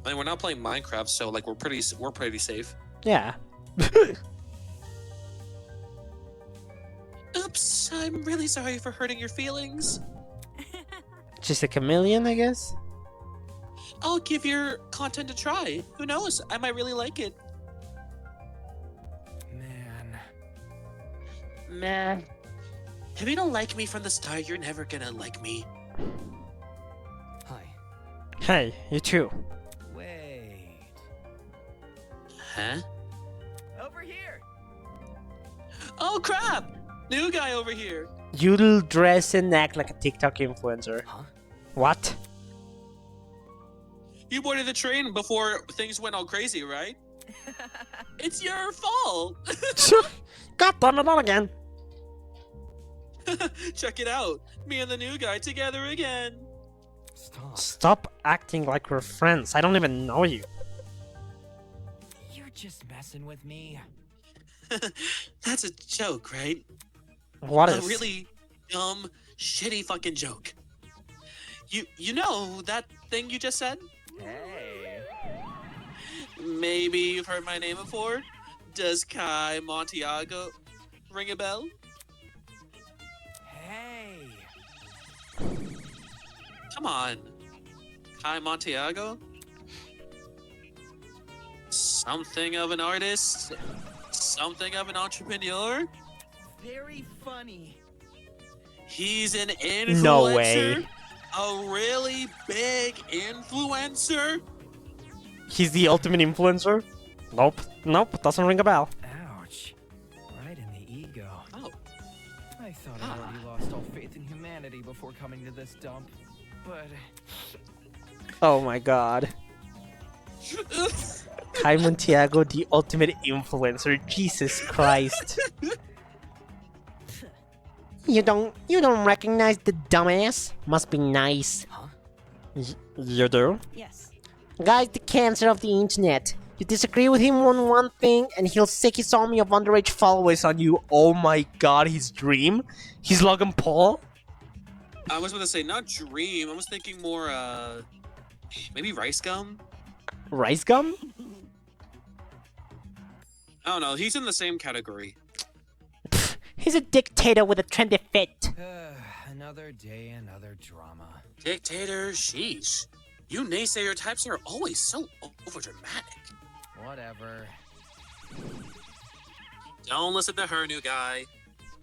I mean, we're not playing Minecraft, so like we're pretty safe. Yeah. Oops, I'm really sorry for hurting your feelings. Just a chameleon, I guess? I'll give your content a try. Who knows? I might really like it. Man. If you don't like me from the start, you're never gonna like me. Hi. Hey, you too. Wait. Huh? Over here! Oh crap! New guy over here. You'll dress and act like a TikTok influencer. Huh? What? You boarded the train before things went all crazy, right? It's your fault. God damn it, not again. Check it out. Me and the new guy together again. Stop. Stop acting like we're friends. I don't even know you. You're just messing with me. That's a joke, right? What A is? really dumb, shitty fucking joke. You know that thing you just said? Hey. Maybe you've heard my name before? Does Kai Montiago ring a bell? Hey. Come on. Kai Montiago? Something of an artist? Something of an entrepreneur? Very funny. He's an influencer? No way. A really big influencer? He's the ultimate influencer? Nope. Nope. Doesn't ring a bell. Ouch. Right in the ego. Oh. I thought I already lost all faith in humanity before coming to this dump. But Oh my god. Kai Montiago, the ultimate influencer. Jesus Christ. You don't recognize the dumbass? Must be nice. Huh? You do? Yes. Guy's the cancer of the internet. You disagree with him on one thing, and he'll sick his army of underage followers on you. Oh my god, his dream? He's Logan Paul? I was gonna say not dream. I was thinking more maybe rice gum. Rice gum? I don't know. He's in the same category. He's a dictator with a trendy fit. Another day, another drama. Dictator, sheesh. You naysayer types are always so overdramatic. Whatever. Don't listen to her, new guy.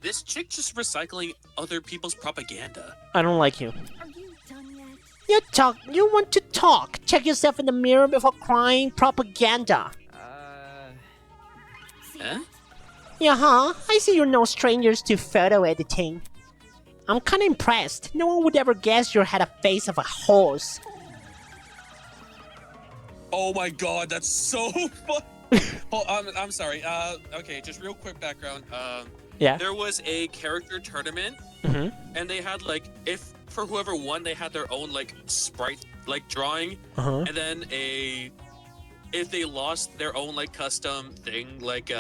This chick just recycling other people's propaganda. I don't like you. Are you done yet? You want to talk. Check yourself in the mirror before crying propaganda. Eh? Yeah, huh? I see you're no strangers to photo editing. I'm kinda impressed. No one would ever guess you had a face of a horse. Oh my god, that's so fun. Oh, I'm sorry. Okay, just real quick background. Yeah. There was a character tournament, and they had like, if for whoever won, they had their own like sprite like drawing, and then if they lost, their own like custom thing, like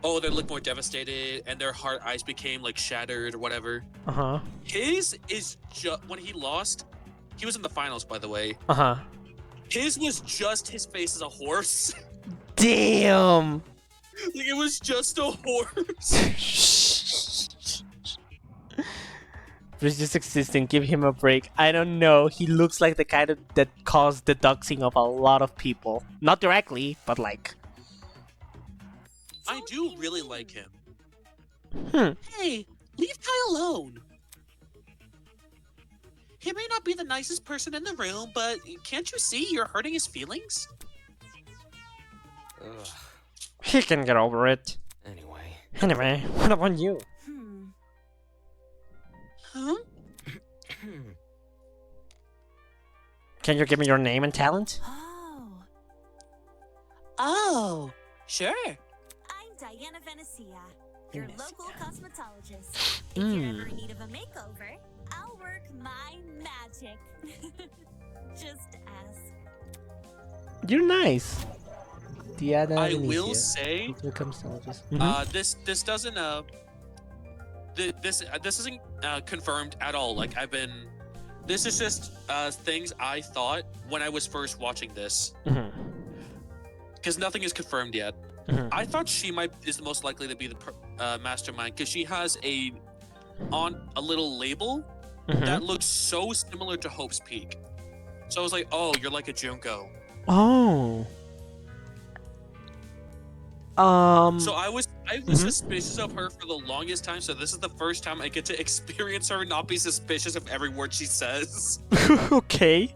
oh, they look more devastated, and their heart eyes became like shattered or whatever. His is just when he lost. He was in the finals, by the way. His was just his face as a horse. Damn. Like it was just a horse. He's just existing. Give him a break. I don't know. He looks like the kind that caused the doxing of a lot of people. Not directly, but like. I do really like him. Hey, leave Kai alone. He may not be the nicest person in the room, but can't you see you're hurting his feelings? Ugh. He can get over it. Anyway, what about you? Huh? Can you give me your name and talent? Oh, sure. I'm Diana Venecia, your local cosmetologist. If you're ever in need of a makeover, I'll work my magic. Just ask. You're nice. I will say, this doesn't this isn't confirmed at all. Like this is just things I thought when I was first watching this, because nothing is confirmed yet. I thought she is the most likely to be the mastermind, because she has a little label that looks so similar to Hope's Peak. So I was like, oh, you're like a Junko. Oh. So I was suspicious of her for the longest time, so this is the first time I get to experience her and not be suspicious of every word she says. Okay.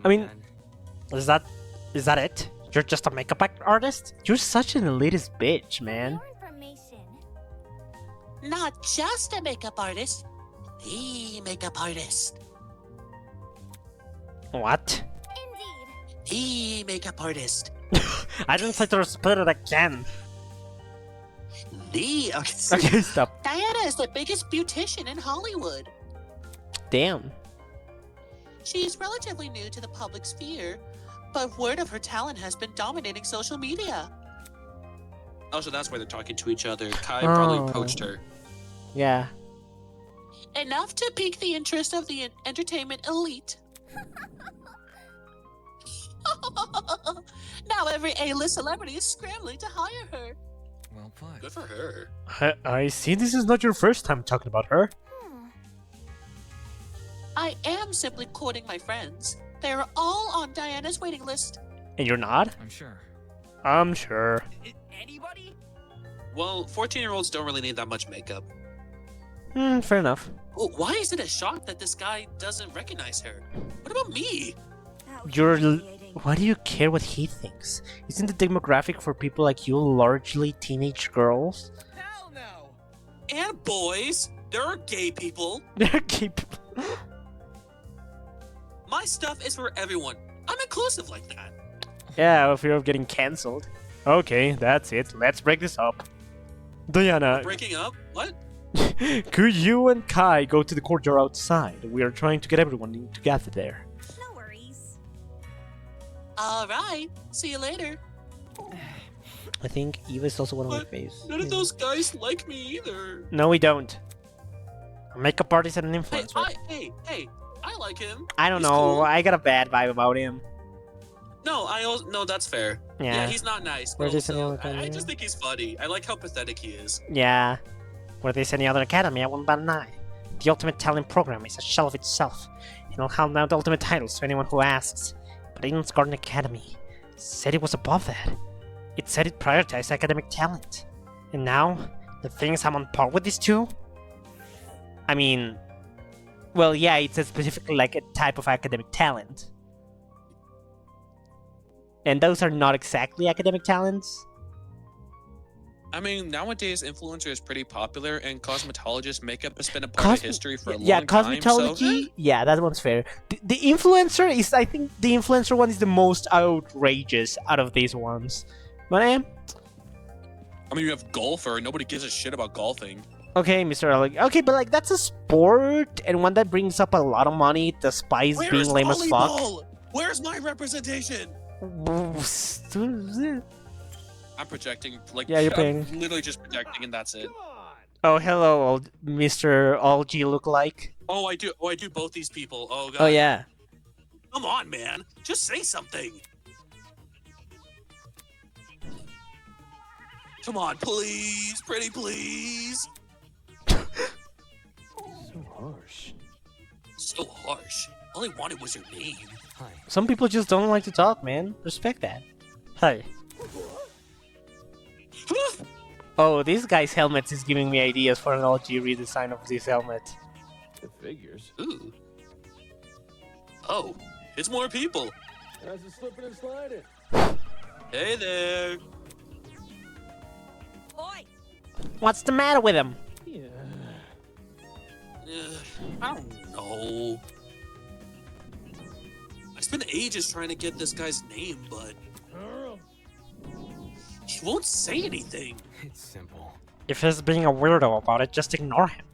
I mean, is that it? You're just a makeup artist? You're such an elitist bitch, man. Not just a makeup artist, the makeup artist. What? The makeup artist. I didn't say to repeat it again. Okay, stop. Diana is the biggest beautician in Hollywood. Damn. She's relatively new to the public sphere, but word of her talent has been dominating social media. Oh, so that's why they're talking to each other. Kai probably poached her. Yeah. Enough to pique the interest of the entertainment elite. Now every A-list celebrity is scrambling to hire her. Well put. Good for her. I see this is not your first time talking about her. I am simply quoting my friends. They are all on Diana's waiting list. And you're not? I'm sure. I'm sure. Anybody? Well, 14-year-olds don't really need that much makeup. Fair enough. Oh, why is it a shock that this guy doesn't recognize her? What about me? Why do you care what he thinks? Isn't the demographic for people like you largely teenage girls? Hell no! And boys. There are gay people. They're gay people. My stuff is for everyone. I'm inclusive like that. Yeah, if you're getting cancelled. Okay, that's it. Let's break this up. Diana. Breaking up? What? Could you and Kai go to the courtyard outside? We are trying to get everyone together there. No worries. All right. See you later. I think Eva is also one of my faves. None of those guys like me either. No, we don't. A makeup artist and an influencer. Hey, I like him. I don't He's know. cool. I got a bad vibe about him. No, that's fair. Yeah. He's not nice. Were But there any also, other I academy? just think he's funny. I like how pathetic he is. Yeah. Were there any other academy, I wouldn't bat an eye. The Ultimate Talent Program is a shell of itself. It'll hand out ultimate titles to anyone who asks. But Eden's Garden Academy said it was above that. It said it prioritized academic talent. And now, the thing is I'm on par with these two? I mean... Well, yeah, it said specifically like a type of academic talent. And those are not exactly academic talents. I mean, nowadays influencer is pretty popular, and cosmetologists makeup has been a part of history for a long time. Cosmetology. Yeah, that one's fair. The influencer is, I think, the influencer one is the most outrageous out of these ones. But I mean, you have golfer. Nobody gives a shit about golfing. okay, Mr. Alec. Okay, but like that's a sport and one that brings up a lot of money, despite being lame as fuck. Where's my representation? I'm projecting. Like, yeah, you're I'm paying. literally just projecting, and that's it. Oh, hello, old Mr. All-G lookalike. Oh, I do. Oh, I do both these people. Oh god. Oh yeah. Come on, man. Just say something. Come on, please, pretty please. So harsh. So harsh. All I wanted was your name. Hi. Some people just don't like to talk, man. Respect that. Hi. Oh, this guy's helmet is giving me ideas for an OG redesign of this helmet. It figures. Ooh. Oh, it's more people. How's it slipping and sliding? Hey there. Oi! What's the matter with him? Yeah. I don't know. I spent ages trying to get this guy's name, but he won't say anything. It's simple. If he's being a weirdo about it, just ignore him.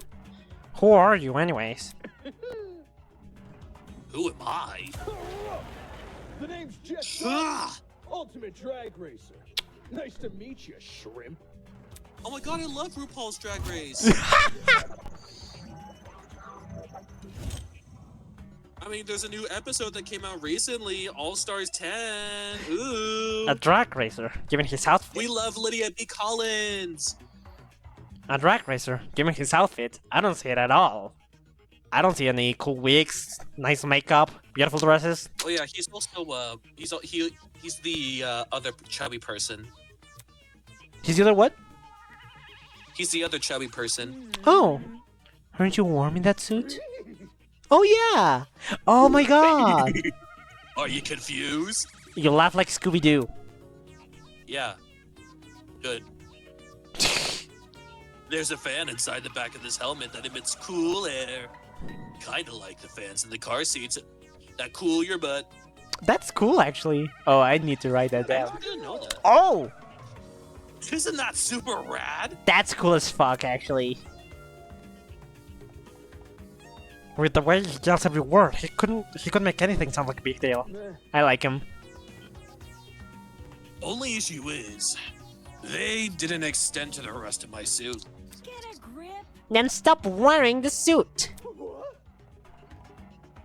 Who are you, anyways? Who am I? The name's Jet, Ah! Ultimate Drag Racer. Nice to meet you, shrimp. Oh my god, I love RuPaul's Drag Race. I mean, there's a new episode that came out recently, All Stars 10. Ooh. A drag racer, given his outfit. We love Lydia B. Collins. A drag racer, given his outfit. I don't see it at all. I don't see any cool wigs, nice makeup, beautiful dresses. Oh yeah, he's also he's the other chubby person. He's the other what? He's the other chubby person. Oh, aren't you warm in that suit? Oh yeah! Oh my god! Are you confused? You laugh like Scooby-Doo. Yeah. Good. There's a fan inside the back of this helmet that emits cool air. Kinda like the fans in the car seats that cool your butt. That's cool, actually. Oh, I need to write that down. I didn't know that. Oh! Isn't that super rad? That's cool as fuck, actually. With the way he yells every word, he couldn't make anything sound like a big deal. I like him. Only issue is, they didn't extend to the rest of my suit. Get a grip. Then stop wearing the suit.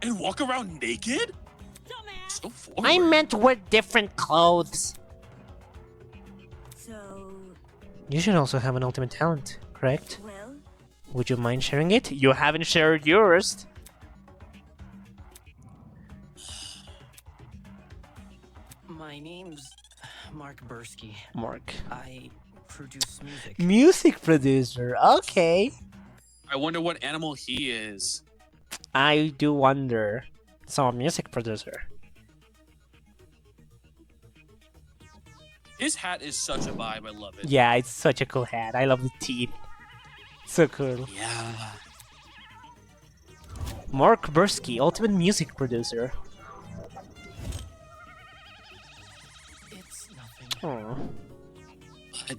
And walk around naked? Dumbass. So forward. I meant wear different clothes. So, You should also have an ultimate talent, correct? well, Would you mind sharing it? You haven't shared yours. My name's Mark Bursky. Mark. I produce music. Music producer, okay. I wonder what animal he is. I do wonder. So, a music producer. His hat is such a vibe, I love it. Yeah, it's such a cool hat. I love the teeth. So cool. Yeah. Mark Bursky, ultimate music producer. It's nothing. Oh. But,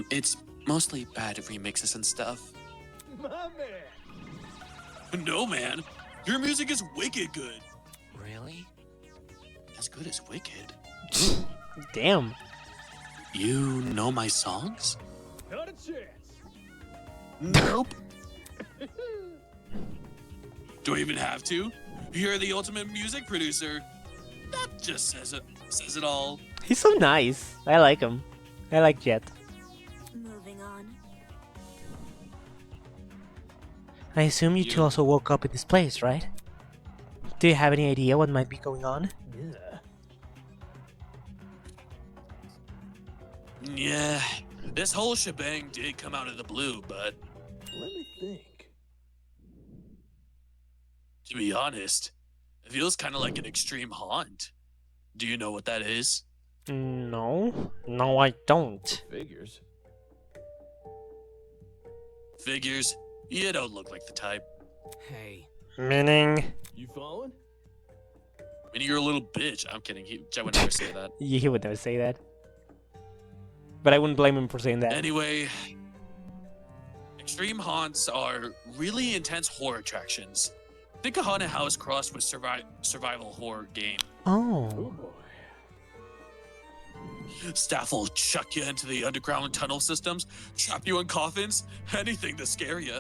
it's mostly bad remixes and stuff. My man. No, man. Your music is wicked good. Really? As good as wicked. Damn. You know my songs? Not a chance. Nope. Do I even have to? You're the ultimate music producer. That just says it Says it all. He's so nice. I like him. I like Jet. Moving on. I assume you two also woke up in this place, right? Do you have any idea what might be going on? Yeah, this whole shebang did come out of the blue, but Let me think. to be honest, it feels kind of like an extreme haunt. Do you know what that is? No. No, I don't. Figures. Figures, you don't look like the type. Hey. Meaning? You following? I mean, you're a little bitch. I'm kidding. Jet would never say that. He would never say that. But I wouldn't blame him for saying that. Anyway, extreme haunts are really intense horror attractions. Think a haunted house crossed with survival horror game. Oh. Oh boy. Staff will chuck you into the underground tunnel systems, trap you in coffins, anything to scare you.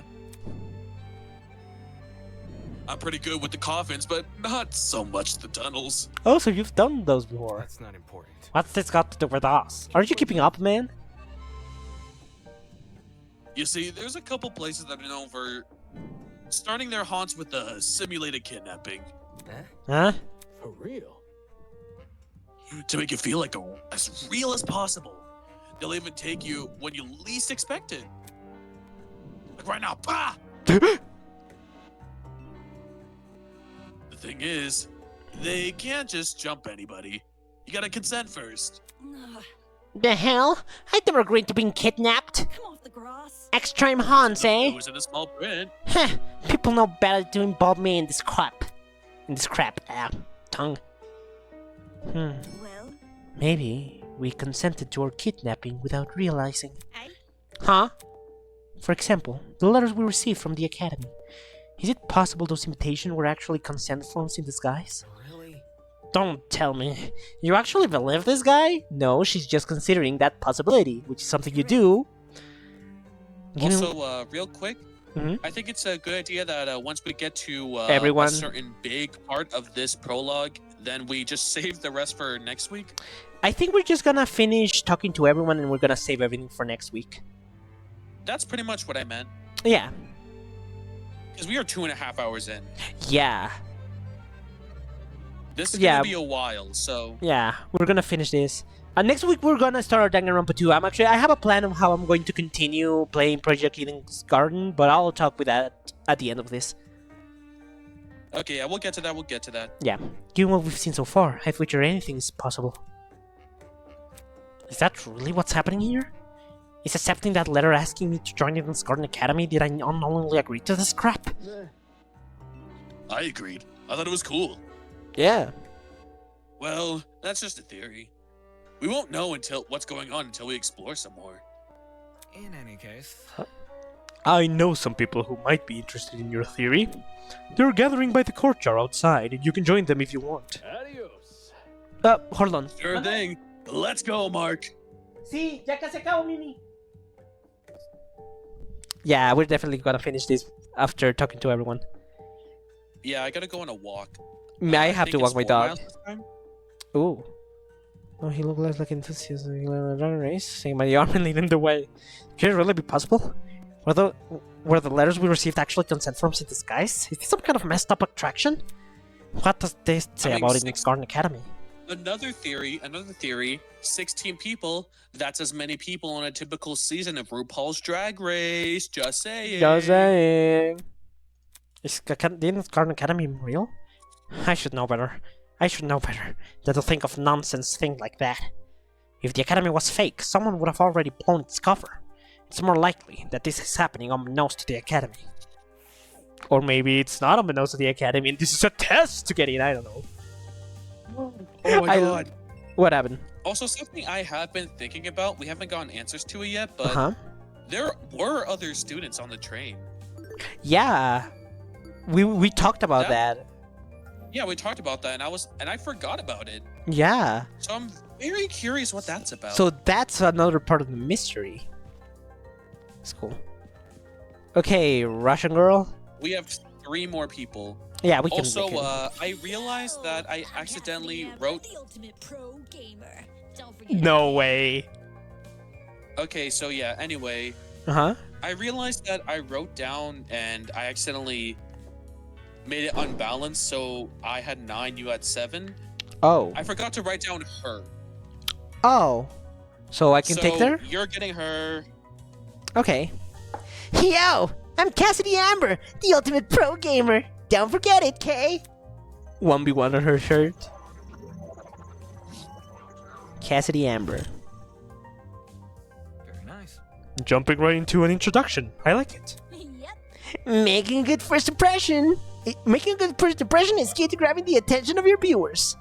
I'm pretty good with the coffins, but not so much the tunnels. Oh, so you've done those before. That's not important. What's this got to do with us? Are you keeping up, man? You see, there's a couple places that are known for starting their haunts with a simulated kidnapping. Huh? For real? To make you feel like as real as possible. They'll even take you when you least expect it. Like right now, bah! The thing is, they can't just jump anybody. You gotta consent first. The hell? I'd never agreed to being kidnapped. Come off the grass. Extreme haunts, It eh? was in a small print. Heh, people know better to involve me in this crap. Tongue. Well, Maybe we consented to our kidnapping without realizing. eh? Huh? For example, the letters we received from the Academy. Is it possible those invitations were actually consent forms in disguise? Really? Don't tell me. You actually believe this guy? No, she's just considering that possibility, which is something you do. You know- Also, real quick, Mhm. I think it's a good idea that once we get to Everyone. a certain big part of this prologue, then we just save the rest for next week. I think we're just gonna finish talking to everyone and we're gonna save everything for next week. That's pretty much what I meant. Yeah. Because we are 2.5 hours in. Yeah. This is Yeah. gonna be a while, so Yeah, we're gonna finish this. Next week we're gonna start Danganronpa 2. I have a plan of how I'm going to continue playing Project Eden's Garden, but I'll talk with that at the end of this. okay, yeah, we'll get to that. We'll get to that. Yeah, given what we've seen so far, I feature anything is possible. Is that really what's happening here? Is accepting that letter asking me to join Eden's Garden Academy? Did I unknowingly agree to this crap? I agreed. I thought it was cool. Yeah. Well, that's just a theory. We won't know until what's going on until we explore some more. In any case, I know some people who might be interested in your theory. They're gathering by the courtyard outside, and you can join them if you want. Adios. Hold on. Sure thing. Let's go, Mark. Sí, ya casi acabo, Mimi. Yeah, we're definitely gonna finish this after talking to everyone. Yeah, I gotta go on a walk. I have think to walk it's my 4 dog. miles this time. Ooh. Oh, he looks like enthusiasm in a dragon race, saying my arm and leading the way. Could it really be possible? Were the letters we received actually consent forms in disguise? Is this some kind of messed up attraction? What does this say mean, about it in six- Garden Academy? Another theory. 16 people. That's as many people on a typical season of RuPaul's Drag Race. Just saying. Just saying. Is Garden Academy real? I should know better. Than to think of nonsense things like that. If the Academy was fake, someone would have already blown its cover. It's more likely that this is happening unbeknownst to the Academy. Or maybe it's not unbeknownst to the Academy and this is a test to get in, I don't know. Oh my god. What happened? Also, something I have been thinking about, we haven't gotten answers to it yet, but Uh-huh. there were other students on the train. Yeah. We talked about that. Yeah, we talked about that, and I forgot about it. Yeah. So I'm very curious what that's about. So that's another part of the mystery. It's cool. Okay, Russian girl. we have 3 more people. Yeah, we can. Also, I realized that I accidentally wrote. The ultimate pro gamer. Don't forget. No way. Okay, so yeah. Anyway, Uh-huh. I realized that I wrote down and I accidentally made it unbalanced. So I had 9, you had 7. Oh. I forgot to write down her. Oh. So I can So take her? You're getting her. Okay. Yo, I'm Cassidy Amber, the ultimate pro gamer. Don't forget it, Kay. 1v1 on her shirt. Cassidy Amber. Very nice. Jumping right into an introduction. I like it. Making a good first impression. Making a good first impression is key to grabbing the attention of your viewers.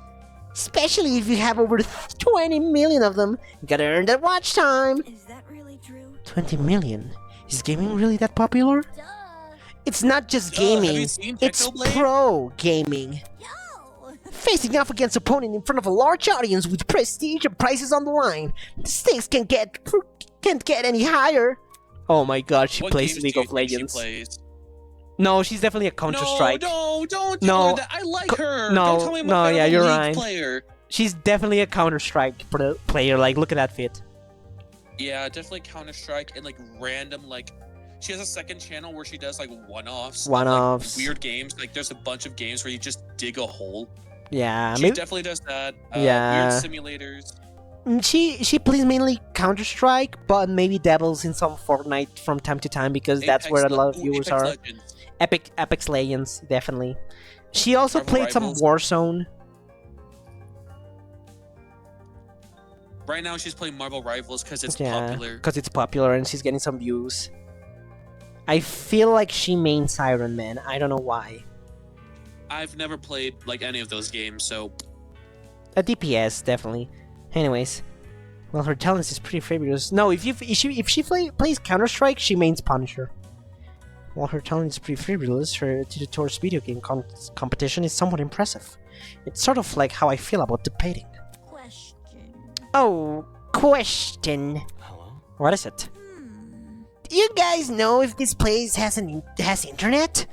Especially if you have over 20 million of them. You gotta earn that watch time. Is that really true? 20 million? Is gaming really that popular? It's not just gaming, Have you seen it's Technoblade? pro gaming. Facing off against opponent in front of a large audience with prestige and prices on the line. The stakes can't get any higher. Oh my god, she What plays games League do you of think she Legends. plays? No, she's definitely a Counter-Strike. No, don't No. tell her that. I like her. No, Don't tell me I'm no, a yeah, you're League right. player. She's definitely a Counter-Strike player. Like, look at that fit. Yeah, definitely Counter-Strike and like random like. She has a second channel where she does like one-offs. of, One-offs. Like, weird games. Like there's a bunch of games where you just dig a hole. Yeah, She maybe definitely does that. Yeah. Weird simulators. she plays mainly Counter-Strike, but maybe dabbles in some Fortnite from time to time because that's where a lot of viewers Apex are. Legends. Apex Legends, definitely. She also Marvel played Rivals. some Warzone. Right now she's playing Marvel Rivals because it's Yeah, popular. because it's popular and she's getting some views. I feel like she mains Iron Man. I don't know why. I've never played like any of those games, so A DPS, definitely. Anyways, well, her talent is pretty fabulous. No, if she plays Counter-Strike, she mains Punisher. While her talent is pretty fabulous, her attitude towards video game competition is somewhat impressive. It's sort of like how I feel about debating. Oh, question. Hello? What is it? Do you guys know if this place has internet?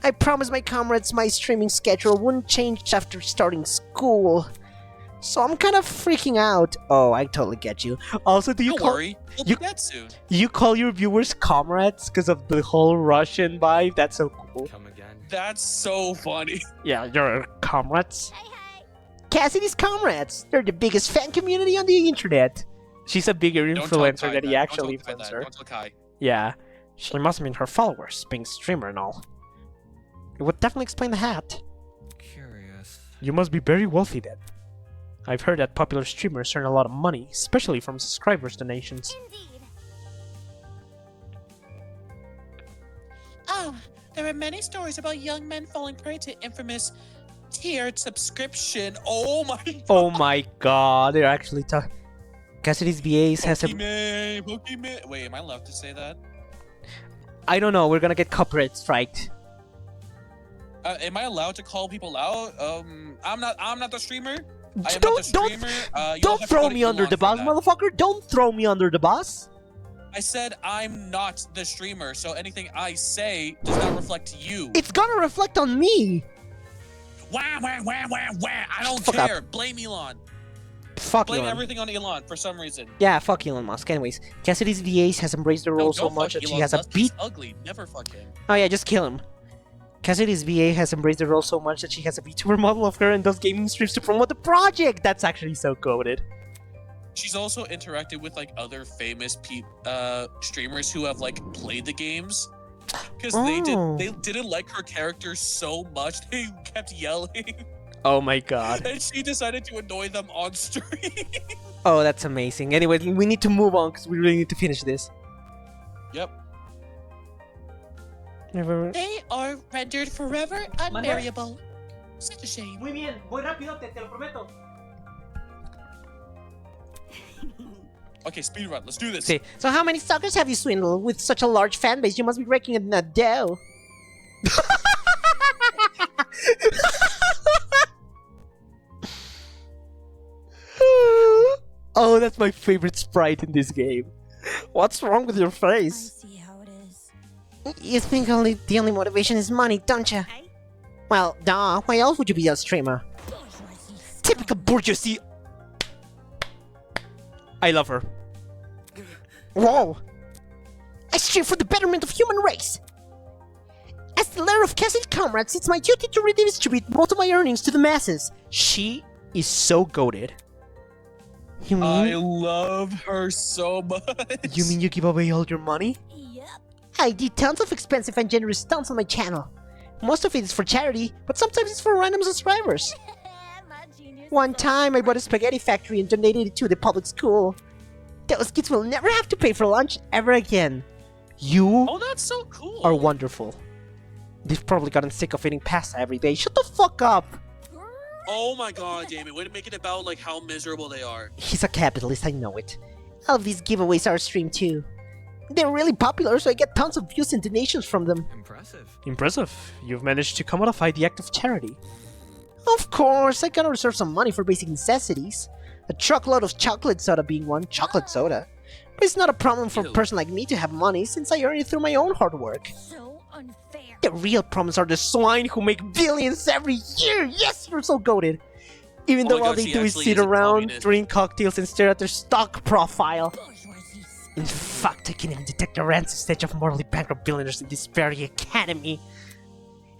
I promised my comrades my streaming schedule wouldn't change after starting school. So I'm kind of freaking out. Oh, I totally get you. Also, do you don't call worry. We'll you- do that soon. you call your viewers comrades because of the whole Russian vibe? That's so cool. Come again? That's so funny. Yeah, you're comrades. Cassidy's comrades. They're the biggest fan community on the internet. She's a bigger Don't tell influencer Kai than he that. actually Don't tell Kai that. influencer. Don't tell Kai. Yeah, she must mean her followers, being streamer and all. It would definitely explain the hat. Curious. You must be very wealthy then. I've heard that popular streamers earn a lot of money, especially from subscribers' donations. There are many stories about young men falling prey to infamous tiered subscription. Oh my. Oh my god, they're actually talking. Cassidy's VAs has a. Pokemon. Wait, am I allowed to say that? I don't know, we're gonna get copyright striked. Am I allowed to call people out? I'm not the streamer. I am Don't- not the streamer. You'll Don't have to throw go to me under Elon the for bus, that. motherfucker! Don't throw me under the bus! I said I'm not the streamer, so anything I say does not reflect you. It's gonna reflect on me. Wah, wah, wah, wah, wah. I don't Fuck up. care. Blame Elon. Fuck Blame Elon. everything on Elon for some reason. Yeah, fuck Elon Musk. Anyways, Cassidy's VAs has embraced the role No, so don't much fuck that she Elon has a Musk. He's beat. ugly. Never fuck him. Oh yeah, just kill him. Cassidy's VA has embraced the role so much that she has a VTuber model of her and does gaming streams to promote the project. That's actually so coded. She's also interacted with like other famous streamers who have like played the games. Because Oh. they didn't like her character so much they kept yelling, Oh my god. and she decided to annoy them on stream. Oh, that's amazing. Anyway, we need to move on because we really need to finish this. Yep. They are rendered forever unmarriable. Such a shame. Muy bien, voy rápido, te lo prometo. Okay, speedrun. Let's do this. Sí. So how many suckers have you swindled? With such a large fan base, you must be raking in that dough. Oh, that's my favorite sprite in this game. What's wrong with your I face? see how it is. You think the only motivation is money, don't you? Well, duh. Why else would you be a streamer? Typical bourgeoisie. I love her. Whoa! I strive for the betterment of human race. As the leader of Cassie's comrades, it's my duty to redistribute most of my earnings to the masses. She is so goated. You mean? I love her so much. You mean you give away all your money? I did tons of expensive and generous stunts on my channel. Most of it is for charity, but sometimes it's for random subscribers. One time, I bought a spaghetti factory and donated it to the public school. Those kids will never have to pay for lunch ever again. You Oh, that's so cool. are wonderful. They've probably gotten sick of eating pasta every day. Shut the fuck up! Oh my god, Damien, way to make it about like how miserable they are. He's a capitalist, I know it. All of these giveaways are streamed too. They're really popular, so I get tons of views and donations from them. Impressive. You've managed to commodify the act of charity. Of course, I gotta reserve some money for basic necessities. A truckload of chocolate soda being one. Chocolate soda? But it's not a problem for a person like me to have money, since I earn it through my own hard work. So unfair. The real problems are the swine who make billions every year! Yes, you're so goated! Even Oh though my all God, they she do is actually sit is a around, communist. drink cocktails, and stare at their stock profile. In fact, I can even detect the rancid stench of morally bankrupt billionaires in this very academy.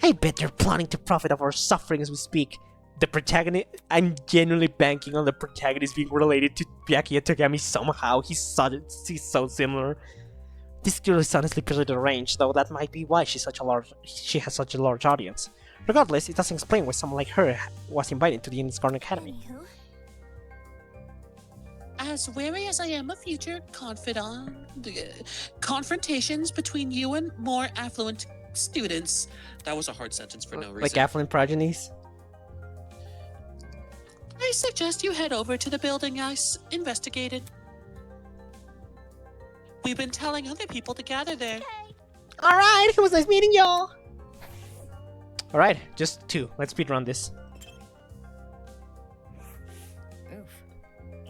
I bet they're plotting to profit off our suffering as we speak. The protagonist, I'm genuinely banking on the protagonist being related to Byakuya Togami somehow. He's so similar. This girl is honestly pretty deranged, though that might be why she has such a large audience. Regardless, it doesn't explain why someone like her was invited to the Indus Garden Academy. Anywho, As wary as I am of future confrontations between you and more affluent students. That was a hard sentence for no reason. Like affluent progenies? I suggest you head over to the building I investigated. We've been telling other people to gather there. Alright, it was nice meeting y'all! Alright, just 2. Let's speedrun this.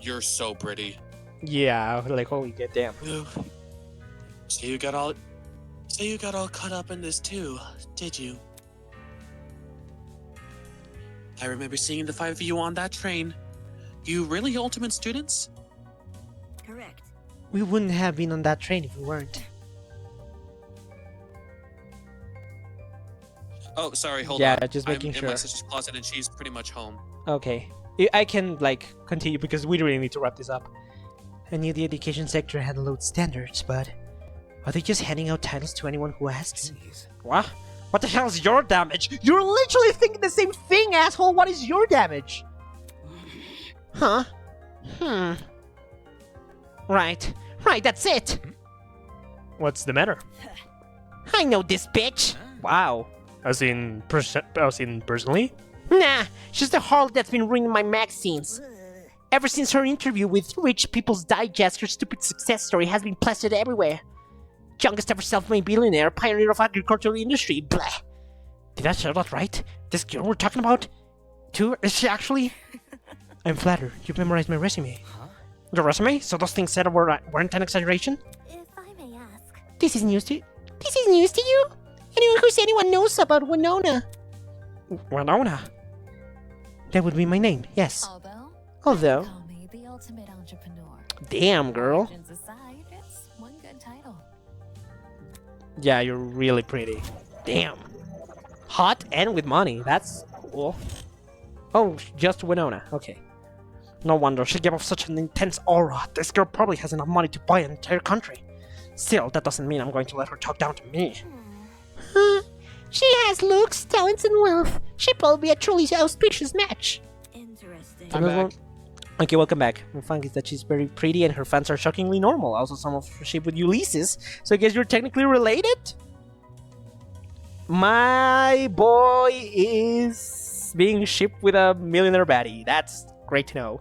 You're so pretty. Yeah, like holy goddamn. So you got all caught up in this too, did you? I remember seeing the 5 of you on that train. You really ultimate students? Correct. We wouldn't have been on that train if we weren't. Oh, sorry, hold Yeah, on. just I'm making in sure. my sister's closet and she's pretty much home. Okay. I can, like, continue because we really need to wrap this up. I knew the education sector had low standards, but are they just handing out titles to anyone who asks? What? What the hell is your damage? You're literally thinking the same thing, asshole! What is your damage? Huh? Right, that's it! What's the matter? I know this bitch! Wow. As in personally? Nah, she's the harlot that's been ruining my magazines. Ever since her interview with Rich People's Digest, her stupid success story has been plastered everywhere. Youngest ever self-made billionaire, pioneer of agricultural industry, blah. Did I say that right? This girl we're talking about? Too? Is she actually? I'm flattered. You've memorized my resume. Huh? Your resume? So those things said weren't an exaggeration? if I may ask. This is news to you? Anyone knows about Winona? Winona? That would be my name, yes. Although, Call me the ultimate entrepreneur. damn girl. Legends aside, it's one good title. Yeah, you're really pretty. Damn. Hot and with money. That's cool. Oh, just Winona. Okay. No wonder she gave off such an intense aura. This girl probably has enough money to buy an entire country. Still, that doesn't mean I'm going to let her talk down to me. She has looks, talents, and wealth. She'd probably be a truly auspicious match. Interesting. I'm back. Okay, welcome back. The fun is that she's very pretty and her fans are shockingly normal. Also, some of her ship with Ulysses. So I guess you're technically related? My boy is being shipped with a millionaire baddie. That's great to know.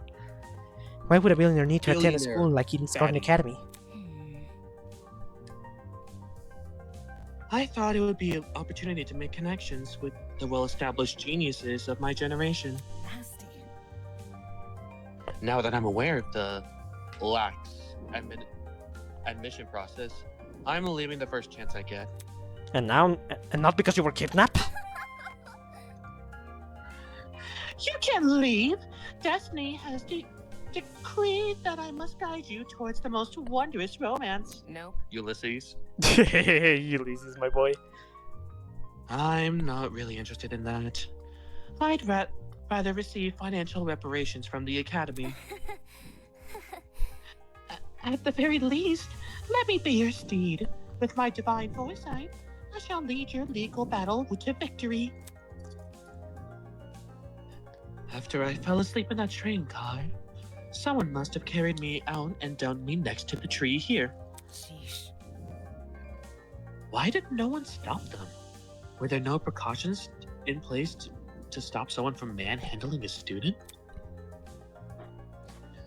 Why would a billionaire need to attend a Billionaire school like Eden's Garden baddie. Academy? I thought it would be an opportunity to make connections with the well-established geniuses of my generation. Nasty. Now that I'm aware of the lax admission process, I'm leaving the first chance I get. And not because you were kidnapped? You can leave. Destiny has decreed that I must guide you towards the most wondrous romance. Nope. Ulysses. Ulysses, my boy. I'm not really interested in that. I'd rather receive financial reparations from the Academy. At the very least, let me be your steed. With my divine foresight, I shall lead your legal battle to victory. After I fell asleep in that train car, someone must have carried me out and dumped me next to the tree here. Sheesh. Why did no one stop them? Were there no precautions in place to stop someone from manhandling a student?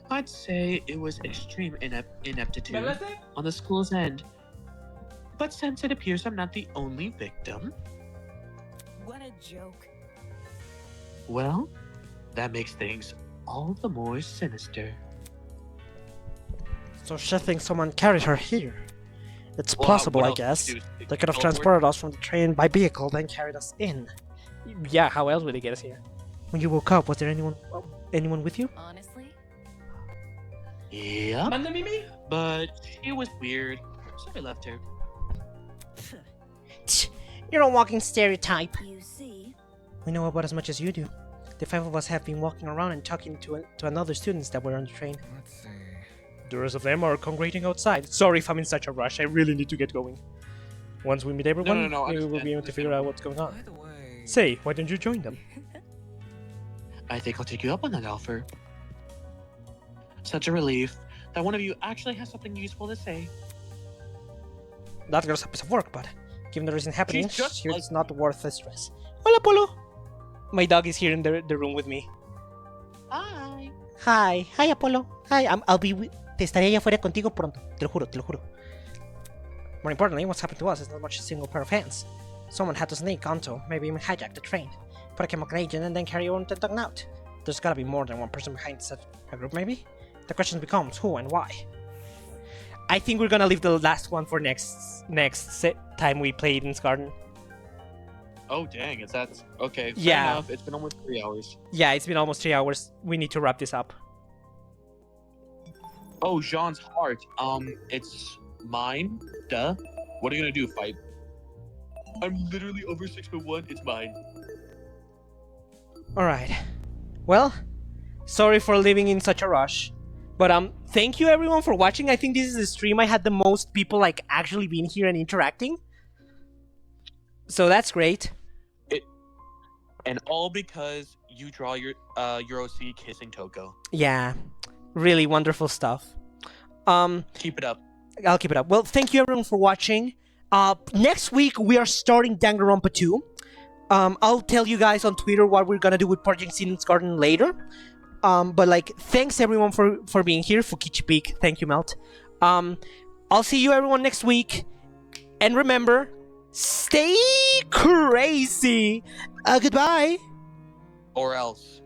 I'd say it was extreme ineptitude on the school's end. But since it appears I'm not the only victim, What a joke. well, that makes things all the more sinister. So she thinks someone carried her here. It's Well, possible, what I else guess. did you do? They could have Teleport? transported us from the train by vehicle, then carried us in. Yeah, how else would they get us here? When you woke up, was there anyone with you? Honestly? Yeah, but she was weird, so I left her. You're a walking stereotype. You see, We know about as much as you do. The 5 of us have been walking around and talking to another students that were on the train. Let's see. The rest of them are congregating outside. Sorry if I'm in such a rush, I really need to get going. Once we meet everyone, no, maybe we'll be able to figure out what's going on. By the way, Say, why don't you join them? I think I'll take you up on that offer. Such a relief that one of you actually has something useful to say. That girl's a piece of work, but given the recent happenings, just it's not worth the stress. Hola, Polo! My dog is here in the room with me. Hi. Hi. Hi, Apollo. Hi, I'll be... Te estaré allá afuera contigo pronto. Te lo juro, te lo juro. More importantly, what's happened to us is not much a single pair of hands. Someone had to sneak onto, maybe even hijack the train, put a chemical agent, and then carry on to dug out. There's gotta be more than one person behind such a group, maybe? The question becomes who and why. I think we're gonna leave the last one for next time we play Eden's Garden. Oh dang, is that okay? Fair Yeah. enough. It's been almost 3 hours. Yeah, it's been almost 3 hours. We need to wrap this up. Oh, Jean's heart. It's mine. Duh. What are you gonna do? Fight? I'm literally over 6'1". It's mine. Alright. Well, sorry for leaving in such a rush. But thank you everyone for watching. I think this is the stream I had the most people like actually being here and interacting. So that's great. And all because you draw your OC kissing Toko. Yeah. Really wonderful stuff. Keep it up. I'll keep it up. Well, thank you everyone for watching. Next week we are starting Danganronpa 2. I'll tell you guys on Twitter what we're gonna do with Project Eden's Garden later. But like, thanks everyone for being here. Fukichi Peak, thank you, Melt. I'll see you everyone next week. And remember, stay crazy. Goodbye. Or else.